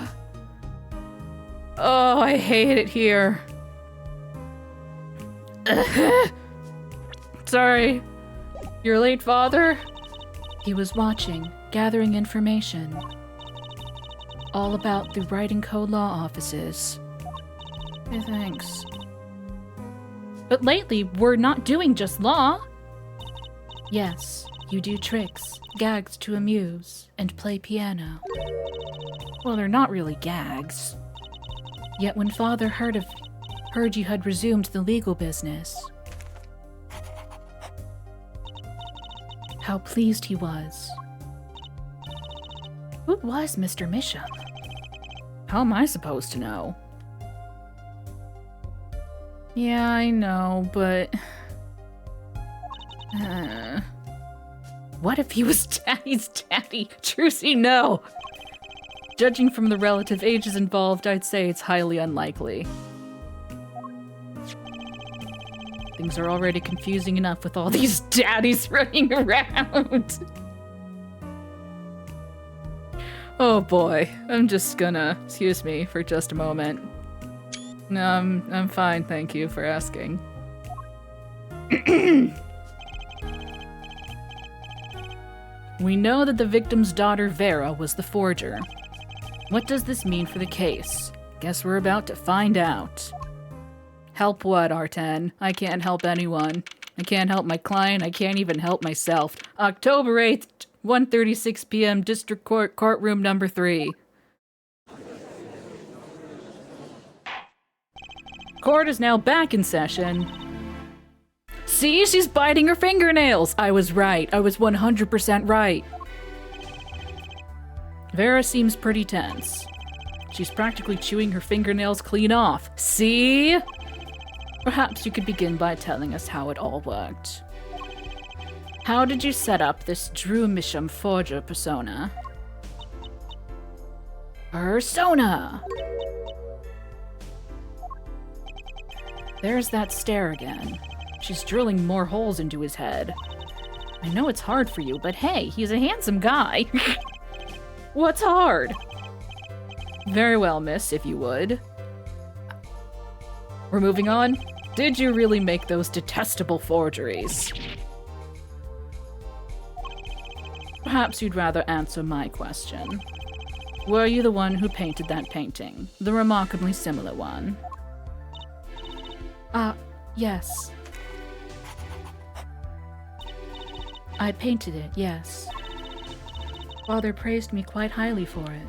A: I hate it here. Sorry. You're late, Father? He was watching, gathering information. All about the writing code law offices. Hey, thanks. But lately, we're not doing just law. Yes, you do tricks, gags to amuse, and play piano. Well, they're not really gags. Yet when Father heard you had resumed the legal business, how pleased he was. Who was Mr. Misham? How am I supposed to know? Yeah, I know, but... What if he was Daddy's daddy? Trucy, no! Judging from the relative ages involved, I'd say it's highly unlikely. Things are already confusing enough with all these daddies running around. Oh boy, I'm just gonna... Excuse me for just a moment. No, I'm fine, thank you for asking. We know that the victim's daughter, Vera, was the forger. What does this mean for the case? Guess we're about to find out. Help what, R10? I can't help anyone. I can't help my client. I can't even help myself. October 8th, 1:36 p.m. District Court, courtroom number 3. Court is now back in session. See, she's biting her fingernails. I was right. I was 100% right. Vera seems pretty tense. She's practically chewing her fingernails clean off. See? Perhaps you could begin by telling us how it all worked. How did you set up this Drew Misham forger persona? Persona! There's that stare again. She's drilling more holes into his head. I know it's hard for you, but hey, he's a handsome guy. What's hard? Very well, miss, if you would. We're moving on. Did you really make those detestable forgeries? Perhaps you'd rather answer my question. Were you the one who painted that painting? The remarkably similar one? Yes. I painted it, yes. Father praised me quite highly for it.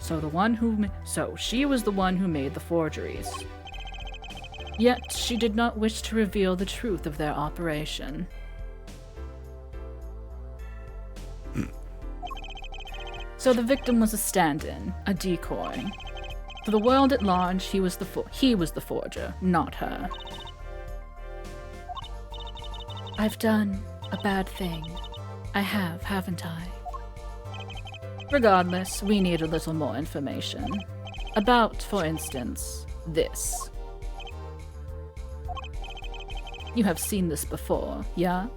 A: So she was the one who made the forgeries. Yet she did not wish to reveal the truth of their operation. So the victim was a stand-in, a decoy. For the world at large, he was the forger, not her. I've done a bad thing. I have, haven't I? Regardless, we need a little more information. About, for instance, this. You have seen this before, yeah?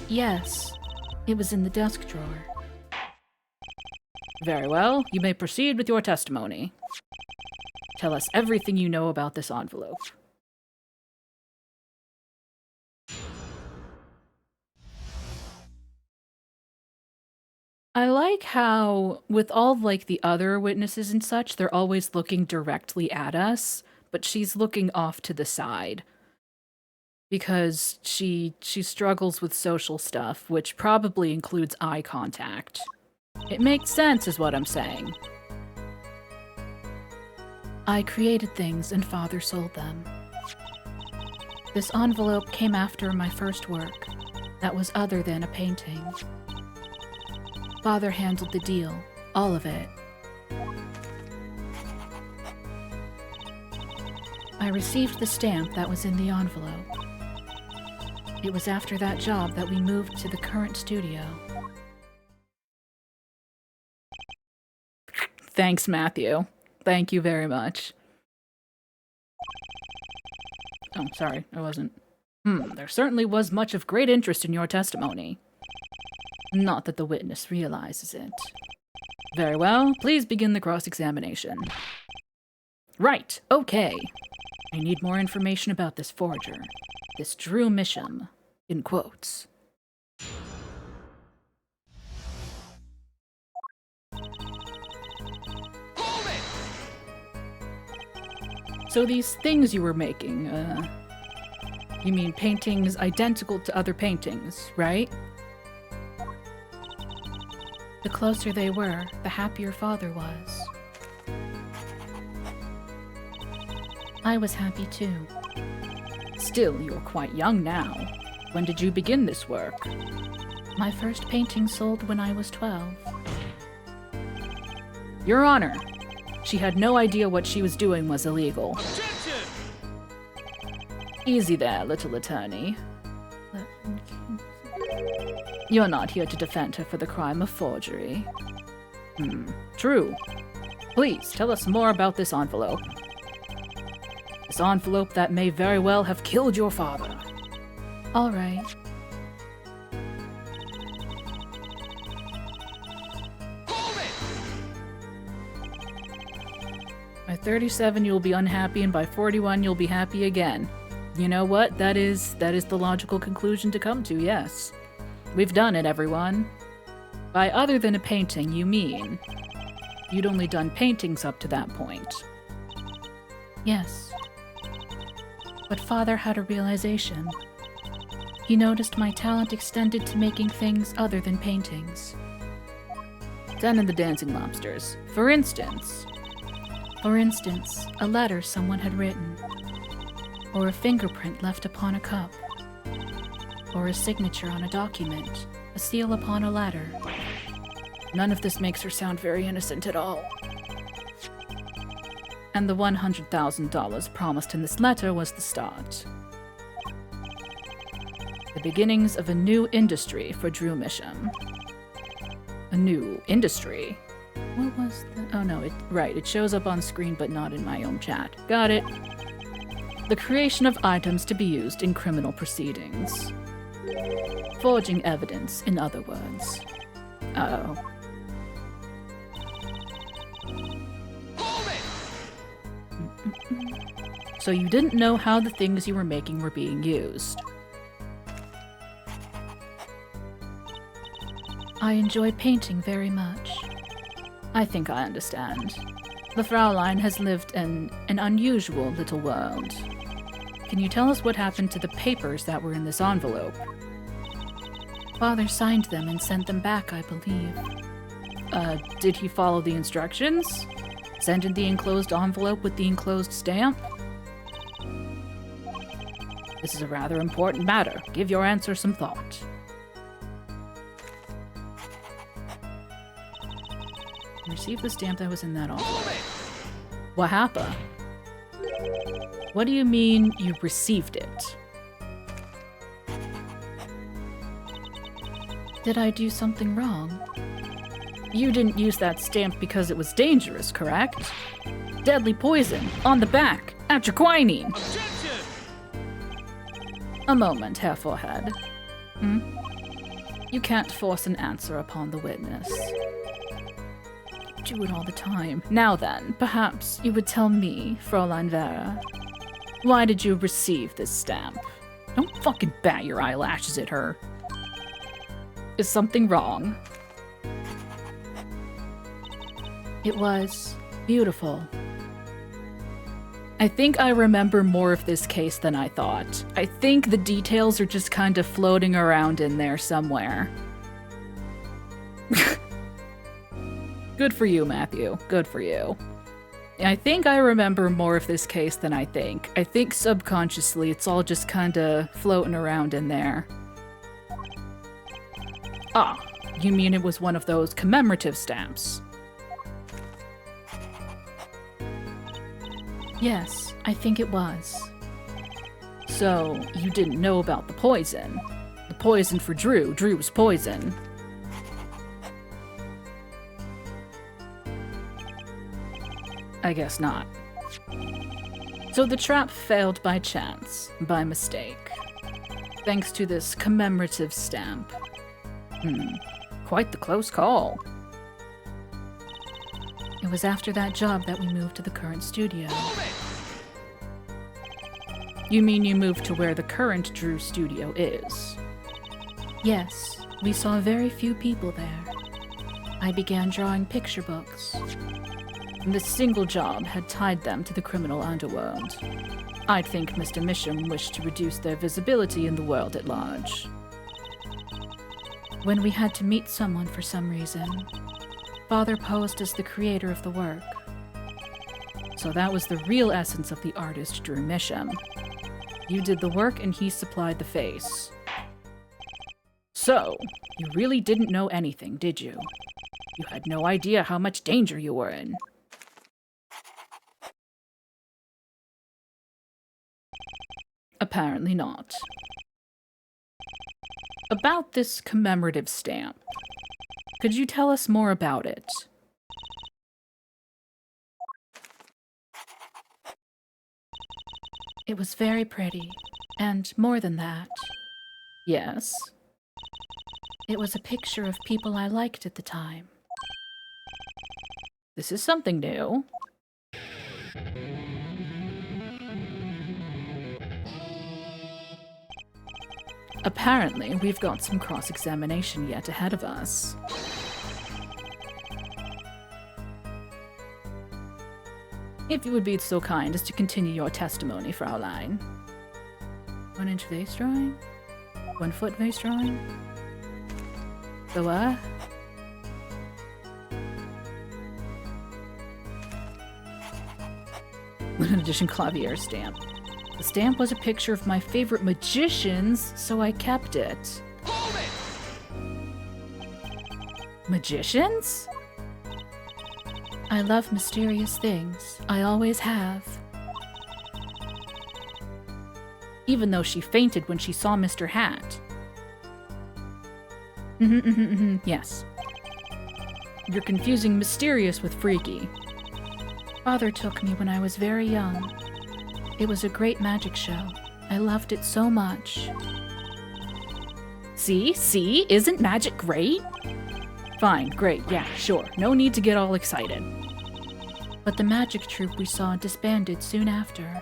A: Yes. It was in the desk drawer. Very well, you may proceed with your testimony. Tell us everything you know about this envelope. I like how, with all like the other witnesses and such, they're always looking directly at us, but she's looking off to the side. Because she struggles with social stuff, which probably includes eye contact. It makes sense, is what I'm saying. I created things and Father sold them. This envelope came after my first work. That was other than a painting. Father handled the deal, all of it. I received the stamp that was in the envelope. It was after that job that we moved to the current studio. Thanks, Matthew. Thank you very much. Oh, sorry, I wasn't. There certainly was much of great interest in your testimony. Not that the witness realizes it. Very well, please begin the cross-examination. Right, okay. I need more information about this forger. This Drew Misham, in quotes.
B: Hold it!
A: So these things you were making, you mean paintings identical to other paintings, right? The closer they were, the happier Father was. I was happy too. Still, you're quite young now. When did you begin this work? My first painting sold when I was 12. Your Honor, she had no idea what she was doing was illegal.
B: Objection!
A: Easy there, little attorney. You're not here to defend her for the crime of forgery. True. Please, tell us more about this envelope. This envelope that may very well have killed your father. All right.
B: Hold it!
A: By 37, you'll be unhappy, and by 41, you'll be happy again. You know what? That is the logical conclusion to come to, yes. We've done it, everyone. By other than a painting, you mean you'd only done paintings up to that point? Yes. But Father had a realization. He noticed my talent extended to making things other than paintings. Den and the Dancing Lobsters. For instance, a letter someone had written, or a fingerprint left upon a cup, or a signature on a document, a seal upon a letter. None of this makes her sound very innocent at all. And the $100,000 promised in this letter was the start. The beginnings of a new industry for Drew Misham. A new industry? What was that? Oh no, it shows up on screen but not in my own chat. Got it. The creation of items to be used in criminal proceedings. Forging evidence, in other words. Uh-oh.
B: Hold it!
A: So you didn't know how the things you were making were being used. I enjoy painting very much. I think I understand. The Fraulein has lived in an unusual little world. Can you tell us what happened to the papers that were in this envelope? Father signed them and sent them back, I believe. Did he follow the instructions? Send in the enclosed envelope with the enclosed stamp? This is a rather important matter. Give your answer some thought. Receive the stamp that was in that envelope. What happened? What do you mean you received it? Did I do something wrong? You didn't use that stamp because it was dangerous, correct? Deadly poison, on the back, at your quinine.
B: Objection!
A: A moment, Herr Forehead. You can't force an answer upon the witness. You do it all the time. Now then, perhaps you would tell me, Fräulein Vera, why did you receive this stamp? Don't fucking bat your eyelashes at her. Is something wrong? It was beautiful. I think I remember more of this case than I thought. I think the details are just kind of floating around in there somewhere. Good for you, Matthew. Good for you. I think I remember more of this case than I think. I think subconsciously it's all just kinda floating around in there. Ah, you mean it was one of those commemorative stamps? Yes, I think it was. So, you didn't know about the poison? The poison for Drew. Drew's poison. I guess not. So the trap failed by chance, by mistake. Thanks to this commemorative stamp. Quite the close call. It was after that job that we moved to the current studio. You mean you moved to where the current Drew studio is? Yes, we saw very few people there. I began drawing picture books. This single job had tied them to the criminal underworld. I'd think Mr. Misham wished to reduce their visibility in the world at large. When we had to meet someone for some reason, Father posed as the creator of the work. So that was the real essence of the artist Drew Misham. You did the work and he supplied the face. So, you really didn't know anything, did you? You had no idea how much danger you were in. Apparently not. About this commemorative stamp, could you tell us more about it? It was very pretty, and more than that. Yes? It was a picture of people I liked at the time. This is something new. Apparently, we've got some cross-examination yet ahead of us. If you would be so kind as to continue your testimony, Fraulein. 1-inch vase drawing? 1-foot vase drawing? The what? Limited edition Clavier stamp. The stamp was a picture of my favorite magicians, so I kept it.
B: Hold it!
A: Magicians? I love mysterious things. I always have. Even though she fainted when she saw Mr. Hat. Yes. You're confusing mysterious with freaky. Father took me when I was very young. It was a great magic show. I loved it so much. See? Isn't magic great? Fine, great, yeah, sure. No need to get all excited. But the magic troupe we saw disbanded soon after.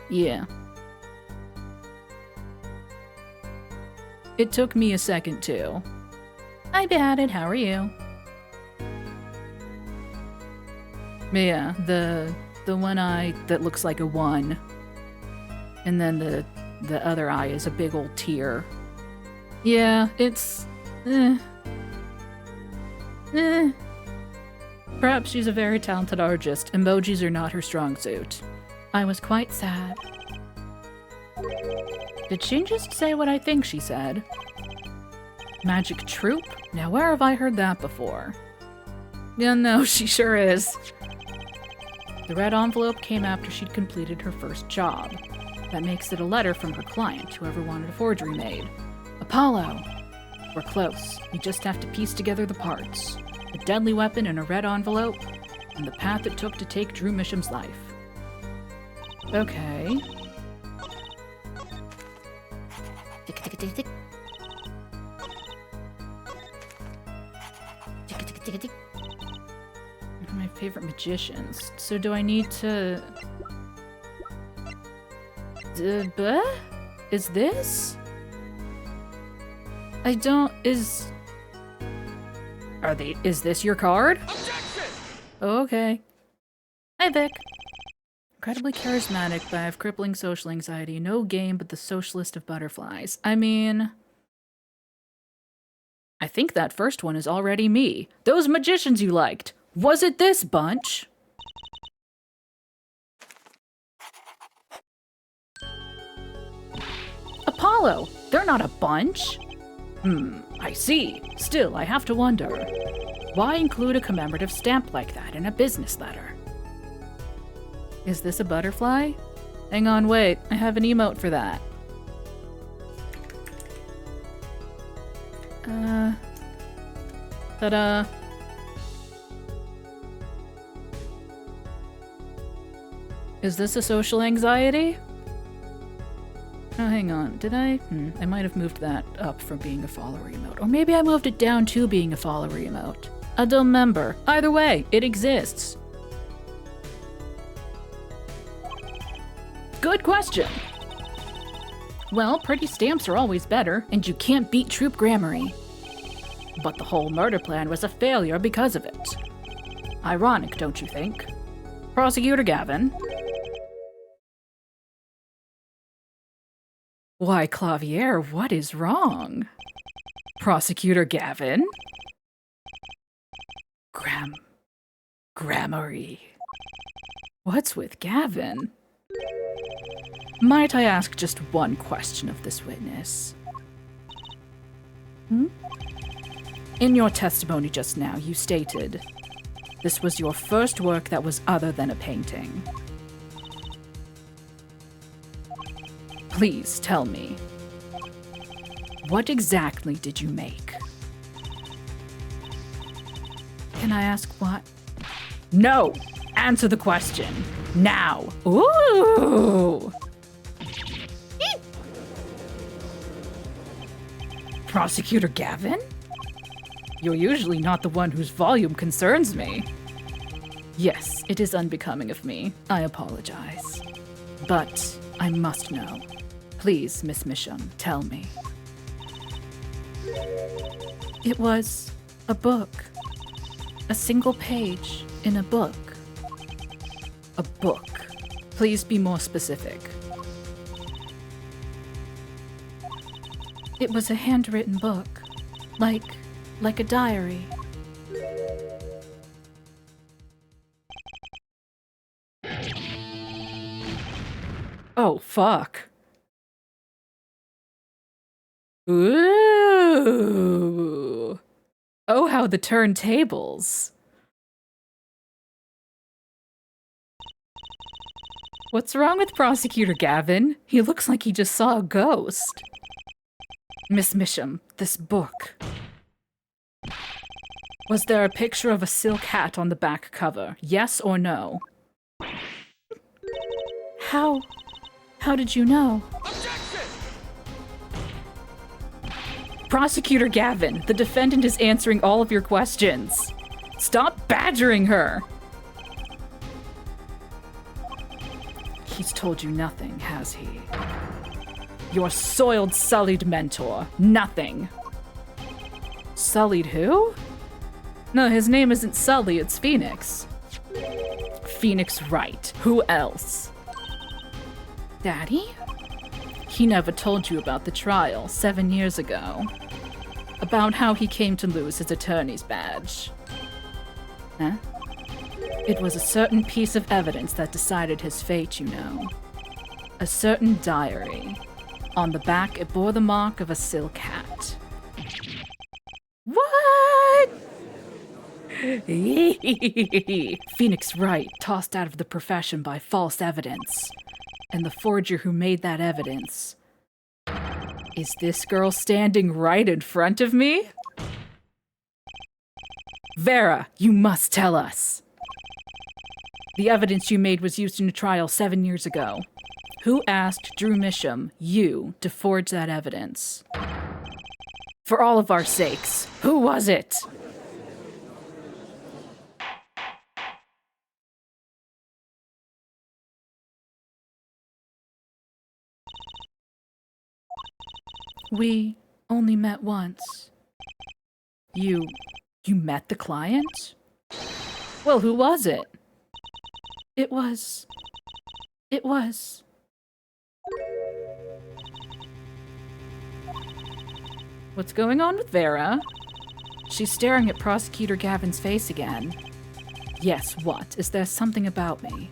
A: Yeah. It took me a second too. Hi, Batted, how are you? Yeah, the one eye that looks like a 1. And then the other eye is a big old tear. Yeah, it's... Perhaps she's a very talented artist. Emojis are not her strong suit. I was quite sad. Did she just say what I think she said? Magic troupe? Now where have I heard that before? Yeah, no, she sure is. The red envelope came after she'd completed her first job. That makes it a letter from her client, whoever wanted a forgery made. Apollo! We're close. We just have to piece together the parts. A deadly weapon in a red envelope, and the path it took to take Drew Misham's life. Okay.
C: Tick, tick, tick, tick. Tick, tick, tick, tick.
A: My favorite magicians. So do I need to... Buh? Is this? I don't... Is this your card?
B: Objection!
A: Okay. Hi, Vic. Incredibly charismatic, but I have crippling social anxiety. No game but the socialist of butterflies. I mean... I think that first one is already me. Those magicians you liked. Was it this bunch? Apollo! They're not a bunch! I see. Still, I have to wonder. Why include a commemorative stamp like that in a business letter? Is this a butterfly? Hang on, wait. I have an emote for that. Ta-da. Is this a social anxiety? Oh, hang on. Did I? I might have moved that up from being a follower emote. Or maybe I moved it down to being a follower emote. I don't remember. Either way, it exists. Good question. Well, pretty stamps are always better, and you can't beat Troop Gramarye. But the whole murder plan was a failure because of it. Ironic, don't you think? Prosecutor Gavin? Why, Clavier, what is wrong? Prosecutor Gavin? Gramarye. What's with Gavin? Might I ask just one question of this witness? In your testimony just now, you stated this was your first work that was other than a painting. Please tell me, what exactly did you make? Can I ask what? No! Answer the question. Now! Ooh! Prosecutor Gavin? You're usually not the one whose volume concerns me. Yes, it is unbecoming of me. I apologize. But I must know. Please, Miss Misham, tell me. It was A book. A single page in a book. A book. Please be more specific. It was a handwritten book. Like a diary. Oh, fuck. Ooh. Oh, how the turntables. What's wrong with Prosecutor Gavin? He looks like he just saw a ghost. Miss Misham, this book. Was there a picture of a silk hat on the back cover? Yes or no? How did you know?
B: Objection!
A: Prosecutor Gavin, the defendant is answering all of your questions. Stop badgering her. He's told you nothing, has he? Your soiled, sullied mentor. Nothing. Sullied who? No, his name isn't Sully, it's Phoenix. Phoenix Wright. Who else? Daddy? He never told you about the trial 7 years ago. About how he came to lose his attorney's badge. Huh? It was a certain piece of evidence that decided his fate, you know. A certain diary. On the back, it bore the mark of a silk hat. What? Phoenix Wright, tossed out of the profession by false evidence. And the forger who made that evidence. Is this girl standing right in front of me? Vera, you must tell us. The evidence you made was used in a trial 7 years ago. Who asked Drew Misham, you, to forge that evidence? For all of our sakes, who was it? We only met once. You met the client? Well, who was it? It was. What's going on with Vera? She's staring at Prosecutor Gavin's face again. Yes, what? Is there something about me?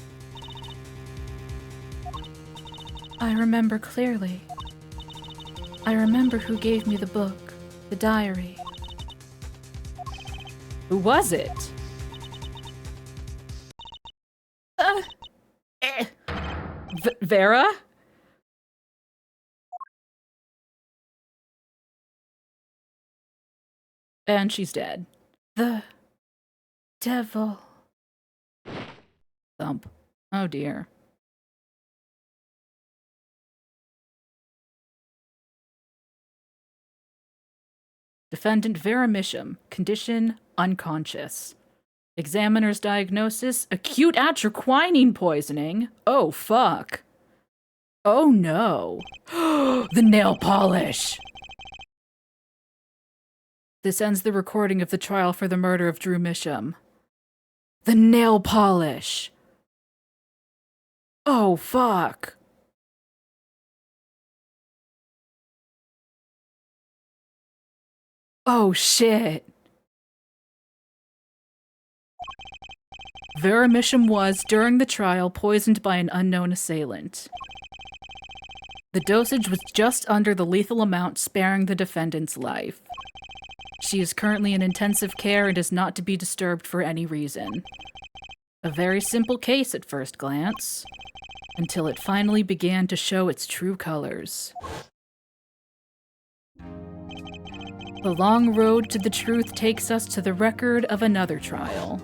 A: I remember clearly. I remember who gave me the book, the diary. Who was it? Vera? And she's dead. The devil. Thump. Oh dear. Defendant Vera Misham, condition unconscious. Examiner's diagnosis, acute atroquinine poisoning. Oh, fuck. Oh, no. The nail polish. This ends the recording of the trial for the murder of Drew Misham. The nail polish. Oh, fuck. Oh, shit. Vera Misham was, during the trial, poisoned by an unknown assailant. The dosage was just under the lethal amount, sparing the defendant's life. She is currently in intensive care and is not to be disturbed for any reason. A very simple case at first glance, until it finally began to show its true colors. The long road to the truth takes us to the record of another trial.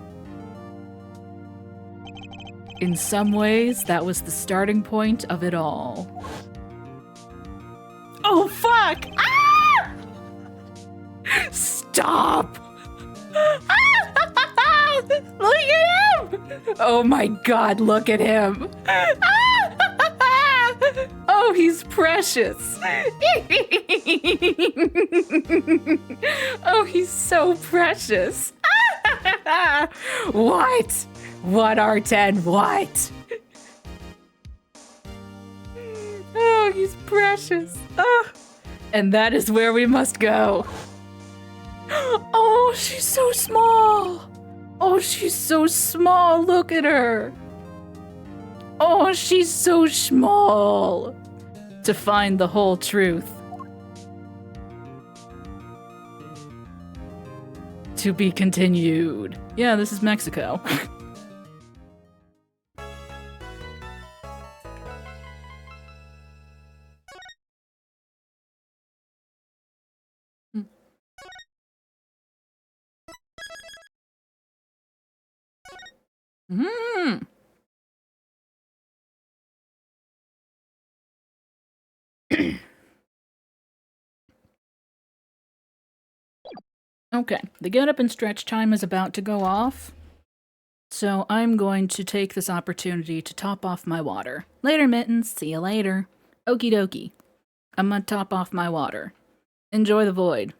A: In some ways, that was the starting point of it all. Oh, fuck! Ah! Stop! Look at him! Oh my god, look at him! Oh Oh, he's precious. Oh, he's so precious. What? What, R10? What? Oh, he's precious. Oh. And that is where we must go. Oh, she's so small. Oh, she's so small. Look at her. Oh, she's so small. To find the whole truth. To be continued. Yeah, this is Mexico. Hmm. Okay, the get up and stretch time is about to go off. So I'm going to take this opportunity to top off my water. Later, Mittens. See you later. Okie dokie. I'm gonna top off my water. Enjoy the void.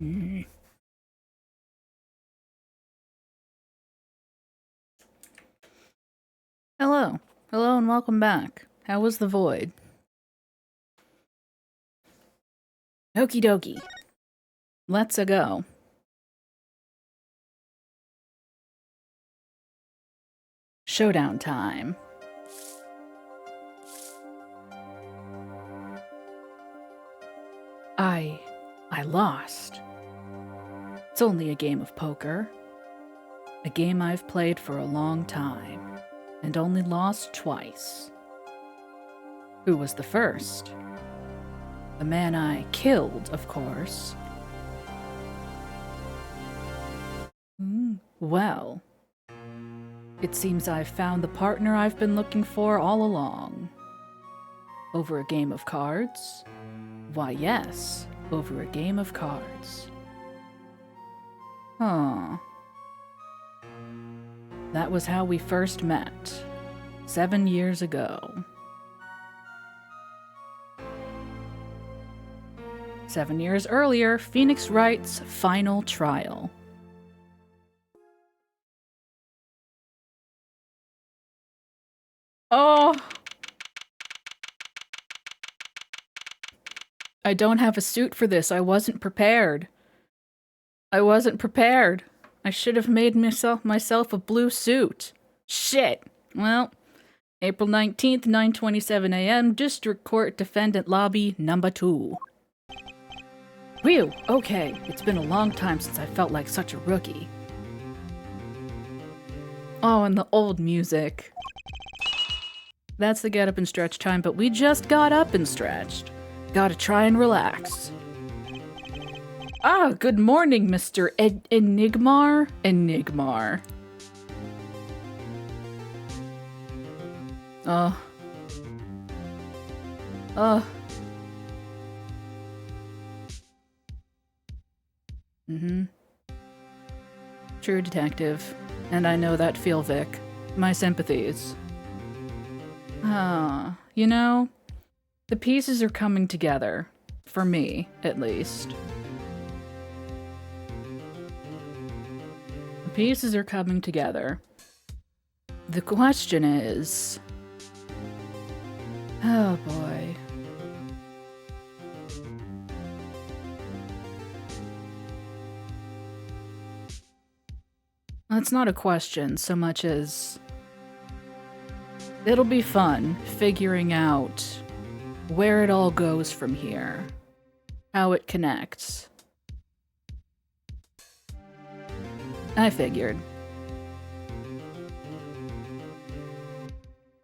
A: Mm. Hello. Hello and welcome back. How was the void? Okie dokie. Let's a go. Showdown time. I lost. It's only a game of poker. A game I've played for a long time, and only lost twice. Who was the first? The man I killed, of course. Well, it seems I've found the partner I've been looking for all along. Over a game of cards? Why, yes, over a game of cards. Huh. That was how we first met, 7 years ago. 7 years earlier, Phoenix Wright's final trial. Oh! I don't have a suit for this. I wasn't prepared. I should have made myself a blue suit. Shit. Well, April 19th, 9:27 a.m., District Court Defendant Lobby number 2. Whew, okay. It's been a long time since I felt like such a rookie. Oh, and the old music. That's the get up and stretch time, but we just got up and stretched. Gotta try and relax. Ah, good morning, Mr. Enigmar. Enigmar. True detective. And I know that feel, Vic. My sympathies. You know, the pieces are coming together. For me, at least. The pieces are coming together. The question is... Oh boy. It's not a question so much as... It'll be fun figuring out where it all goes from here. How it connects. I figured.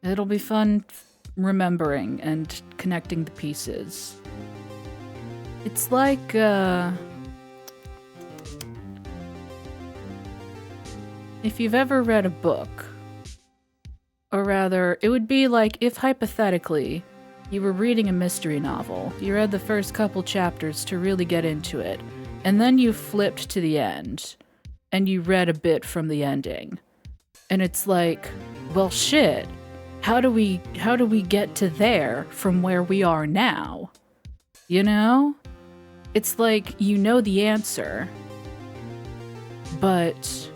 A: It'll be fun remembering and connecting the pieces. It's like, if you've ever read a book, or rather, it would be like if hypothetically you were reading a mystery novel. You read the first couple chapters to really get into it, and then you flipped to the end, and you read a bit from the ending. And it's like, well shit, how do we get to there from where we are now? You know? It's like you know the answer, but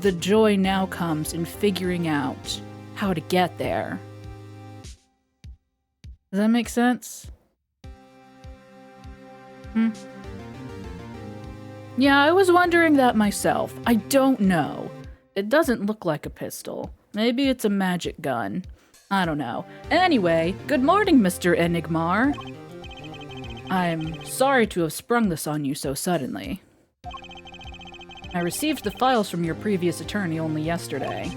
A: the joy now comes in figuring out how to get there. Does that make sense? Yeah, I was wondering that myself. I don't know. It doesn't look like a pistol. Maybe it's a magic gun. I don't know. Anyway, good morning, Mr. Enigmar. I'm sorry to have sprung this on you so suddenly. I received the files from your previous attorney only yesterday.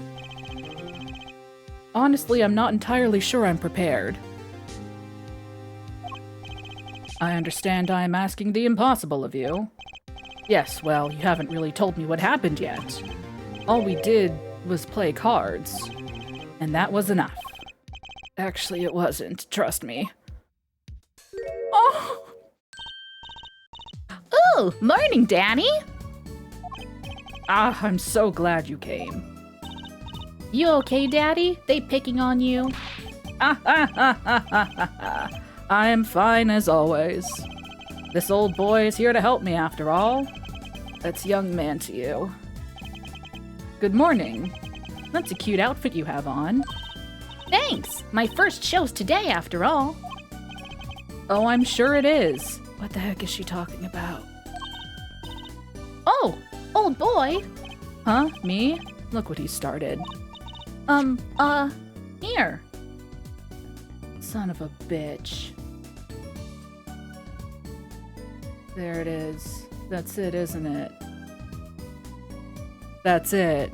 A: Honestly, I'm not entirely sure I'm prepared. I understand I am asking the impossible of you. Yes, well, you haven't really told me what happened yet. All we did was play cards, and that was enough. Actually, it wasn't, trust me. Oh! Ooh, morning, Danny! Ah, I'm so glad you came. You okay, Daddy? They picking on you? I am fine as always. This old boy is here to help me after all. That's young man to you. Good morning. That's a cute outfit you have on.
C: Thanks! My first show's today, after all.
A: Oh, I'm sure it is. What the heck is she talking about?
C: Oh, old boy.
A: Huh? Me? Look what he started.
C: Here.
A: Son of a bitch. There it is. That's it, isn't it? That's it.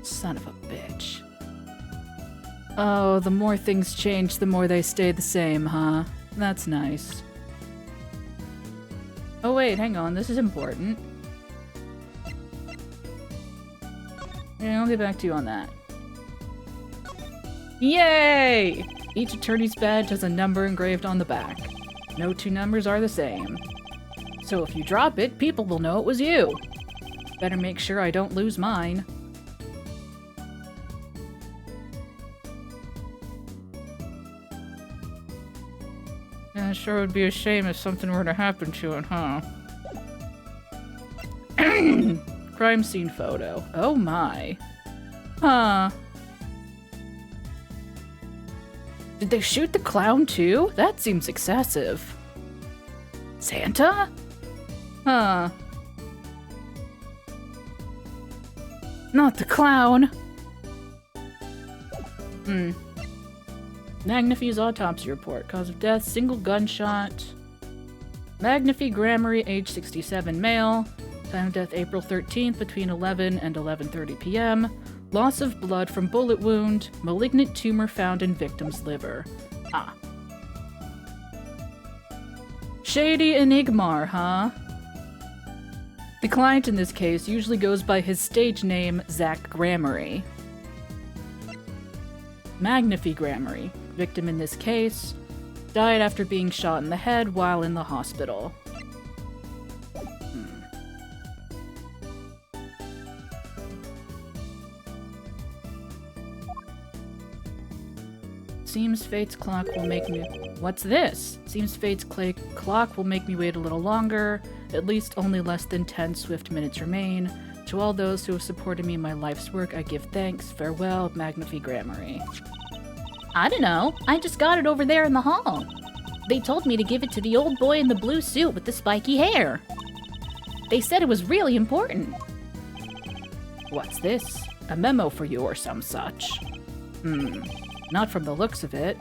A: Son of a bitch. Oh, the more things change, the more they stay the same, huh? That's nice. Oh wait, hang on, this is important. Yeah, I'll get back to you on that. Yay! Each attorney's badge has a number engraved on the back. No two numbers are the same. So if you drop it, people will know it was you. Better make sure I don't lose mine. Yeah, it sure would be a shame if something were to happen to it, huh? Crime scene photo. Oh my. Huh. Did they shoot the clown too? That seems excessive. Santa? Huh. Not the clown. Magnify's autopsy report. Cause of death, single gunshot. Magnify Grammary, age 67, male. Time of death, April 13th, between 11 and 11:30 p.m. Loss of blood from bullet wound. Malignant tumor found in victim's liver. Ah. Shady Enigmar, huh? The client in this case usually goes by his stage name, Zach Grammary. Magnify Grammary. Victim in this case died after being shot in the head while in the hospital. Seems fate's clock will make me... What's this? Seems fate's clock will make me wait a little longer. At least only less than 10 swift minutes remain. To all those who have supported me in my life's work, I give thanks. Farewell, Magnify Grammary.
C: I don't know. I just got it over there in the hall. They told me to give it to the old boy in the blue suit with the spiky hair. They said it was really important.
A: What's this? A memo for you or some such? Not from the looks of it.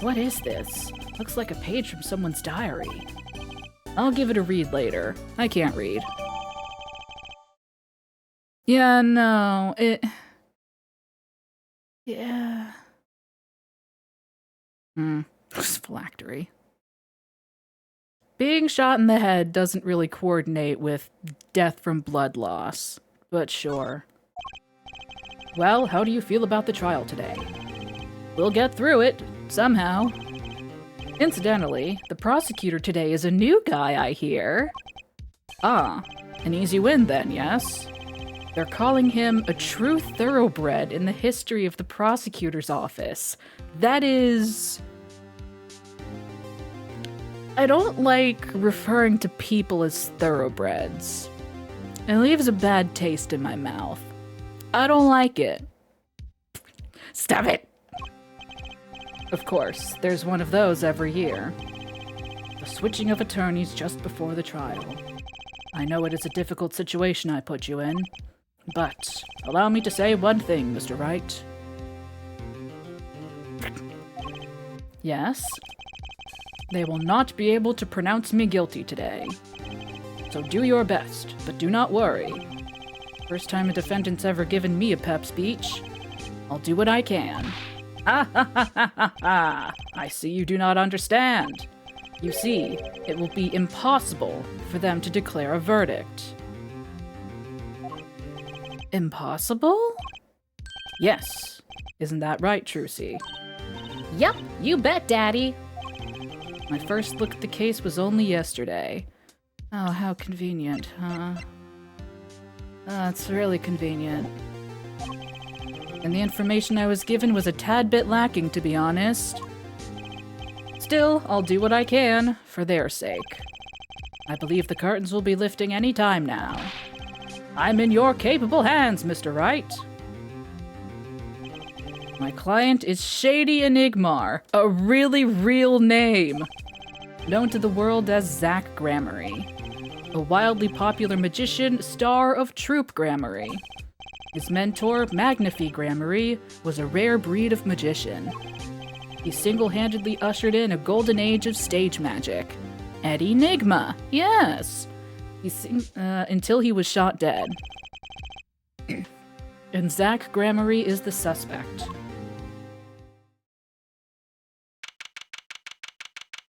A: What is this? Looks like a page from someone's diary. I'll give it a read later. I can't read. Yeah, no, Yeah. Phylactery. Being shot in the head doesn't really coordinate with death from blood loss, but sure. Well, how do you feel about the trial today? We'll get through it, somehow. Incidentally, the prosecutor today is a new guy, I hear. Ah, an easy win then, yes? They're calling him a true thoroughbred in the history of the prosecutor's office. That is... I don't like referring to people as thoroughbreds. It leaves a bad taste in my mouth. I don't like it. Stop it! Of course, there's one of those every year. The switching of attorneys just before the trial. I know it is a difficult situation I put you in, but allow me to say one thing, Mr. Wright. Yes? They will not be able to pronounce me guilty today. So do your best, but do not worry. First time a defendant's ever given me a pep speech. I'll do what I can. Ha ha ha ha ha ha! I see you do not understand. You see, it will be impossible for them to declare a verdict. Impossible? Yes. Isn't that right, Trucy?
C: Yup, you bet, Daddy.
A: My first look at the case was only yesterday. Oh, how convenient, huh? It's really convenient. And the information I was given was a tad bit lacking, to be honest. Still, I'll do what I can, for their sake. I believe the curtains will be lifting any time now. I'm in your capable hands, Mr. Wright. My client is Shady Enigmar, a really real name. Known to the world as Zach Gramarye, a wildly popular magician, star of Troop Gramarye. His mentor, Magnifi Gramarye, was a rare breed of magician. He single-handedly ushered in a golden age of stage magic. At Enigma, yes! Until he was shot dead. And Zach Gramarye is the suspect.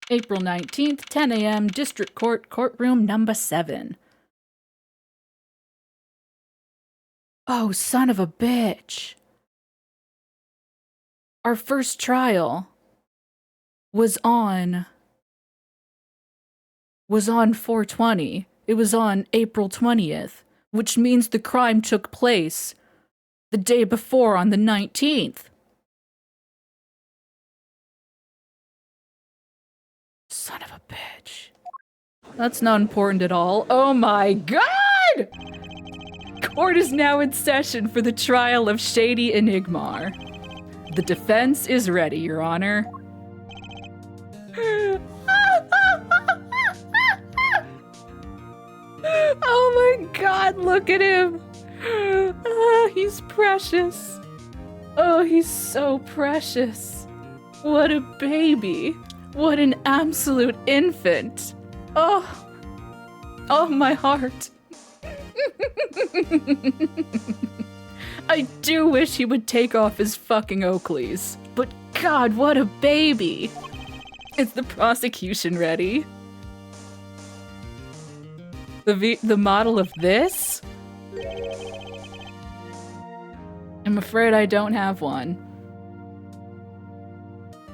A: April 19th, 10 a.m., District Court, Courtroom number 7. Oh, son of a bitch. Our first trial was on 4/20. It was on April 20th, which means the crime took place the day before on the 19th. Son of a bitch. That's not important at all. Oh my god! Court is now in session for the trial of Shady Enigmar. The defense is ready, Your Honor. Oh my god, look at him! He's precious. Oh, he's so precious. What a baby. What an absolute infant. Oh, my heart. I do wish he would take off his fucking Oakleys. But god, what a baby. Is the prosecution ready? The model of this? I'm afraid I don't have one.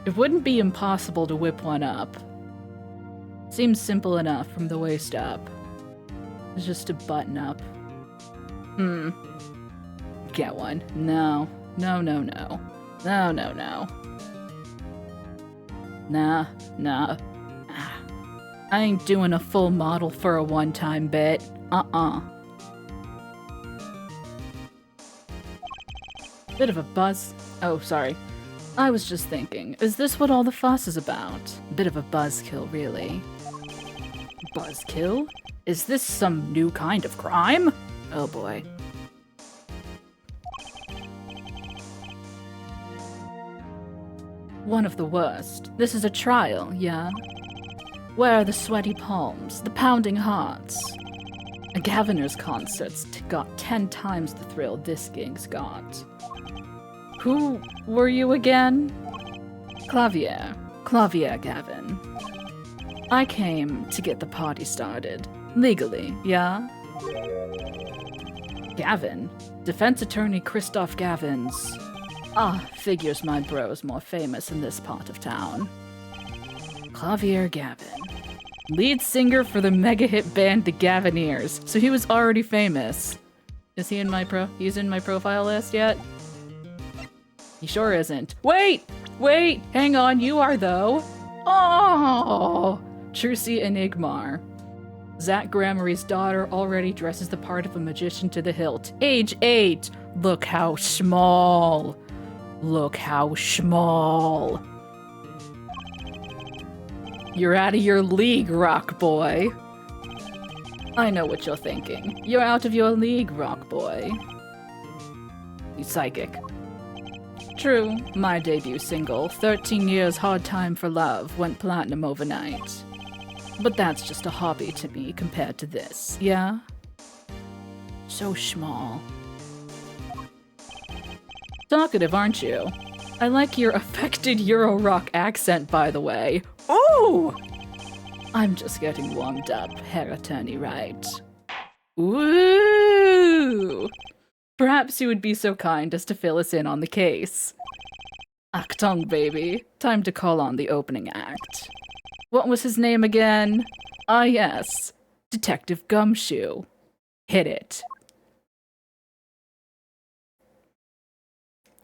A: It wouldn't be impossible to whip one up. Seems simple enough from the waist up. It's just a button up. Get one. No. No, no, no. No, no, no. Nah. I ain't doing a full model for a one-time bit. Bit of a buzz. Oh, sorry. I was just thinking, is this what all the fuss is about? Bit of a buzzkill, really. Buzzkill? Is this some new kind of crime? Oh boy. One of the worst. This is a trial, yeah? Where are the sweaty palms, the pounding hearts? A Gaviner's concert's got 10 times the thrill this gig's got. Who were you again? Clavier Gavin. I came to get the party started. Legally, yeah? Gavin? Defense attorney Christoph Gavins. Figures my bro's more famous in this part of town. Clavier Gavin. Lead singer for the mega hit band The Gavineers, so he was already famous. Is he in my he's in my profile list yet? He sure isn't. Wait, hang on, you are though. Oh, Trucy Enigmar. Zach Gramarye's daughter already dresses the part of a magician to the hilt. Age 8. Look how small. You're out of your league, rock boy. I know what you're thinking. You're out of your league, rock boy. You psychic. True, my debut single, 13 Years Hard Time for Love, went platinum overnight. But that's just a hobby to me compared to this, yeah? So small. Talkative, aren't you? I like your affected Euro rock accent, by the way. Ooh! I'm just getting warmed up, Herr Attorney Wright. Ooh! Perhaps you would be so kind as to fill us in on the case. Achtung, baby. Time to call on the opening act. What was his name again? Ah, yes. Detective Gumshoe. Hit it.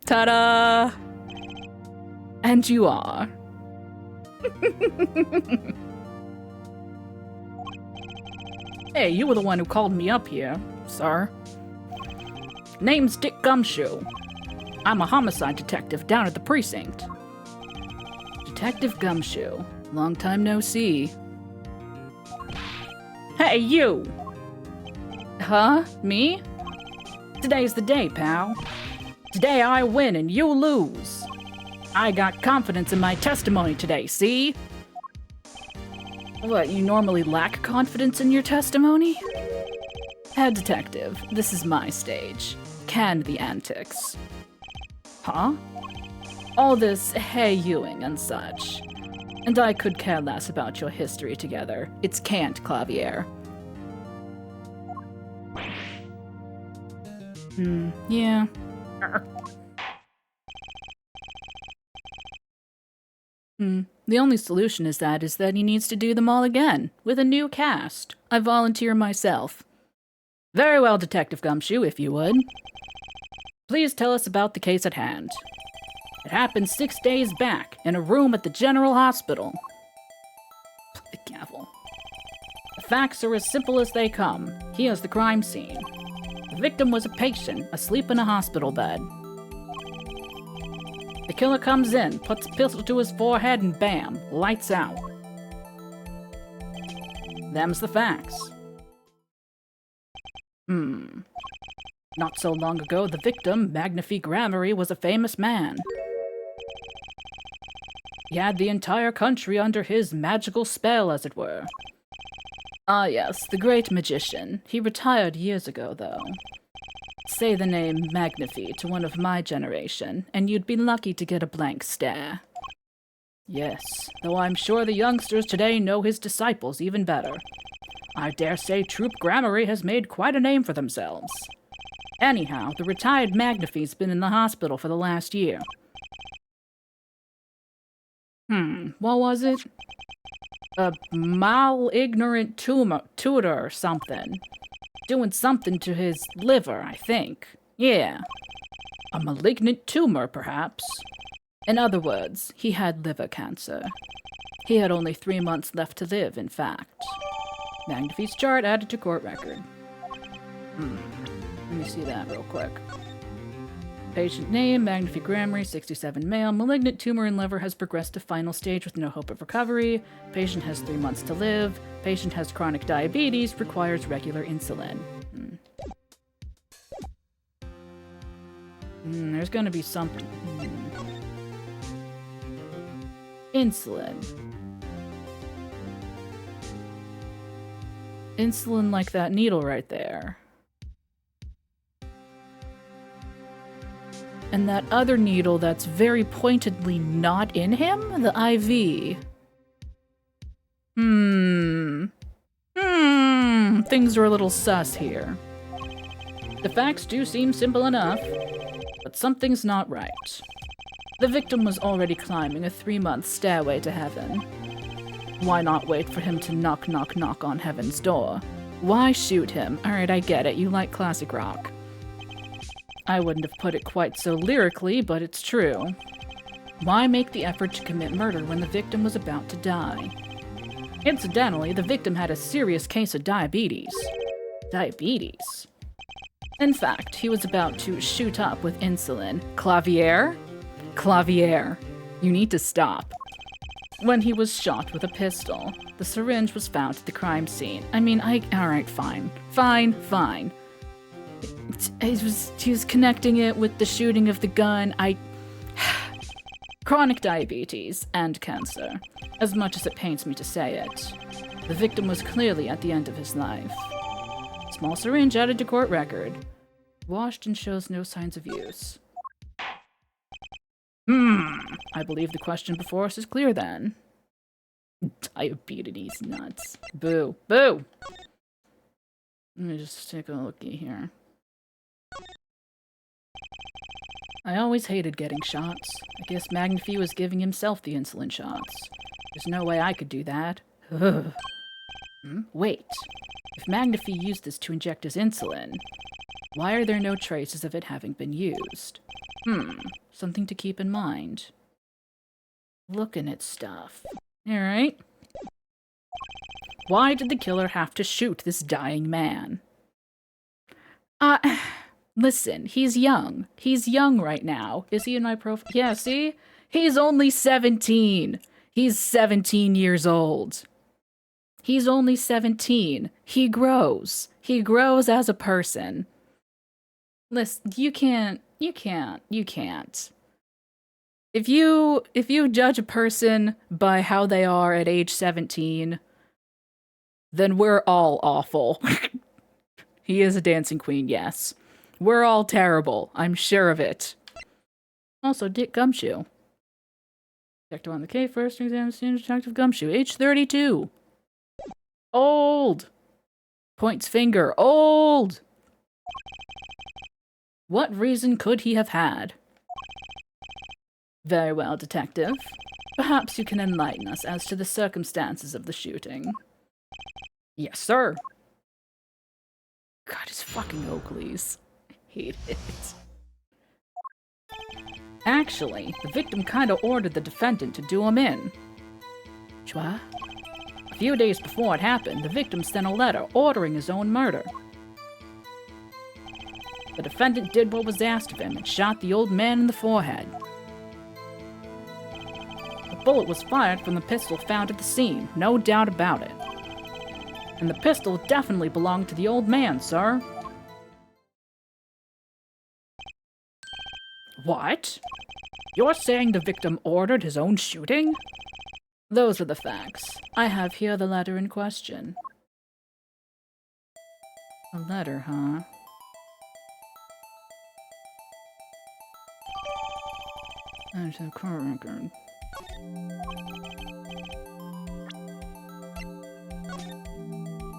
A: Ta-da! And you are Hey, you were the one who called me up here, sir. Name's Dick Gumshoe. I'm a homicide detective down at the precinct. Detective Gumshoe. Long time no see. Hey, you! Huh? Me? Today's the day, pal. Today I win and you lose. I got confidence in my testimony today, see? What, you normally lack confidence in your testimony? Head detective, this is my stage. Can the antics. Huh? All this hey-youing and such. And I could care less about your history together. It's cant, Clavier. Yeah. The only solution is that he needs to do them all again, with a new cast. I volunteer myself. Very well, Detective Gumshoe, if you would. Please tell us about the case at hand. It happened 6 days back, in a room at the General Hospital. The gavel. The facts are as simple as they come. Here's the crime scene. The victim was a patient, asleep in a hospital bed. The killer comes in, puts a pistol to his forehead, and bam, lights out. Them's the facts. Not so long ago, the victim, Magnifi Gramarye, was a famous man. He had the entire country under his magical spell, as it were. Ah yes, the great magician. He retired years ago, though. Say the name Magnifi to one of my generation, and you'd be lucky to get a blank stare. Yes, though I'm sure the youngsters today know his disciples even better. I dare say Troop Gramarye has made quite a name for themselves. Anyhow, the retired Magnifi's been in the hospital for the last year. What was it? A malignorant tutor or something. Doing something to his liver, I think. Yeah. A malignant tumor, perhaps. In other words, he had liver cancer. He had only 3 months left to live, in fact. Magnifi's chart added to court record. Let me see that real quick. Patient name, Magnifi Gramarye, 67 male. Malignant tumor in liver has progressed to final stage with no hope of recovery. Patient has 3 months to live. Patient has chronic diabetes, requires regular insulin. There's gonna be something. Insulin. Insulin like that needle right there. And that other needle that's very pointedly not in him? The IV. Things are a little sus here. The facts do seem simple enough, but something's not right. The victim was already climbing a 3-month stairway to heaven. Why not wait for him to knock, knock, knock on heaven's door? Why shoot him? Alright, I get it. You like classic rock. I wouldn't have put it quite so lyrically, but it's true. Why make the effort to commit murder when the victim was about to die? Incidentally, the victim had a serious case of diabetes. Diabetes? In fact, he was about to shoot up with insulin. Clavier? Clavier, you need to stop. When he was shot with a pistol, the syringe was found at the crime scene. I mean, alright, fine. Fine. He was connecting it with the shooting of the gun. Chronic diabetes and cancer, as much as it pains me to say it. The victim was clearly at the end of his life. Small syringe added to court record. Washed and shows no signs of use. I believe the question before us is clear then. Diabetes nuts. Boo. Boo! Let me just take a lookie here. I always hated getting shots. I guess Magnifi was giving himself the insulin shots. There's no way I could do that. Wait. If Magnifi used this to inject his insulin, why are there no traces of it having been used? Something to keep in mind. Looking at stuff. Alright. Why did the killer have to shoot this dying man? Listen, he's young. He's young right now. Is he in my profile? Yeah, see? He's only 17. He's 17 years old. He's only 17. He grows. He grows as a person. Listen, you can't. If you judge a person by how they are at age 17, then we're all awful. He is a dancing queen, yes. We're all terrible. I'm sure of it. Also, Dick Gumshoe. Detective on the case, first exam senior detective Gumshoe, age 32. Old. Points finger, old. What reason could he have had? Very well, detective. Perhaps you can enlighten us as to the circumstances of the shooting. Yes, sir. God, it's fucking Oakleys. I hate it. Actually, the victim kinda ordered the defendant to do him in. Chua? A few days before it happened, the victim sent a letter ordering his own murder. The defendant did what was asked of him and shot the old man in the forehead. The bullet was fired from the pistol found at the scene, no doubt about it. And the pistol definitely belonged to the old man, sir. What? You're saying the victim ordered his own shooting? Those are the facts. I have here the letter in question. A letter, huh? There's a court record.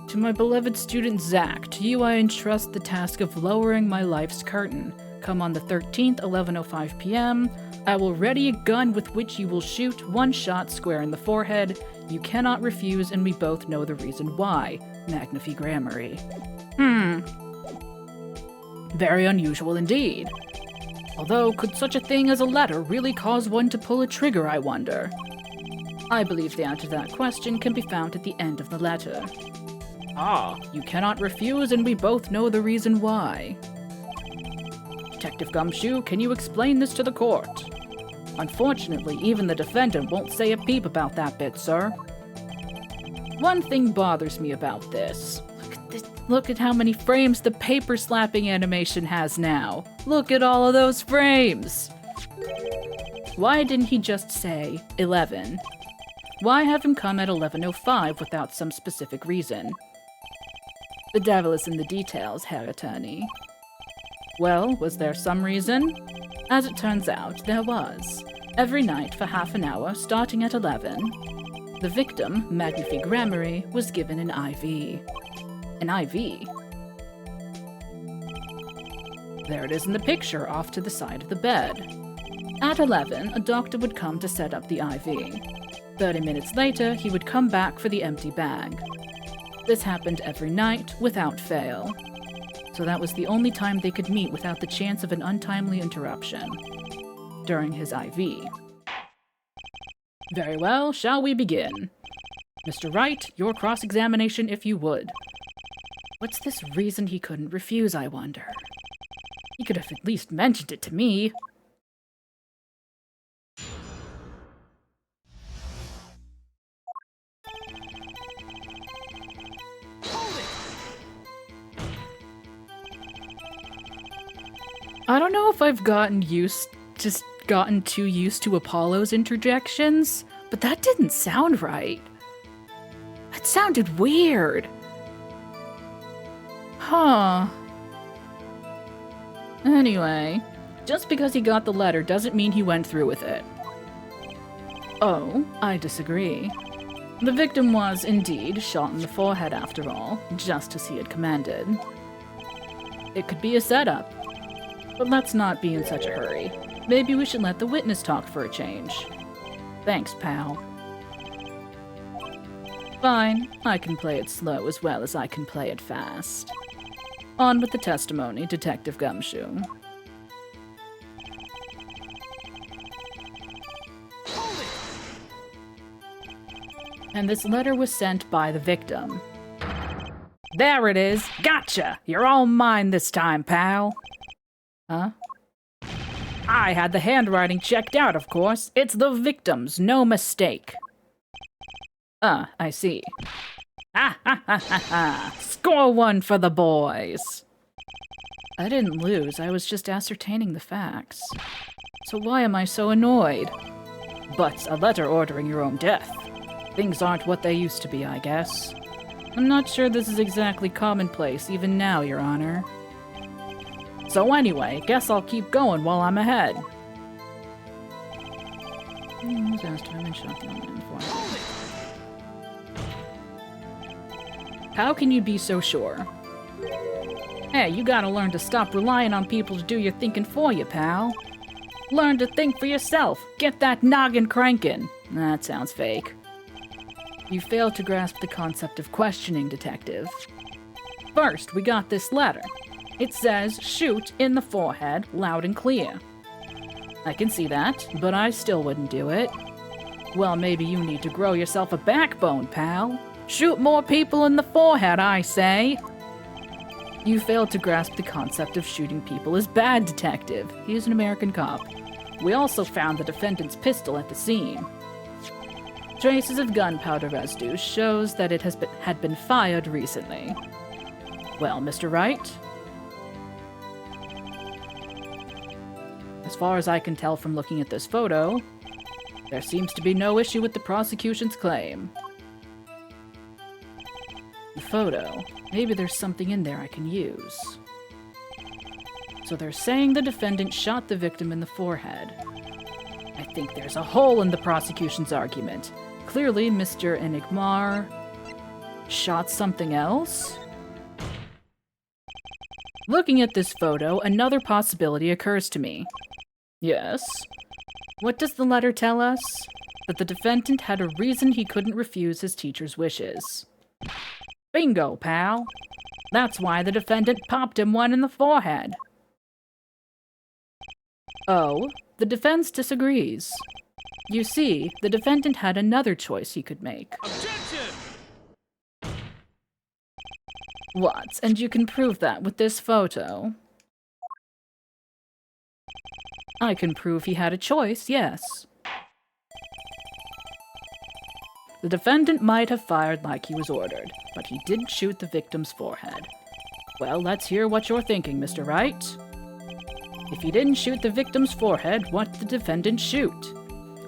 A: To my beloved student Zach, to you I entrust the task of lowering my life's curtain. Come on the 13th, 11:05 p.m. I will ready a gun with which you will shoot one shot square in the forehead. You cannot refuse, and we both know the reason why. Magnifi Grammary. Very unusual indeed. Although, could such a thing as a letter really cause one to pull a trigger, I wonder? I believe the answer to that question can be found at the end of the letter. Ah, you cannot refuse, and we both know the reason why. Detective Gumshoe, can you explain this to the court? Unfortunately, even the defendant won't say a peep about that bit, sir. One thing bothers me about this. Look at how many frames the paper slapping animation has now. Look at all of those frames! Why didn't he just say 11? Why have him come at 11:05 without some specific reason? The devil is in the details, Herr Attorney. Well, was there some reason? As it turns out, there was. Every night for half an hour, starting at 11, the victim, Magnifi Grammary, was given an IV. An IV? There it is in the picture off to the side of the bed. At 11, a doctor would come to set up the IV. 30 minutes later, he would come back for the empty bag. This happened every night, without fail. So that was the only time they could meet without the chance of an untimely interruption. During his IV. Very well, shall we begin? Mr. Wright, your cross-examination if you would. What's this reason he couldn't refuse, I wonder? He could have at least mentioned it to me. I don't know if I've gotten too used to Apollo's interjections, but that didn't sound right. That sounded weird. Huh. Anyway, just because he got the letter doesn't mean he went through with it. Oh, I disagree. The victim was, indeed, shot in the forehead after all, just as he had commanded. It could be a setup. But let's not be in such a hurry. Maybe we should let the witness talk for a change. Thanks, pal. Fine, I can play it slow as well as I can play it fast. On with the testimony, Detective Gumshoe. And this letter was sent by the victim. There it is. Gotcha. You're all mine this time, pal. Huh? I had the handwriting checked out, of course. It's the victim's, no mistake. I see. Ha ha ha ha ha. Score one for the boys. I didn't lose, I was just ascertaining the facts. So why am I so annoyed? But a letter ordering your own death. Things aren't what they used to be, I guess. I'm not sure this is exactly commonplace, even now, Your Honor. So anyway, guess I'll keep going while I'm ahead. How can you be so sure? Hey, you gotta learn to stop relying on people to do your thinking for you, pal. Learn to think for yourself. Get that noggin cranking. That sounds fake. You fail to grasp the concept of questioning, Detective. First, we got this letter. It says, shoot in the forehead, loud and clear. I can see that, but I still wouldn't do it. Well, maybe you need to grow yourself a backbone, pal. Shoot more people in the forehead, I say. You failed to grasp the concept of shooting people as bad, Detective. He is an American cop. We also found the defendant's pistol at the scene. Traces of gunpowder residue shows that it had been fired recently. Well, Mr. Wright? As far as I can tell from looking at this photo, there seems to be no issue with the prosecution's claim. The photo. Maybe there's something in there I can use. So they're saying the defendant shot the victim in the forehead. I think there's a hole in the prosecution's argument. Clearly, Mr. Enigmar shot something else? Looking at this photo, another possibility occurs to me. Yes? What does the letter tell us? That the defendant had a reason he couldn't refuse his teacher's wishes. Bingo, pal. That's why the defendant popped him one in the forehead. Oh, the defense disagrees. You see, the defendant had another choice he could make.
B: Objection!
A: What? And you can prove that with this photo? I can prove he had a choice, yes. The defendant might have fired like he was ordered, but he didn't shoot the victim's forehead. Well, let's hear what you're thinking, Mr. Wright. If he didn't shoot the victim's forehead, what did the defendant shoot?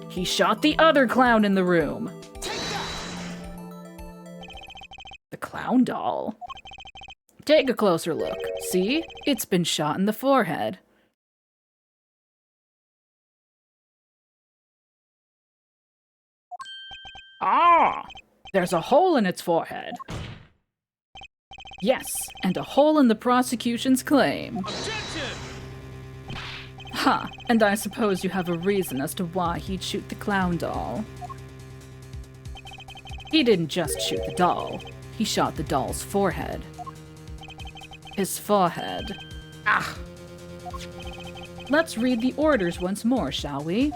A: He shot the other clown in the room. The clown doll. Take a closer look. See? It's been shot in the forehead. Ah! There's a hole in its forehead. Yes, and a hole in the prosecution's claim.
B: Objection!
A: Ha! And I suppose you have a reason as to why he'd shoot the clown doll. He didn't just shoot the doll. He shot the doll's forehead. His forehead. Ah! Let's read the orders once more, shall we?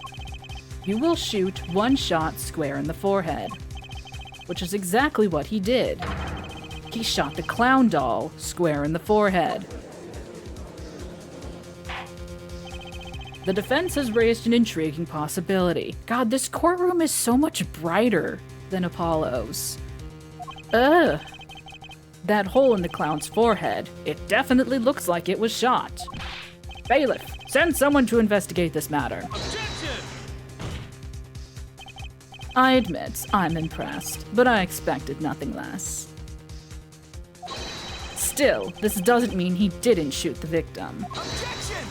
A: You will shoot one shot square in the forehead. Which is exactly what he did. He shot the clown doll square in the forehead. The defense has raised an intriguing possibility. God, this courtroom is so much brighter than Apollo's. Ugh. That hole in the clown's forehead, it definitely looks like it was shot. Bailiff, send someone to investigate this matter.
B: Objection!
A: I admit, I'm impressed, but I expected nothing less. Still, this doesn't mean he didn't shoot the victim.
B: Objection!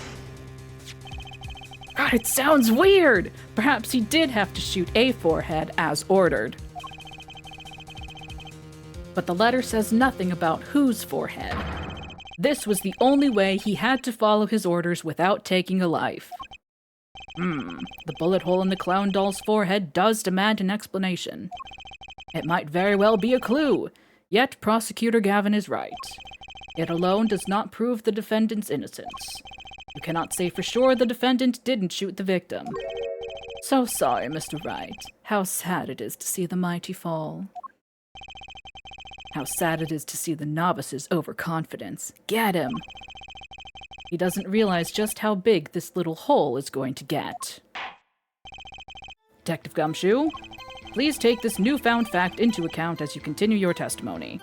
A: God, it sounds weird! Perhaps he did have to shoot a forehead as ordered. But the letter says nothing about whose forehead. This was the only way he had to follow his orders without taking a life. The bullet hole in the clown doll's forehead does demand an explanation. It might very well be a clue, yet Prosecutor Gavin is right. It alone does not prove the defendant's innocence. You cannot say for sure the defendant didn't shoot the victim. So sorry, Mr. Wright. How sad it is to see the mighty fall. How sad it is to see the novice's overconfidence. Get him! He doesn't realize just how big this little hole is going to get. Detective Gumshoe, please take this newfound fact into account as you continue your testimony.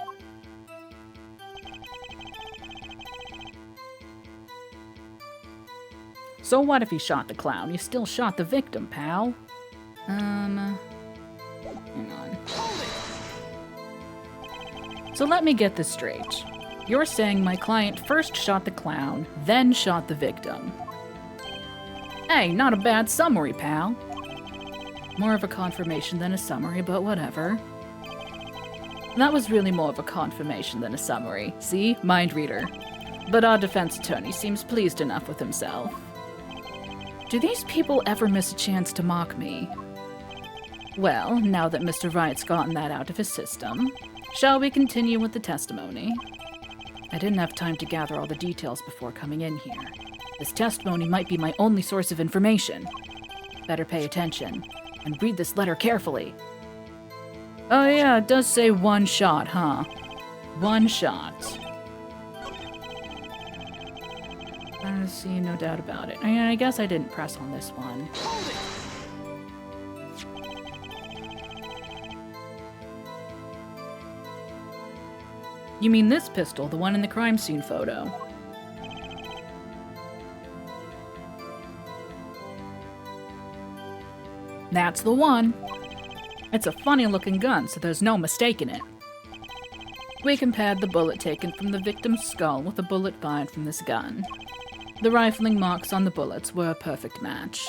A: So what if he shot the clown? You still shot the victim, pal. Hang on. So let me get this straight. You're saying my client first shot the clown, then shot the victim. Hey, not a bad summary, pal. More of a confirmation than a summary, but whatever. That was really more of a confirmation than a summary. See? Mind reader. But our defense attorney seems pleased enough with himself. Do these people ever miss a chance to mock me? Well, now that Mr. Wright's gotten that out of his system, shall we continue with the testimony? I didn't have time to gather all the details before coming in here. This testimony might be my only source of information. Better pay attention, and read this letter carefully. Oh yeah, it does say one shot, huh? One shot. I see, no doubt about it. I guess I didn't press on this one. You mean this pistol, the one in the crime scene photo? That's the one. It's a funny-looking gun, so there's no mistaking it. We compared the bullet taken from the victim's skull with the bullet fired from this gun. The rifling marks on the bullets were a perfect match.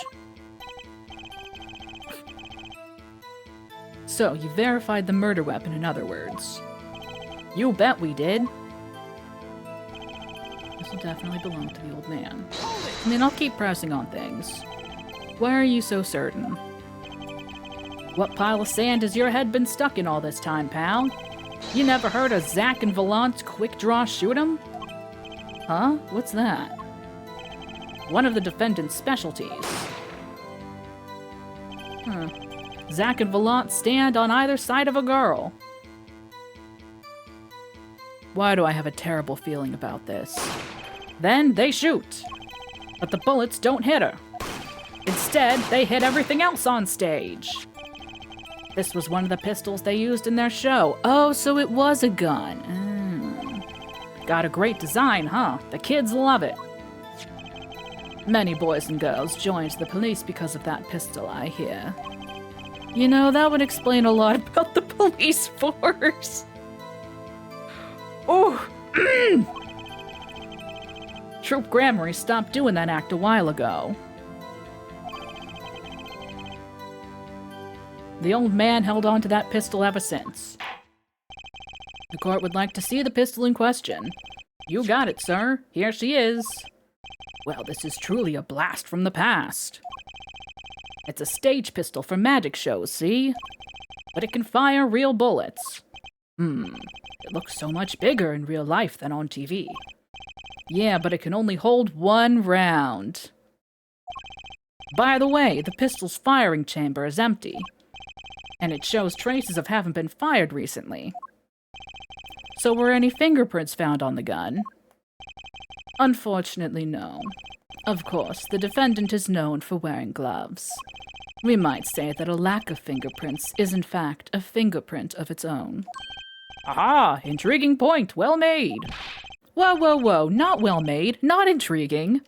A: So, you verified the murder weapon, in other words. You bet we did. This will definitely belong to the old man. I mean, I'll keep pressing on things. Why are you so certain? What pile of sand has your head been stuck in all this time, pal? You never heard of Zack and Vallant's quick draw shoot 'em? Huh? What's that? One of the defendant's specialties. Zack and Vallant stand on either side of a girl. Why do I have a terrible feeling about this? Then they shoot. But the bullets don't hit her. Instead, they hit everything else on stage. This was one of the pistols they used in their show. Oh, so it was a gun. Got a great design, huh? The kids love it. Many boys and girls joined the police because of that pistol, I hear. You know, that would explain a lot about the police force. Oh! Troop Grammary stopped doing that act a while ago. The old man held on to that pistol ever since. The court would like to see the pistol in question. You got it, sir. Here she is. Well, this is truly a blast from the past. It's a stage pistol for magic shows, see? But it can fire real bullets. It looks so much bigger in real life than on TV. Yeah, but it can only hold one round. By the way, the pistol's firing chamber is empty. And it shows traces of having been fired recently. So were any fingerprints found on the gun? Unfortunately, no. Of course, the defendant is known for wearing gloves. We might say that a lack of fingerprints is in fact a fingerprint of its own. Aha! Intriguing point! Well made! Whoa, whoa, whoa! Not well made! Not intriguing!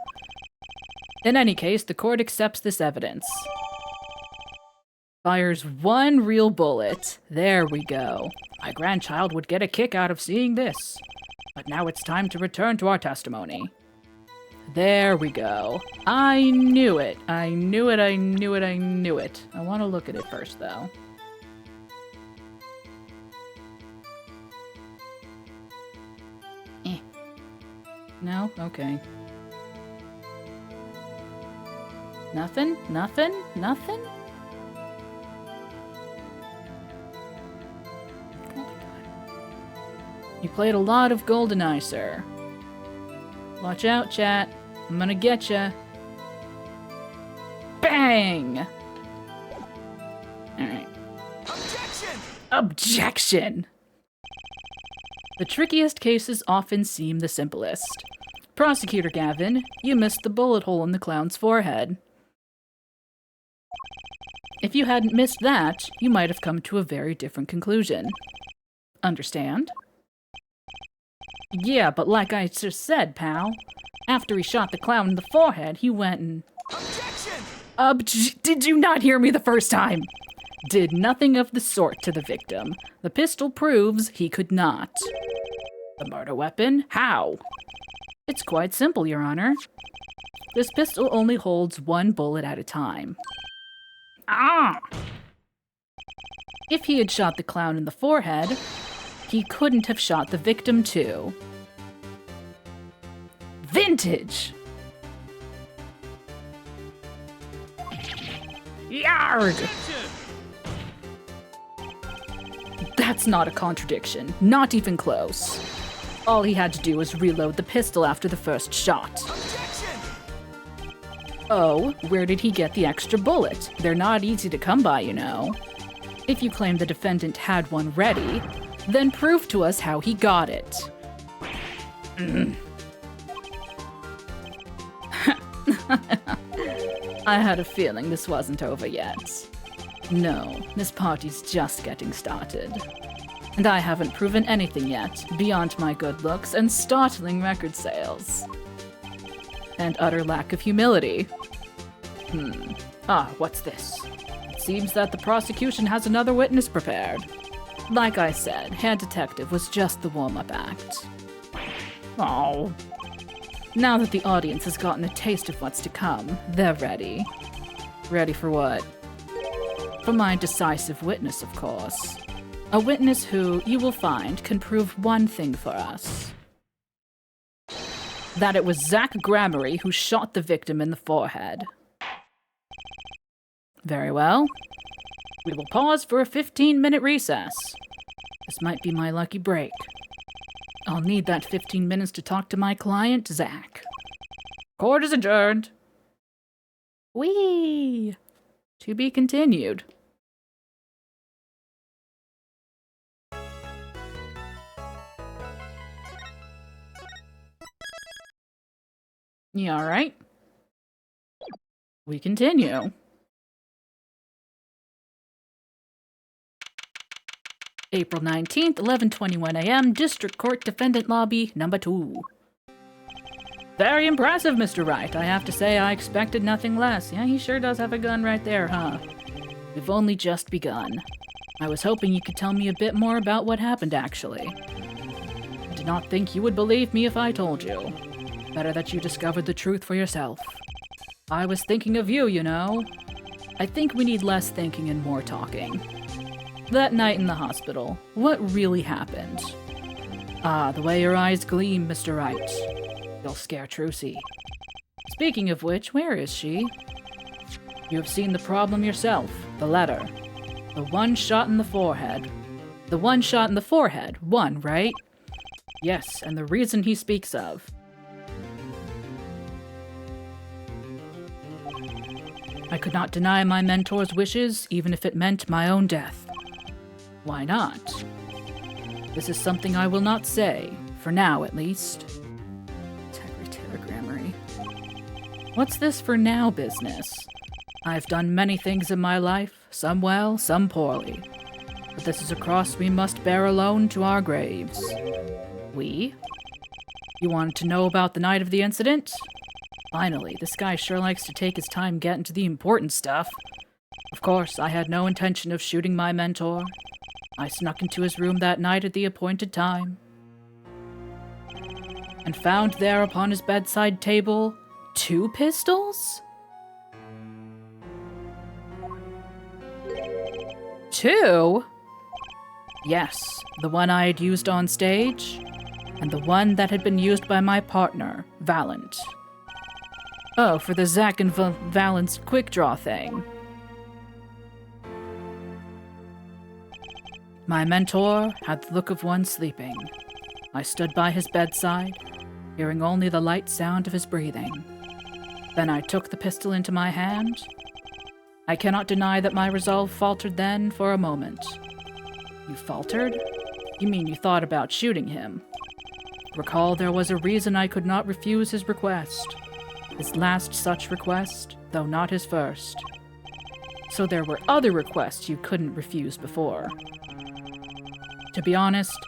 A: In any case, the court accepts this evidence. Fires one real bullet. There we go. My grandchild would get a kick out of seeing this. But now it's time to return to our testimony. There we go. I knew it. I knew it, I knew it, I knew it. I want to look at it first, though. No? Okay. Nothing? Nothing? Nothing? Oh my god. You played a lot of GoldenEye, sir. Watch out, chat. I'm gonna get ya. Bang! Objection! The trickiest cases often seem the simplest. Prosecutor Gavin, you missed the bullet hole in the clown's forehead. If you hadn't missed that, you might have come to a very different conclusion. Understand? Yeah, but like I just said, pal, after he shot the clown in the forehead, he went and...
B: Objection!
A: Did you not hear me the first time? Did nothing of the sort to the victim. The pistol proves he could not. The murder weapon? How? It's quite simple, Your Honor. This pistol only holds one bullet at a time. Ah! If he had shot the clown in the forehead, he couldn't have shot the victim too. Vintage! Yarg!
B: Objection!
A: That's not a contradiction. Not even close. All he had to do was reload the pistol after the first shot.
B: Objection!
A: Oh, where did he get the extra bullet? They're not easy to come by, you know. If you claim the defendant had one ready, then prove to us how he got it. I had a feeling this wasn't over yet. No, this party's just getting started. And I haven't proven anything yet, beyond my good looks and startling record sales. And utter lack of humility. What's this? It seems that the prosecution has another witness prepared. Like I said, Hand Detective was just the warm-up act. Oh. Now that the audience has gotten a taste of what's to come, they're ready. Ready for what? For my decisive witness, of course. A witness who, you will find, can prove one thing for us. That it was Zach Gramery who shot the victim in the forehead. Very well. We will pause for a 15-minute recess. This might be my lucky break. I'll need that 15 minutes to talk to my client, Zach. Court is adjourned. Whee! To be continued. You alright? We continue. April 19th, 11:21 a.m., District Court Defendant Lobby, number 2. Very impressive, Mr. Wright. I have to say, I expected nothing less. Yeah, he sure does have a gun right there, huh? We've only just begun. I was hoping you could tell me a bit more about what happened, actually. I did not think you would believe me if I told you. Better that you discovered the truth for yourself. I was thinking of you, you know. I think we need less thinking and more talking. That night in the hospital, what really happened? Ah, the way your eyes gleam, Mr. Wright. You'll scare Trucy. Speaking of which, where is she? You have seen the problem yourself, the letter. The one shot in the forehead. The one shot in the forehead, one, right? Yes, and the reason he speaks of. I could not deny my mentor's wishes, even if it meant my own death. Why not? This is something I will not say, for now at least. Telegrammery. What's this for now business? I've done many things in my life, some well, some poorly. But this is a cross we must bear alone to our graves. We? You wanted to know about the night of the incident? Finally, this guy sure likes to take his time getting to the important stuff. Of course, I had no intention of shooting my mentor. I snuck into his room that night at the appointed time, and found there upon his bedside table 2 pistols? 2? Yes, the one I had used on stage, and the one that had been used by my partner, Valent. Oh, for the Zach and Valent's quick draw thing. My mentor had the look of one sleeping. I stood by his bedside, hearing only the light sound of his breathing. Then I took the pistol into my hand. I cannot deny that my resolve faltered then for a moment. You faltered? You mean you thought about shooting him? Recall there was a reason I could not refuse his request. His last such request, though not his first. So there were other requests you couldn't refuse before. To be honest,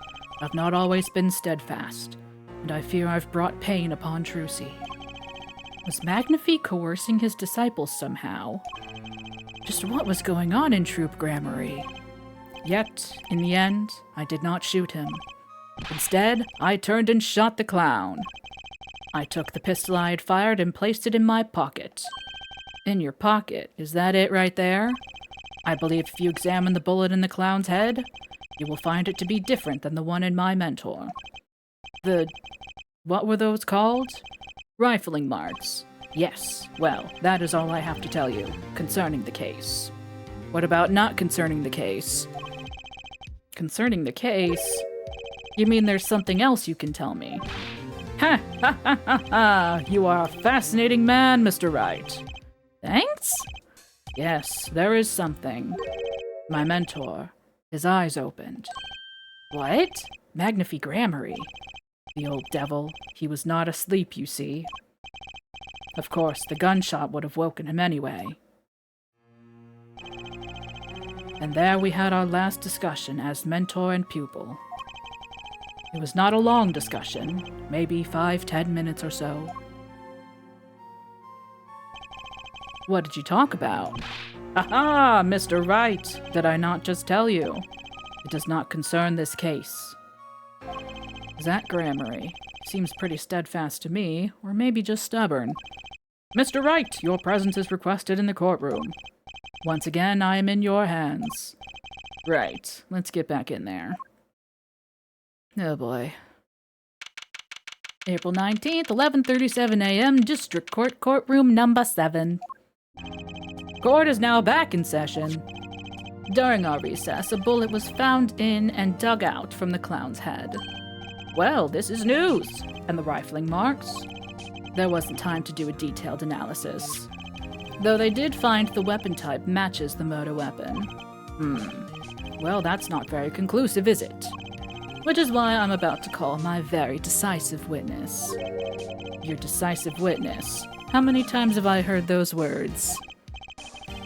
A: I've not always been steadfast, and I fear I've brought pain upon Trucy. Was Magnify coercing his disciples somehow? Just what was going on in Troop Gramarye? Yet, in the end, I did not shoot him. Instead, I turned and shot the clown. I took the pistol I had fired and placed it in my pocket. In your pocket, is that it right there? I believe if you examine the bullet in the clown's head, you will find it to be different than the one in my mentor. What were those called? Rifling marks. Yes, well, that is all I have to tell you concerning the case. What about not concerning the case? Concerning the case? You mean there's something else you can tell me? Ha ha ha ha ha! You are a fascinating man, Mr. Wright. Thanks? Yes, there is something. My mentor, his eyes opened. What? Magnify Gramarye. The old devil, he was not asleep, you see. Of course, the gunshot would have woken him anyway. And there we had our last discussion as mentor and pupil. It was not a long discussion, maybe 5-10 minutes or so. What did you talk about? Aha, Mr. Wright! Did I not just tell you? It does not concern this case. Zach Gramarye seems pretty steadfast to me, or maybe just stubborn. Mr. Wright, your presence is requested in the courtroom. Once again, I am in your hands. Right, let's get back in there. Oh boy. April 19th, 11:37 a.m., District Court, Courtroom Number 7. Court is now back in session. During our recess, a bullet was found in and dug out from the clown's head. Well, this is news. And the rifling marks? There wasn't time to do a detailed analysis. Though they did find the weapon type matches the murder weapon. Well, that's not very conclusive, is it? Which is why I'm about to call my very decisive witness. Your decisive witness. How many times have I heard those words?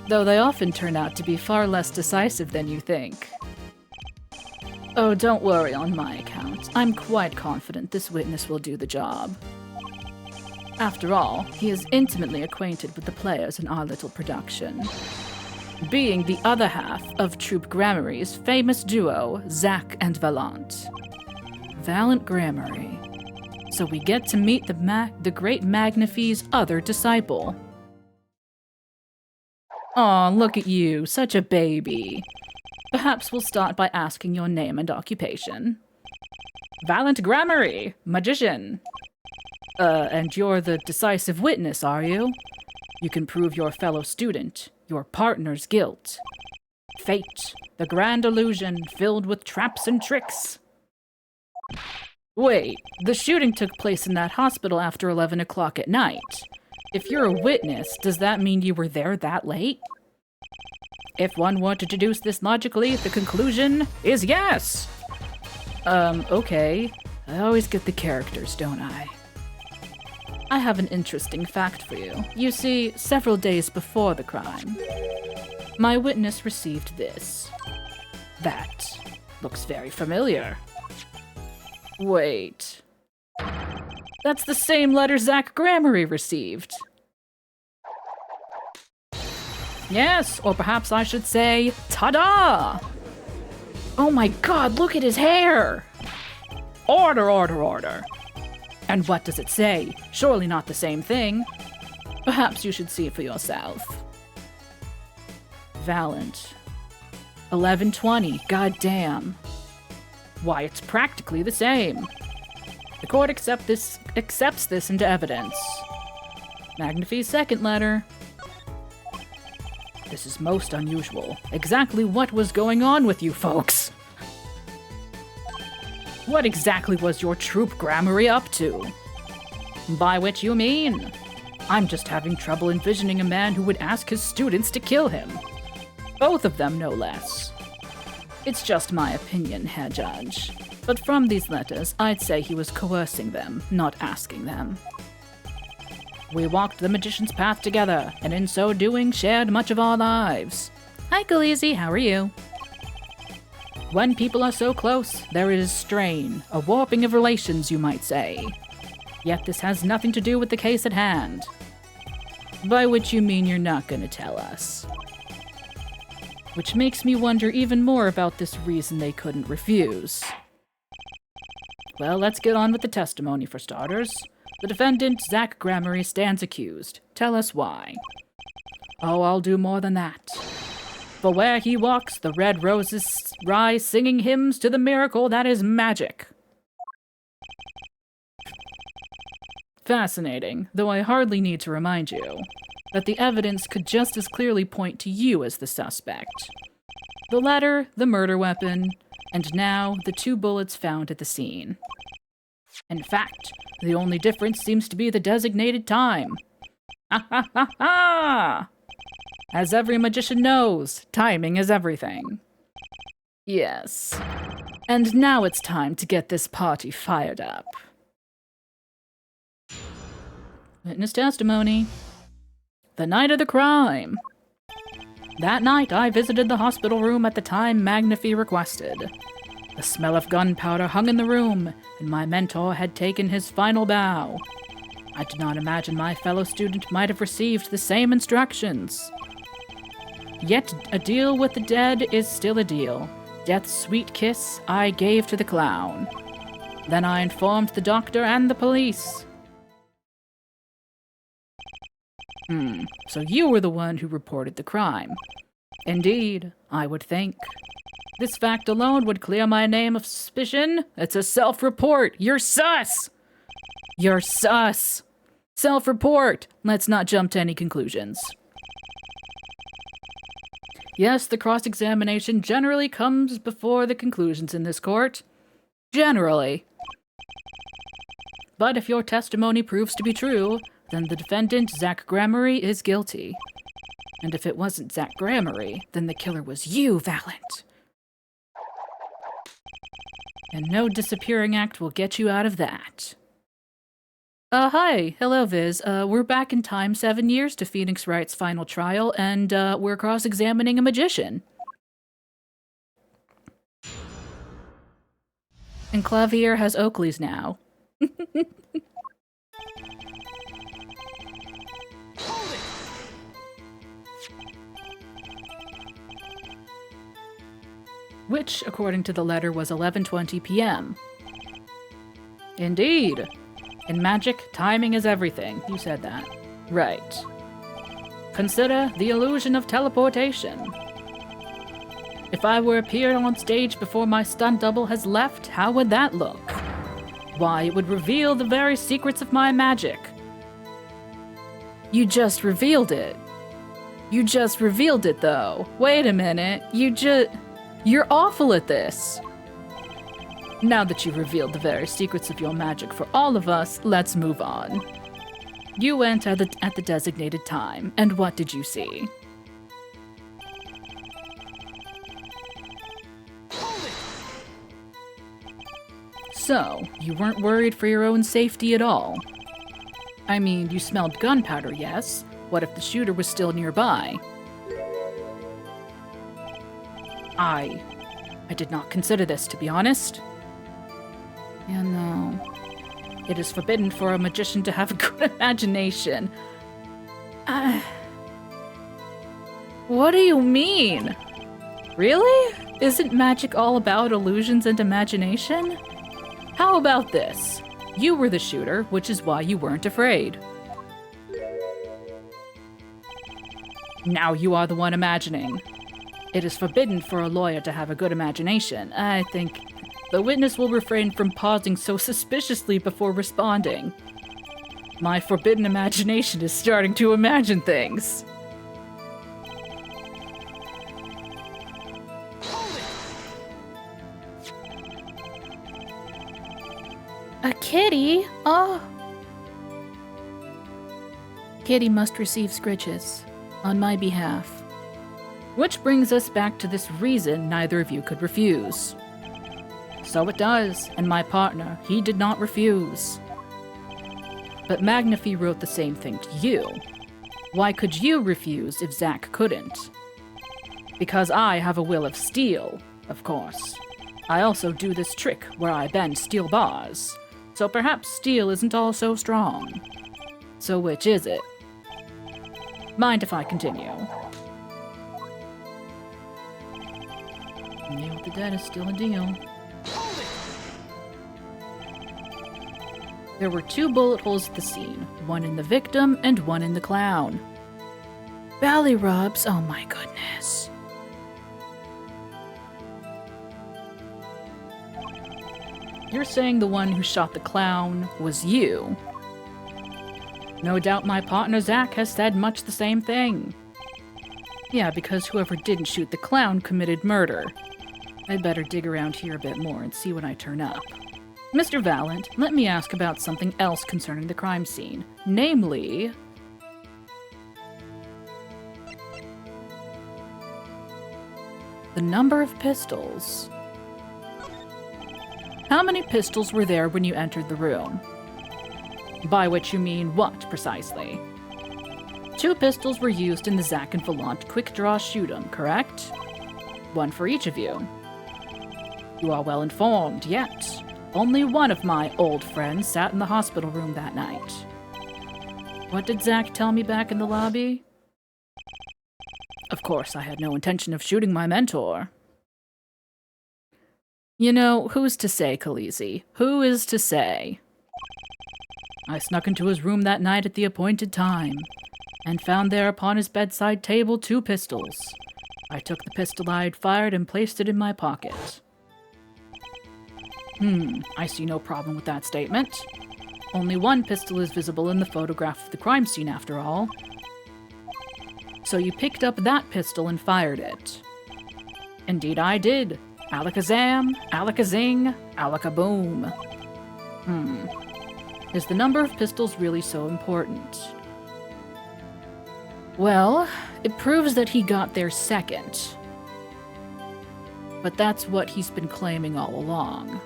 A: Though they often turn out to be far less decisive than you think. Oh, don't worry on my account. I'm quite confident this witness will do the job. After all, he is intimately acquainted with the players in our little production. Being the other half of Troop Gramarye's famous duo, Zach and Valant. Valant Gramarye. So we get to meet the great Magnify's other disciple. Aw, look at you, such a baby. Perhaps we'll start by asking your name and occupation. Valant Gramarye, magician. And you're the decisive witness, are you? You can prove your fellow student, your partner's guilt. Fate, the grand illusion filled with traps and tricks. Wait, the shooting took place in that hospital after 11 o'clock at night. If you're a witness, does that mean you were there that late? If one were to deduce this logically, the conclusion is yes! Okay. I always get the characters, don't I? I have an interesting fact for you. You see, several days before the crime, my witness received this. That looks very familiar. Wait. That's the same letter Zach Gramarye received. Yes, or perhaps I should say, ta-da! Oh my god, look at his hair! Order, order, order. And what does it say? Surely not the same thing. Perhaps you should see it for yourself. Valant. 11:20, goddamn. Why, it's practically the same. The court accepts this into evidence. Magnify's second letter. This is most unusual. Exactly what was going on with you folks? What exactly was your Troop Gramarye up to? By which you mean? I'm just having trouble envisioning a man who would ask his students to kill him. Both of them, no less. It's just my opinion, Herr Judge. But from these letters, I'd say he was coercing them, not asking them. We walked the magician's path together, and in so doing shared much of our lives. Hi, Khaleesi, how are you? When people are so close, there is strain, a warping of relations, you might say. Yet this has nothing to do with the case at hand. By which you mean you're not going to tell us. Which makes me wonder even more about this reason they couldn't refuse. Well, let's get on with the testimony for starters. The defendant, Zach Gramarye, stands accused. Tell us why. Oh, I'll do more than that. For where he walks, the red roses rise, singing hymns to the miracle that is magic. Fascinating, though I hardly need to remind you that the evidence could just as clearly point to you as the suspect. The letter, the murder weapon, and now the 2 bullets found at the scene. In fact, the only difference seems to be the designated time. Ha ha ha ha! As every magician knows, timing is everything. Yes. And now it's time to get this party fired up. Witness testimony. The night of the crime. That night, I visited the hospital room at the time Magnify requested. The smell of gunpowder hung in the room, and my mentor had taken his final bow. I did not imagine my fellow student might have received the same instructions. Yet a deal with the dead is still a deal. Death's sweet kiss I gave to the clown. Then I informed the doctor and the police. So you were the one who reported the crime. Indeed, I would think. This fact alone would clear my name of suspicion. It's a self-report. You're sus! You're sus! Self-report! Let's not jump to any conclusions. Yes, the cross-examination generally comes before the conclusions in this court. Generally. But if your testimony proves to be true, then the defendant, Zach Gramarye, is guilty. And if it wasn't Zach Gramarye, then the killer was you, Valent. And no disappearing act will get you out of that. Hi. Hello, Viz. We're back in time 7 years to Phoenix Wright's final trial, and, we're cross-examining a magician. And Clavier has Oakley's now. Which, according to the letter, was 11:20 p.m. Indeed. In magic, timing is everything. You said that. Right. Consider the illusion of teleportation. If I were appeared on stage before my stunt double has left, how would that look? Why, it would reveal the very secrets of my magic. You just revealed it. You just revealed it, though. Wait a minute. You're awful at this. Now that you've revealed the very secrets of your magic for all of us, let's move on. You went at the designated time, and what did you see? So, you weren't worried for your own safety at all? I mean, you smelled gunpowder, yes? What if the shooter was still nearby? I did not consider this, to be honest. Yeah, no. It is forbidden for a magician to have a good imagination. What do you mean? Really? Isn't magic all about illusions and imagination? How about this? You were the shooter, which is why you weren't afraid. Now you are the one imagining. It is forbidden for a lawyer to have a good imagination. I think the witness will refrain from pausing so suspiciously before responding. My forbidden imagination is starting to imagine things.
C: A kitty? Oh.
A: Kitty must receive scritches. On my behalf. Which brings us back to this reason neither of you could refuse. So it does, and my partner, he did not refuse. But Magnify wrote the same thing to you. Why could you refuse if Zack couldn't? Because I have a will of steel, of course. I also do this trick where I bend steel bars, so perhaps steel isn't all so strong. So which is it? Mind if I continue? Deal with the dead is still a deal. There were 2 bullet holes at the scene, one in the victim and one in the clown. Belly rubs, oh my goodness. You're saying the one who shot the clown was you? No doubt my partner Zack has said much the same thing. Yeah, because whoever didn't shoot the clown committed murder. I'd better dig around here a bit more and see when I turn up. Mr. Valent, let me ask about something else concerning the crime scene. Namely... the number of pistols. How many pistols were there when you entered the room? By which you mean what, precisely? 2 pistols were used in the Zack and Valent quick-draw shoot-'em, correct? 1 for each of you. You are well informed, yet only one of my old friends sat in the hospital room that night. What did Zack tell me back in the lobby? Of course, I had no intention of shooting my mentor. You know, who's to say, Khaleesi? Who is to say? I snuck into his room that night at the appointed time, and found there upon his bedside table 2 pistols. I took the pistol I had fired and placed it in my pocket. I see no problem with that statement. Only 1 pistol is visible in the photograph of the crime scene, after all. So you picked up that pistol and fired it. Indeed I did. Alakazam, alakazing, alakaboom. Is the number of pistols really so important? Well, it proves that he got there second. But that's what he's been claiming all along.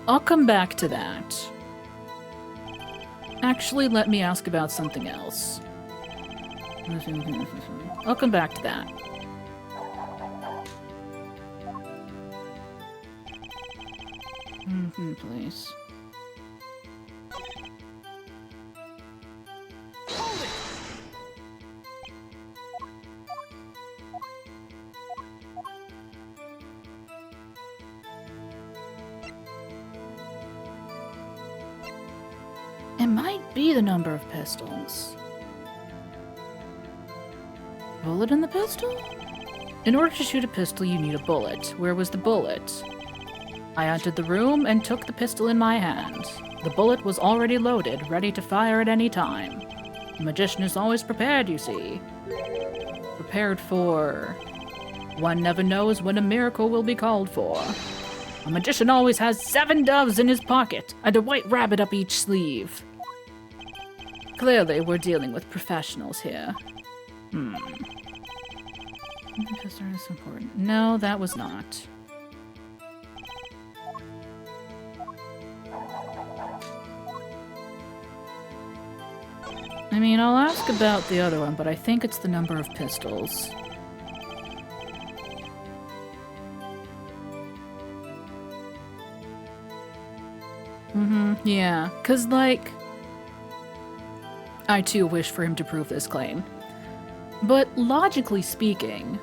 A: I'll come back to that. Actually, let me ask about something else. I'll come back to that. Please. It might be the number of pistols. Bullet in the pistol? In order to shoot a pistol, you need a bullet. Where was the bullet? I entered the room and took the pistol in my hand. The bullet was already loaded, ready to fire at any time. The magician is always prepared, you see. Prepared for... one never knows when a miracle will be called for. A magician always has 7 doves in his pocket and a white rabbit up each sleeve. Clearly, we're dealing with professionals here. Is important? No, that was not. I mean, I'll ask about the other one, but I think it's the number of pistols. Yeah, 'cause, like... I too wish for him to prove this claim. But logically speaking...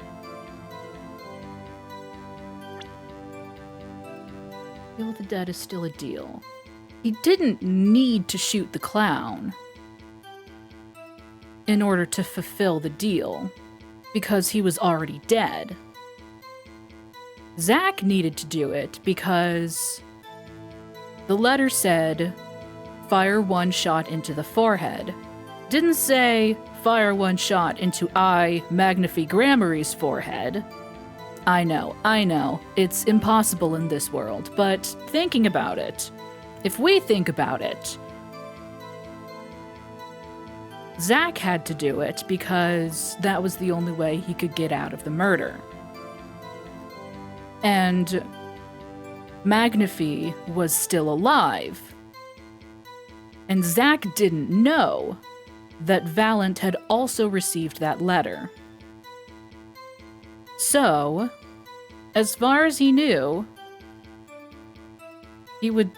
A: Deal with the dead is still a deal. He didn't need to shoot the clown in order to fulfill the deal, because he was already dead. Zack needed to do it because the letter said, fire 1 shot into the forehead. Didn't say, fire 1 shot into I, Magnify Grammary's forehead. I know, it's impossible in this world, but thinking about it, if we think about it, Zack had to do it because that was the only way he could get out of the murder. And Magnify was still alive. And Zack didn't know that Valent had also received that letter. So, as far as he knew, he would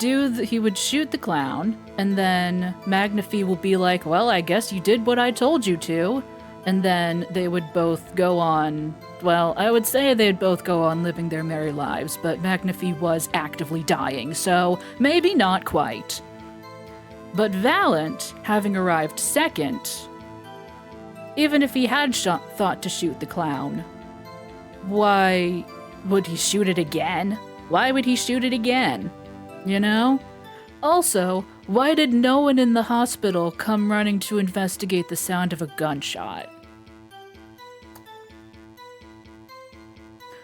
A: shoot the clown, and then Magnify will be like, well, I guess you did what I told you to. And then they would both go on, well, I would say they'd both go on living their merry lives, but Magnify was actively dying, so maybe not quite. But Valent, having arrived second, even if he had thought to shoot the clown, why would he shoot it again? Why would he shoot it again? You know? Also, why did no one in the hospital come running to investigate the sound of a gunshot?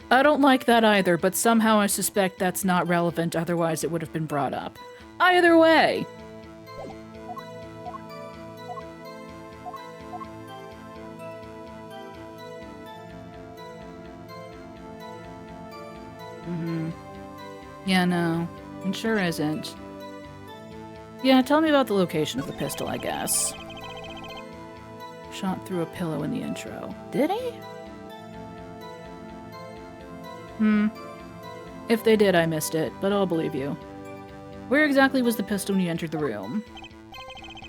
A: I don't like that either, but somehow I suspect that's not relevant, otherwise it would have been brought up. Either way! Yeah, no. It sure isn't. Yeah, tell me about the location of the pistol, I guess. Shot through a pillow in the intro. Did he? If they did, I missed it, but I'll believe you. Where exactly was the pistol when you entered the room?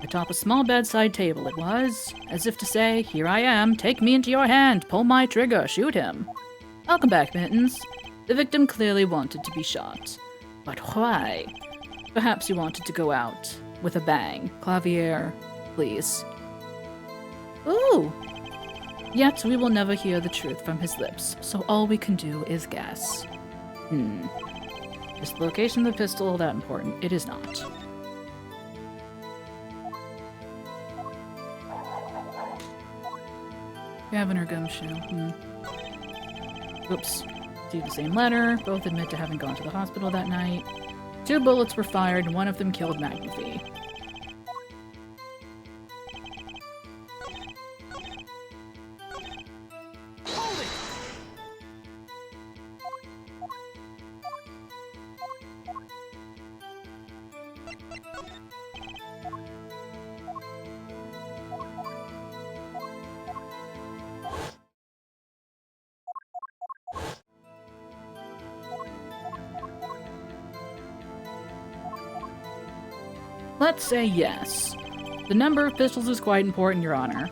A: Atop a small bedside table it was, as if to say, here I am, take me into your hand, pull my trigger, shoot him. Welcome back, Mittens. The victim clearly wanted to be shot. But why? Perhaps he wanted to go out with a bang. Clavier, please. Ooh! Yet we will never hear the truth from his lips, so all we can do is guess. Is the location of the pistol that important? It is not. Governor Gumshoe. Oops. See the same letter. Both admit to having gone to the hospital that night. 2 bullets were fired, and one of them killed Magnify. Let's say yes. The number of pistols is quite important, Your Honor.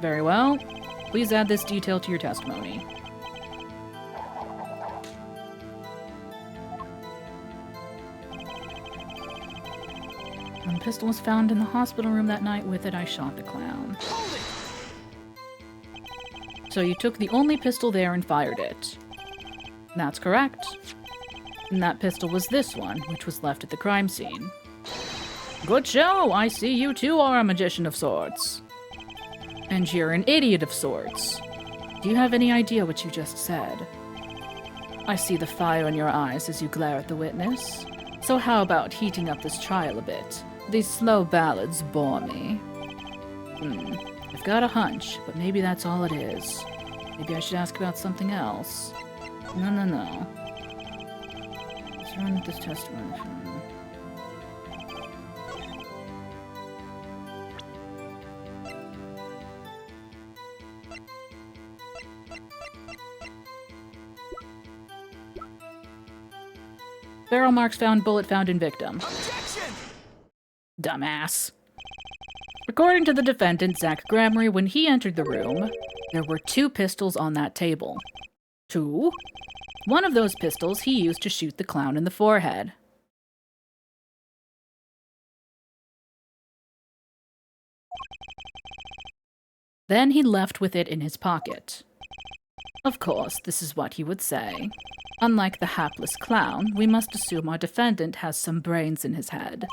A: Very well. Please add this detail to your testimony. When the pistol was found in the hospital room that night, with it I shot the clown. So you took the only pistol there and fired it. That's correct. And that pistol was this one, which was left at the crime scene. Good show! I see you too are a magician of sorts. And you're an idiot of sorts. Do you have any idea what you just said? I see the fire in your eyes as you glare at the witness. So how about heating up this trial a bit? These slow ballads bore me. I've got a hunch, but maybe that's all it is. Maybe I should ask about something else. No. Let's run with this testimony. Barrel marks found, bullet found in victim.
B: Objection!
A: Dumbass. According to the defendant, Zack Gramery, when he entered the room, there were 2 pistols on that table. 2? One of those pistols he used to shoot the clown in the forehead. Then he left with it in his pocket. Of course, this is what he would say. Unlike the hapless clown, we must assume our defendant has some brains in his head.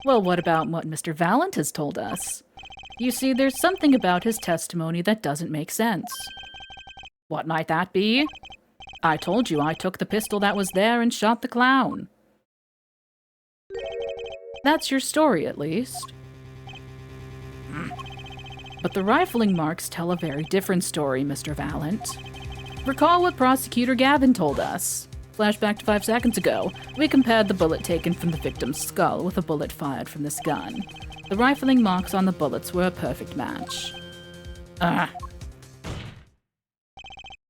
A: Well, what about what Mr. Valent has told us? You see, there's something about his testimony that doesn't make sense. What might that be? I told you I took the pistol that was there and shot the clown. That's your story, at least. But the rifling marks tell a very different story, Mr. Valent. Recall what Prosecutor Gavin told us. Flashback to 5 seconds ago, we compared the bullet taken from the victim's skull with a bullet fired from this gun. The rifling marks on the bullets were a perfect match.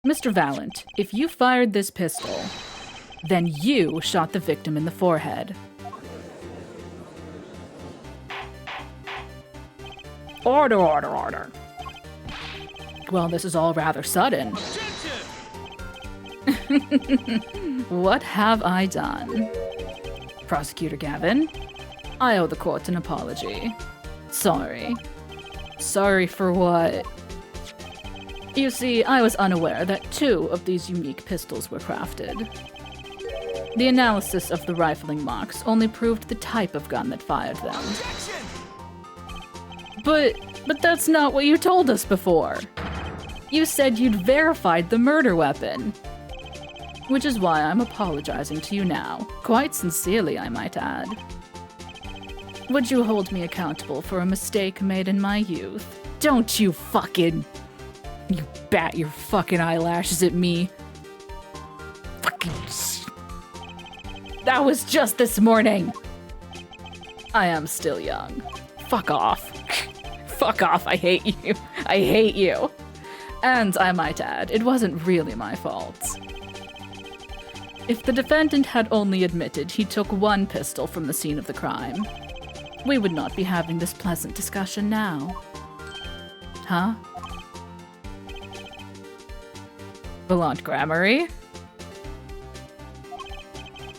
A: Mr. Valent, if you fired this pistol, then you shot the victim in the forehead. Order, order, order. Well, this is all rather sudden. What have I done? Prosecutor Gavin, I owe the court an apology. Sorry. Sorry for what? You see, I was unaware that 2 of these unique pistols were crafted. The analysis of the rifling marks only proved the type of gun that fired them.
B: Objection!
A: But that's not what you told us before. You said you'd verified the murder weapon. Which is why I'm apologizing to you now. Quite sincerely, I might add. Would you hold me accountable for a mistake made in my youth? Don't you fucking... You bat your fucking eyelashes at me. Fucking... That was just this morning. I am still young. Fuck off. Fuck off, I hate you. I hate you. And I might add, it wasn't really my fault. If the defendant had only admitted he took 1 pistol from the scene of the crime, we would not be having this pleasant discussion now. Huh? Valant Grammary?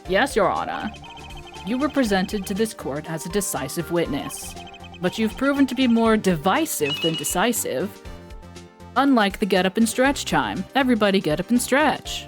A: Yes, Your Honor. You were presented to this court as a decisive witness, but you've proven to be more divisive than decisive. Unlike the get up and stretch chime. Everybody get up and stretch.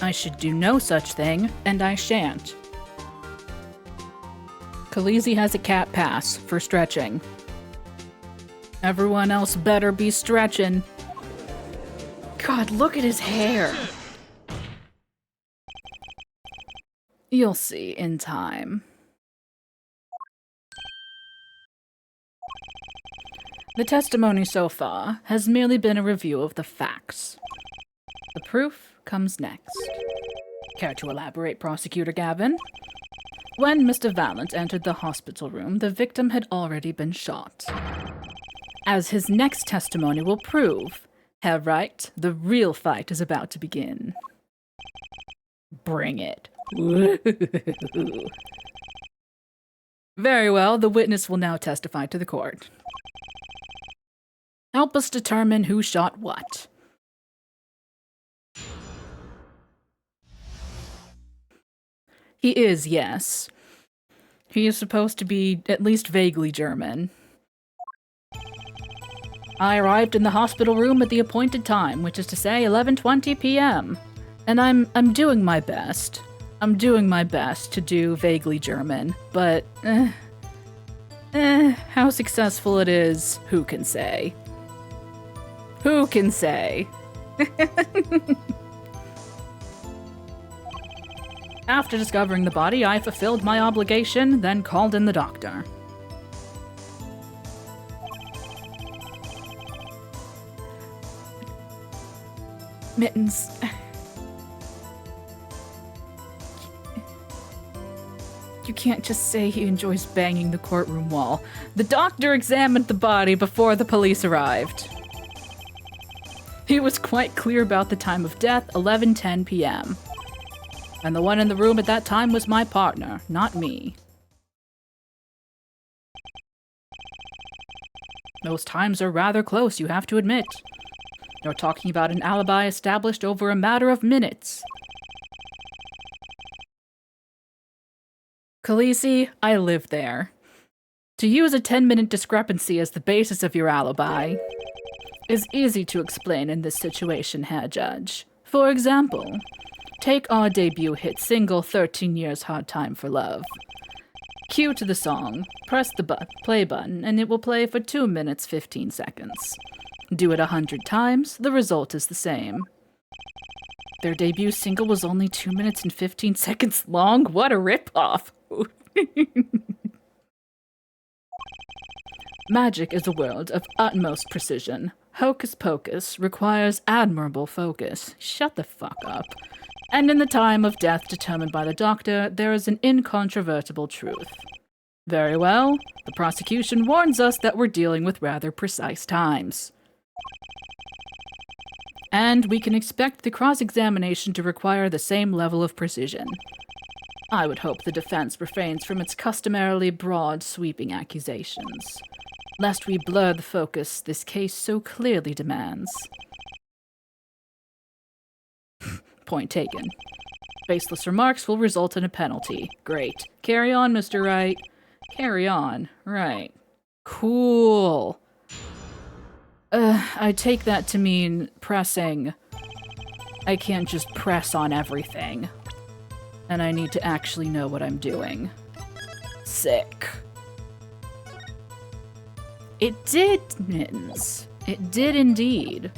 A: I should do no such thing, and I shan't. Khaleesi has a cat pass for stretching. Everyone else better be stretching. God, look at his hair. You'll see in time. The testimony so far has merely been a review of the facts. The proof comes next. Care to elaborate, Prosecutor Gavin? When Mr. Valent entered the hospital room, the victim had already been shot. As his next testimony will prove, Herr Wright, the real fight is about to begin. Bring it. Very well, the witness will now testify to the court. Help us determine who shot what. He is, yes. He is supposed to be at least vaguely German. I arrived in the hospital room at the appointed time, which is to say 11:20 p.m. And I'm doing my best. I'm doing my best to do vaguely German, but how successful it is, who can say? Who can say? After discovering the body, I fulfilled my obligation, then called in the doctor. Mittens. You can't just say he enjoys banging the courtroom wall. The doctor examined the body before the police arrived. He was quite clear about the time of death, 11:10 p.m. And the one in the room at that time was my partner, not me. Those times are rather close, you have to admit. You're talking about an alibi established over a matter of minutes. Khaleesi, I live there. To use a 10-minute discrepancy as the basis of your alibi is easy to explain in this situation, Herr Judge. For example, take our debut hit single 13 Years Hard Time for Love. Cue to the song, press the play button, and it will play for 2 minutes 15 seconds. Do it 100 times, the result is the same. Their debut single was only 2 minutes and 15 seconds long? What a ripoff! Magic is a world of utmost precision. Hocus pocus requires admirable focus. Shut the fuck up. And in the time of death determined by the doctor, there is an incontrovertible truth. Very well, the prosecution warns us that we're dealing with rather precise times. And we can expect the cross-examination to require the same level of precision. I would hope the defense refrains from its customarily broad, sweeping accusations, lest we blur the focus this case so clearly demands. Point taken. Baseless remarks will result in a penalty. Great. Carry on, Mr. Wright. Carry on. Right. Cool. I take that to mean pressing. I can't just press on everything. And I need to actually know what I'm doing. Sick. It did, Mittens. It did indeed.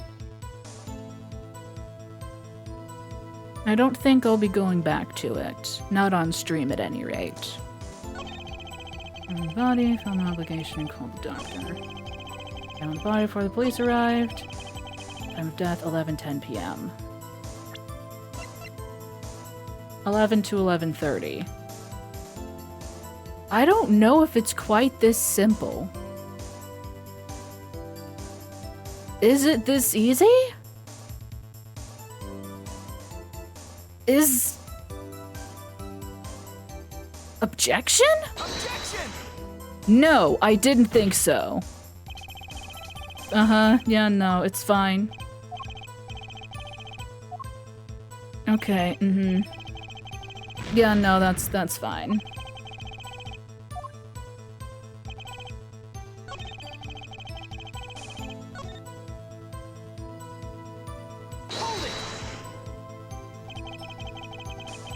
A: I don't think I'll be going back to it. Not on stream at any rate. Body, found an obligation, and called the doctor. Found the body before the police arrived. Time of death, 11:10 p.m. 11 to 11:30. I don't know if it's quite this simple. Is it this easy? Objection?
B: Objection!
A: No, I didn't think so. Yeah, no, it's fine. Okay, Yeah, no, that's fine.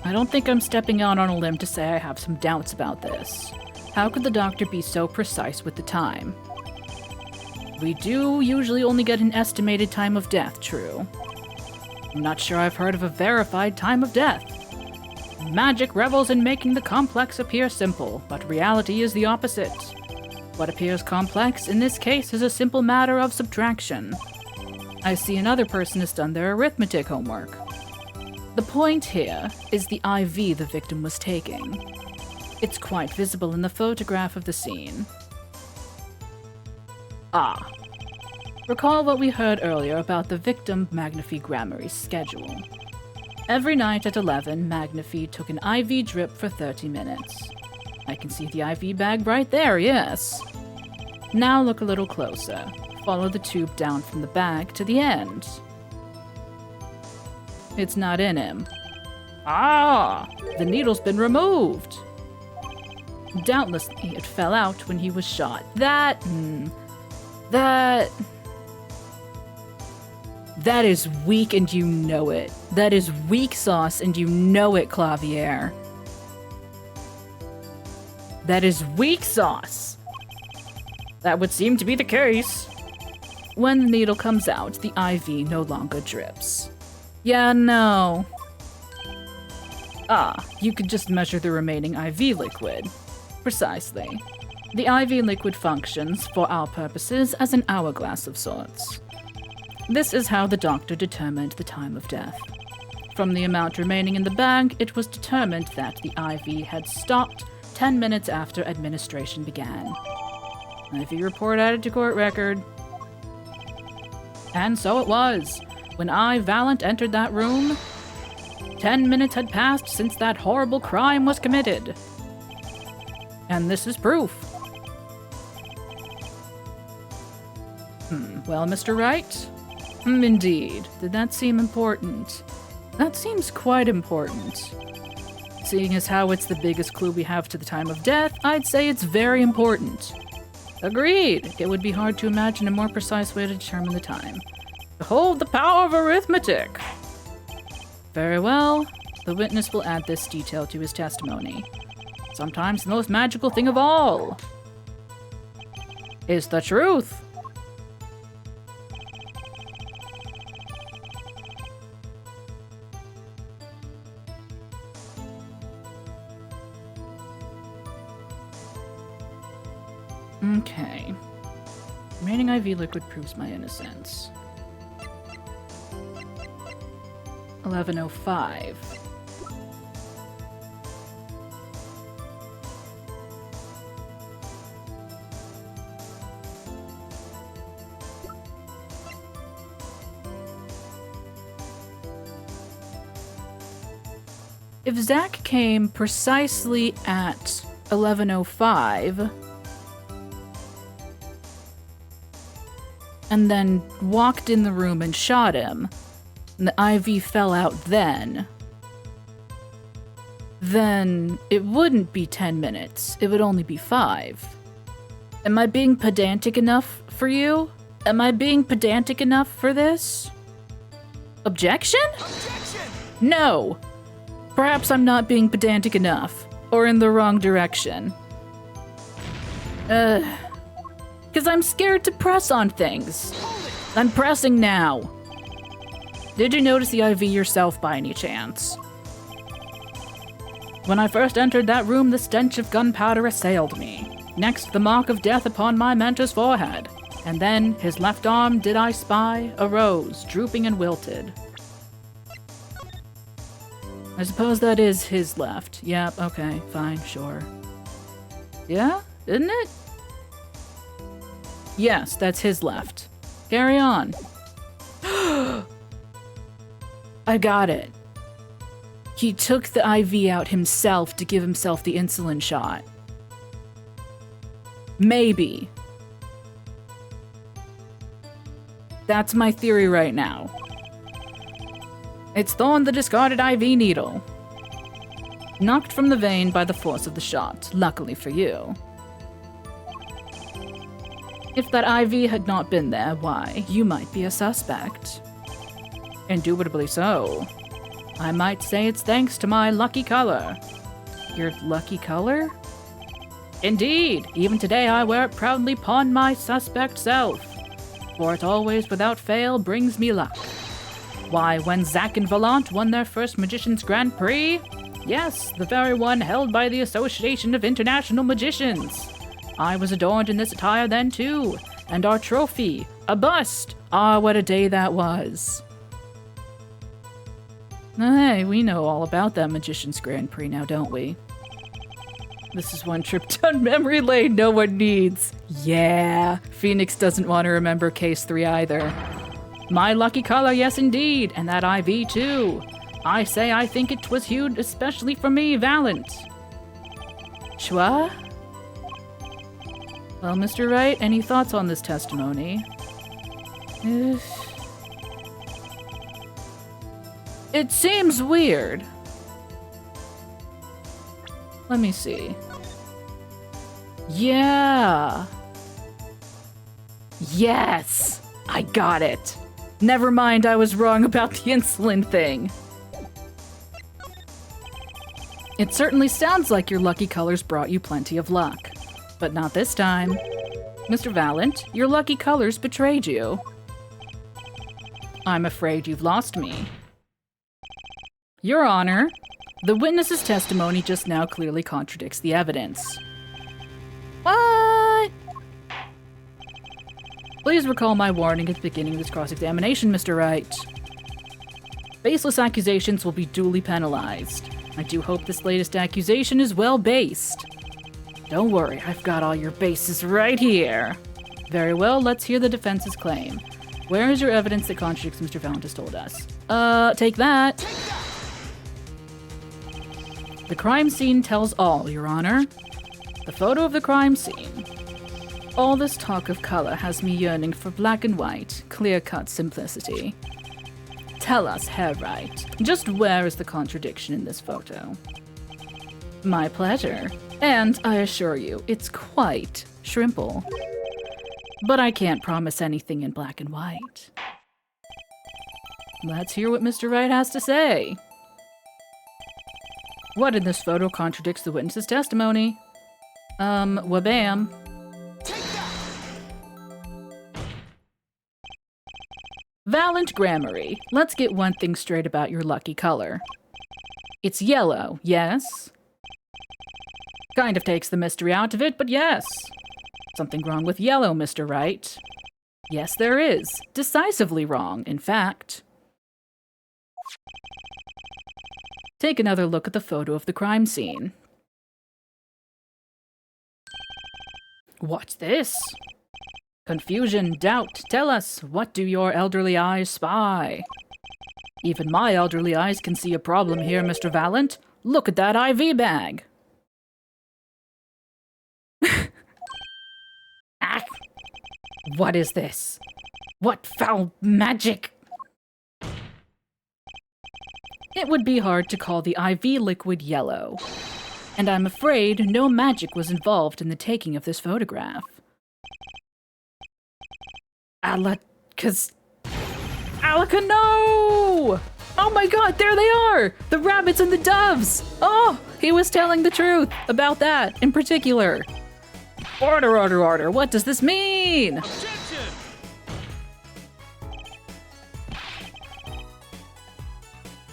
A: I don't think I'm stepping out on a limb to say I have some doubts about this. How could the doctor be so precise with the time? We do usually only get an estimated time of death, true. I'm not sure I've heard of a verified time of death. Magic revels in making the complex appear simple, but reality is the opposite. What appears complex in this case is a simple matter of subtraction. I see another person has done their arithmetic homework. The point here is the IV the victim was taking. It's quite visible in the photograph of the scene. Ah. Recall what we heard earlier about the victim Magnifi Gramarye's schedule. Every night at 11, Magnifi took an IV drip for 30 minutes. I can see the IV bag right there, yes. Now look a little closer. Follow the tube down from the bag to the end. It's not in him. Ah! The needle's been removed! Doubtlessly, it fell out when he was shot. That is weak and you know it. That is weak sauce and you know it, Clavier. That is weak sauce. That would seem to be the case. When the needle comes out, the IV no longer drips. Yeah, no. Ah, you could just measure the remaining IV liquid. Precisely. The IV liquid functions, for our purposes, as an hourglass of sorts. This is how the doctor determined the time of death. From the amount remaining in the bag, it was determined that the IV had stopped 10 minutes after administration began. IV report added to court record. And so it was. When I, Valent, entered that room, 10 minutes had passed since that horrible crime was committed. And this is proof. Well, Mr. Wright? Indeed. Did that seem important? That seems quite important. Seeing as how it's the biggest clue we have to the time of death, I'd say it's very important. Agreed. It would be hard to imagine a more precise way to determine the time. Behold the power of arithmetic! Very well. The witness will add this detail to his testimony. Sometimes the most magical thing of all is the truth. Okay. Remaining IV liquid proves my innocence. 11:05. If Zach came precisely at 11:05 and then walked in the room and shot him, and the IV fell out then it wouldn't be 10 minutes. It would only be 5. Am I being pedantic enough for you? Am I being pedantic enough for this? Objection?
B: Objection!
A: No. Perhaps I'm not being pedantic enough, or in the wrong direction. Because I'm scared to press on things. I'm pressing now. Did you notice the IV yourself by any chance? When I first entered that room, the stench of gunpowder assailed me. Next, the mark of death upon my mentor's forehead. And then, his left arm, did I spy, arose, drooping and wilted. I suppose that is his left. Yep, okay, fine, sure. Yeah? Isn't it? Yes, that's his left. Carry on. I got it. He took the IV out himself to give himself the insulin shot. Maybe. That's my theory right now. It's Thorn the discarded IV needle. Knocked from the vein by the force of the shot, luckily for you. If that IV had not been there, why, you might be a suspect. Indubitably so. I might say it's thanks to my lucky color. Your lucky color? Indeed, even today I wear it proudly upon my suspect self, for it always without fail brings me luck. Why, when Zack and Valant won their first Magician's Grand Prix? Yes, the very one held by the Association of International Magicians. I was adorned in this attire then too, and our trophy, a bust. Ah, what a day that was. Hey, we know all about that Magician's Grand Prix now, don't we? This is one trip down memory lane no one needs. Yeah, Phoenix doesn't want to remember Case 3 either. My lucky color, yes indeed, and that IV too. I say I think it was hued especially for me, Valant. Schwa? Well, Mr. Wright, any thoughts on this testimony? It seems weird. Let me see. Yeah. Yes! I got it. Never mind, I was wrong about the insulin thing. It certainly sounds like your lucky colors brought you plenty of luck. But not this time. Mr. Valant, your lucky colors betrayed you. I'm afraid you've lost me. Your Honor, the witness's testimony just now clearly contradicts the evidence. What? Please recall my warning at the beginning of this cross-examination, Mr. Wright. Baseless accusations will be duly penalized. I do hope this latest accusation is well-based. Don't worry, I've got all your bases right here. Very well, let's hear the defense's claim. Where is your evidence that contradicts Mr. Valant has told us? Take that. The crime scene tells all, Your Honor. The photo of the crime scene. All this talk of color has me yearning for black and white, clear-cut simplicity. Tell us, Hair Right, just where is the contradiction in this photo? My pleasure. And I assure you, it's quite shrimple. But I can't promise anything in black and white. Let's hear what Mr. Wright has to say. What in this photo contradicts the witness's testimony? Wabam. Valent Grammary, let's get one thing straight about your lucky color. It's yellow, yes? Kind of takes the mystery out of it, but yes. Something wrong with yellow, Mr. Wright. Yes, there is. Decisively wrong, in fact. Take another look at the photo of the crime scene. What's this? Confusion, doubt, tell us, what do your elderly eyes spy? Even my elderly eyes can see a problem here, Mr. Valent. Look at that IV bag. Ah! What is this? What foul magic? It would be hard to call the IV liquid yellow. And I'm afraid no magic was involved in the taking of this photograph. Alaka, no! Oh my god, there they are! The rabbits and the doves! Oh, he was telling the truth about that in particular. Order, order, order, what does this mean?
B: Objection!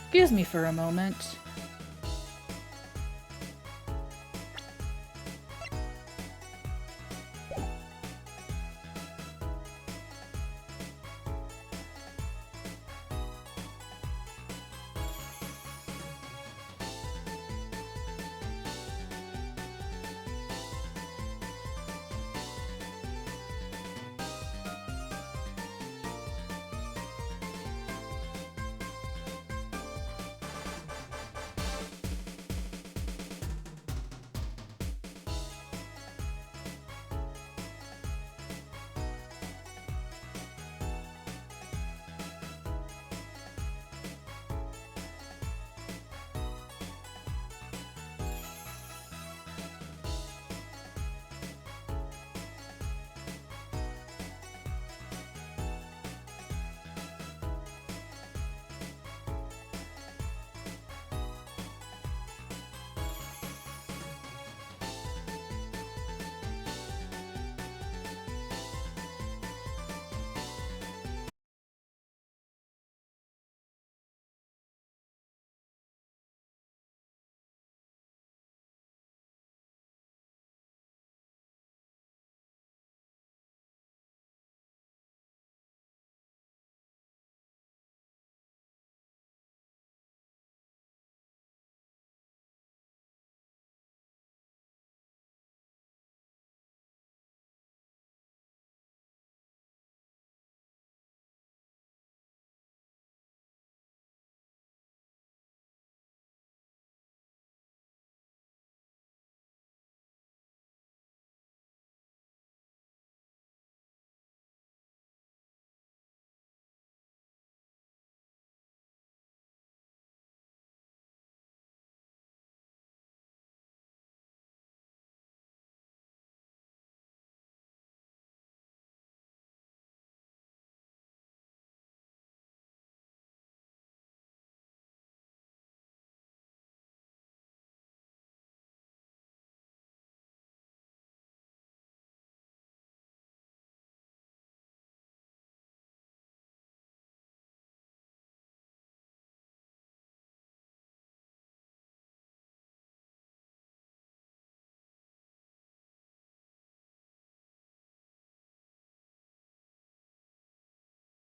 A: Excuse me for a moment.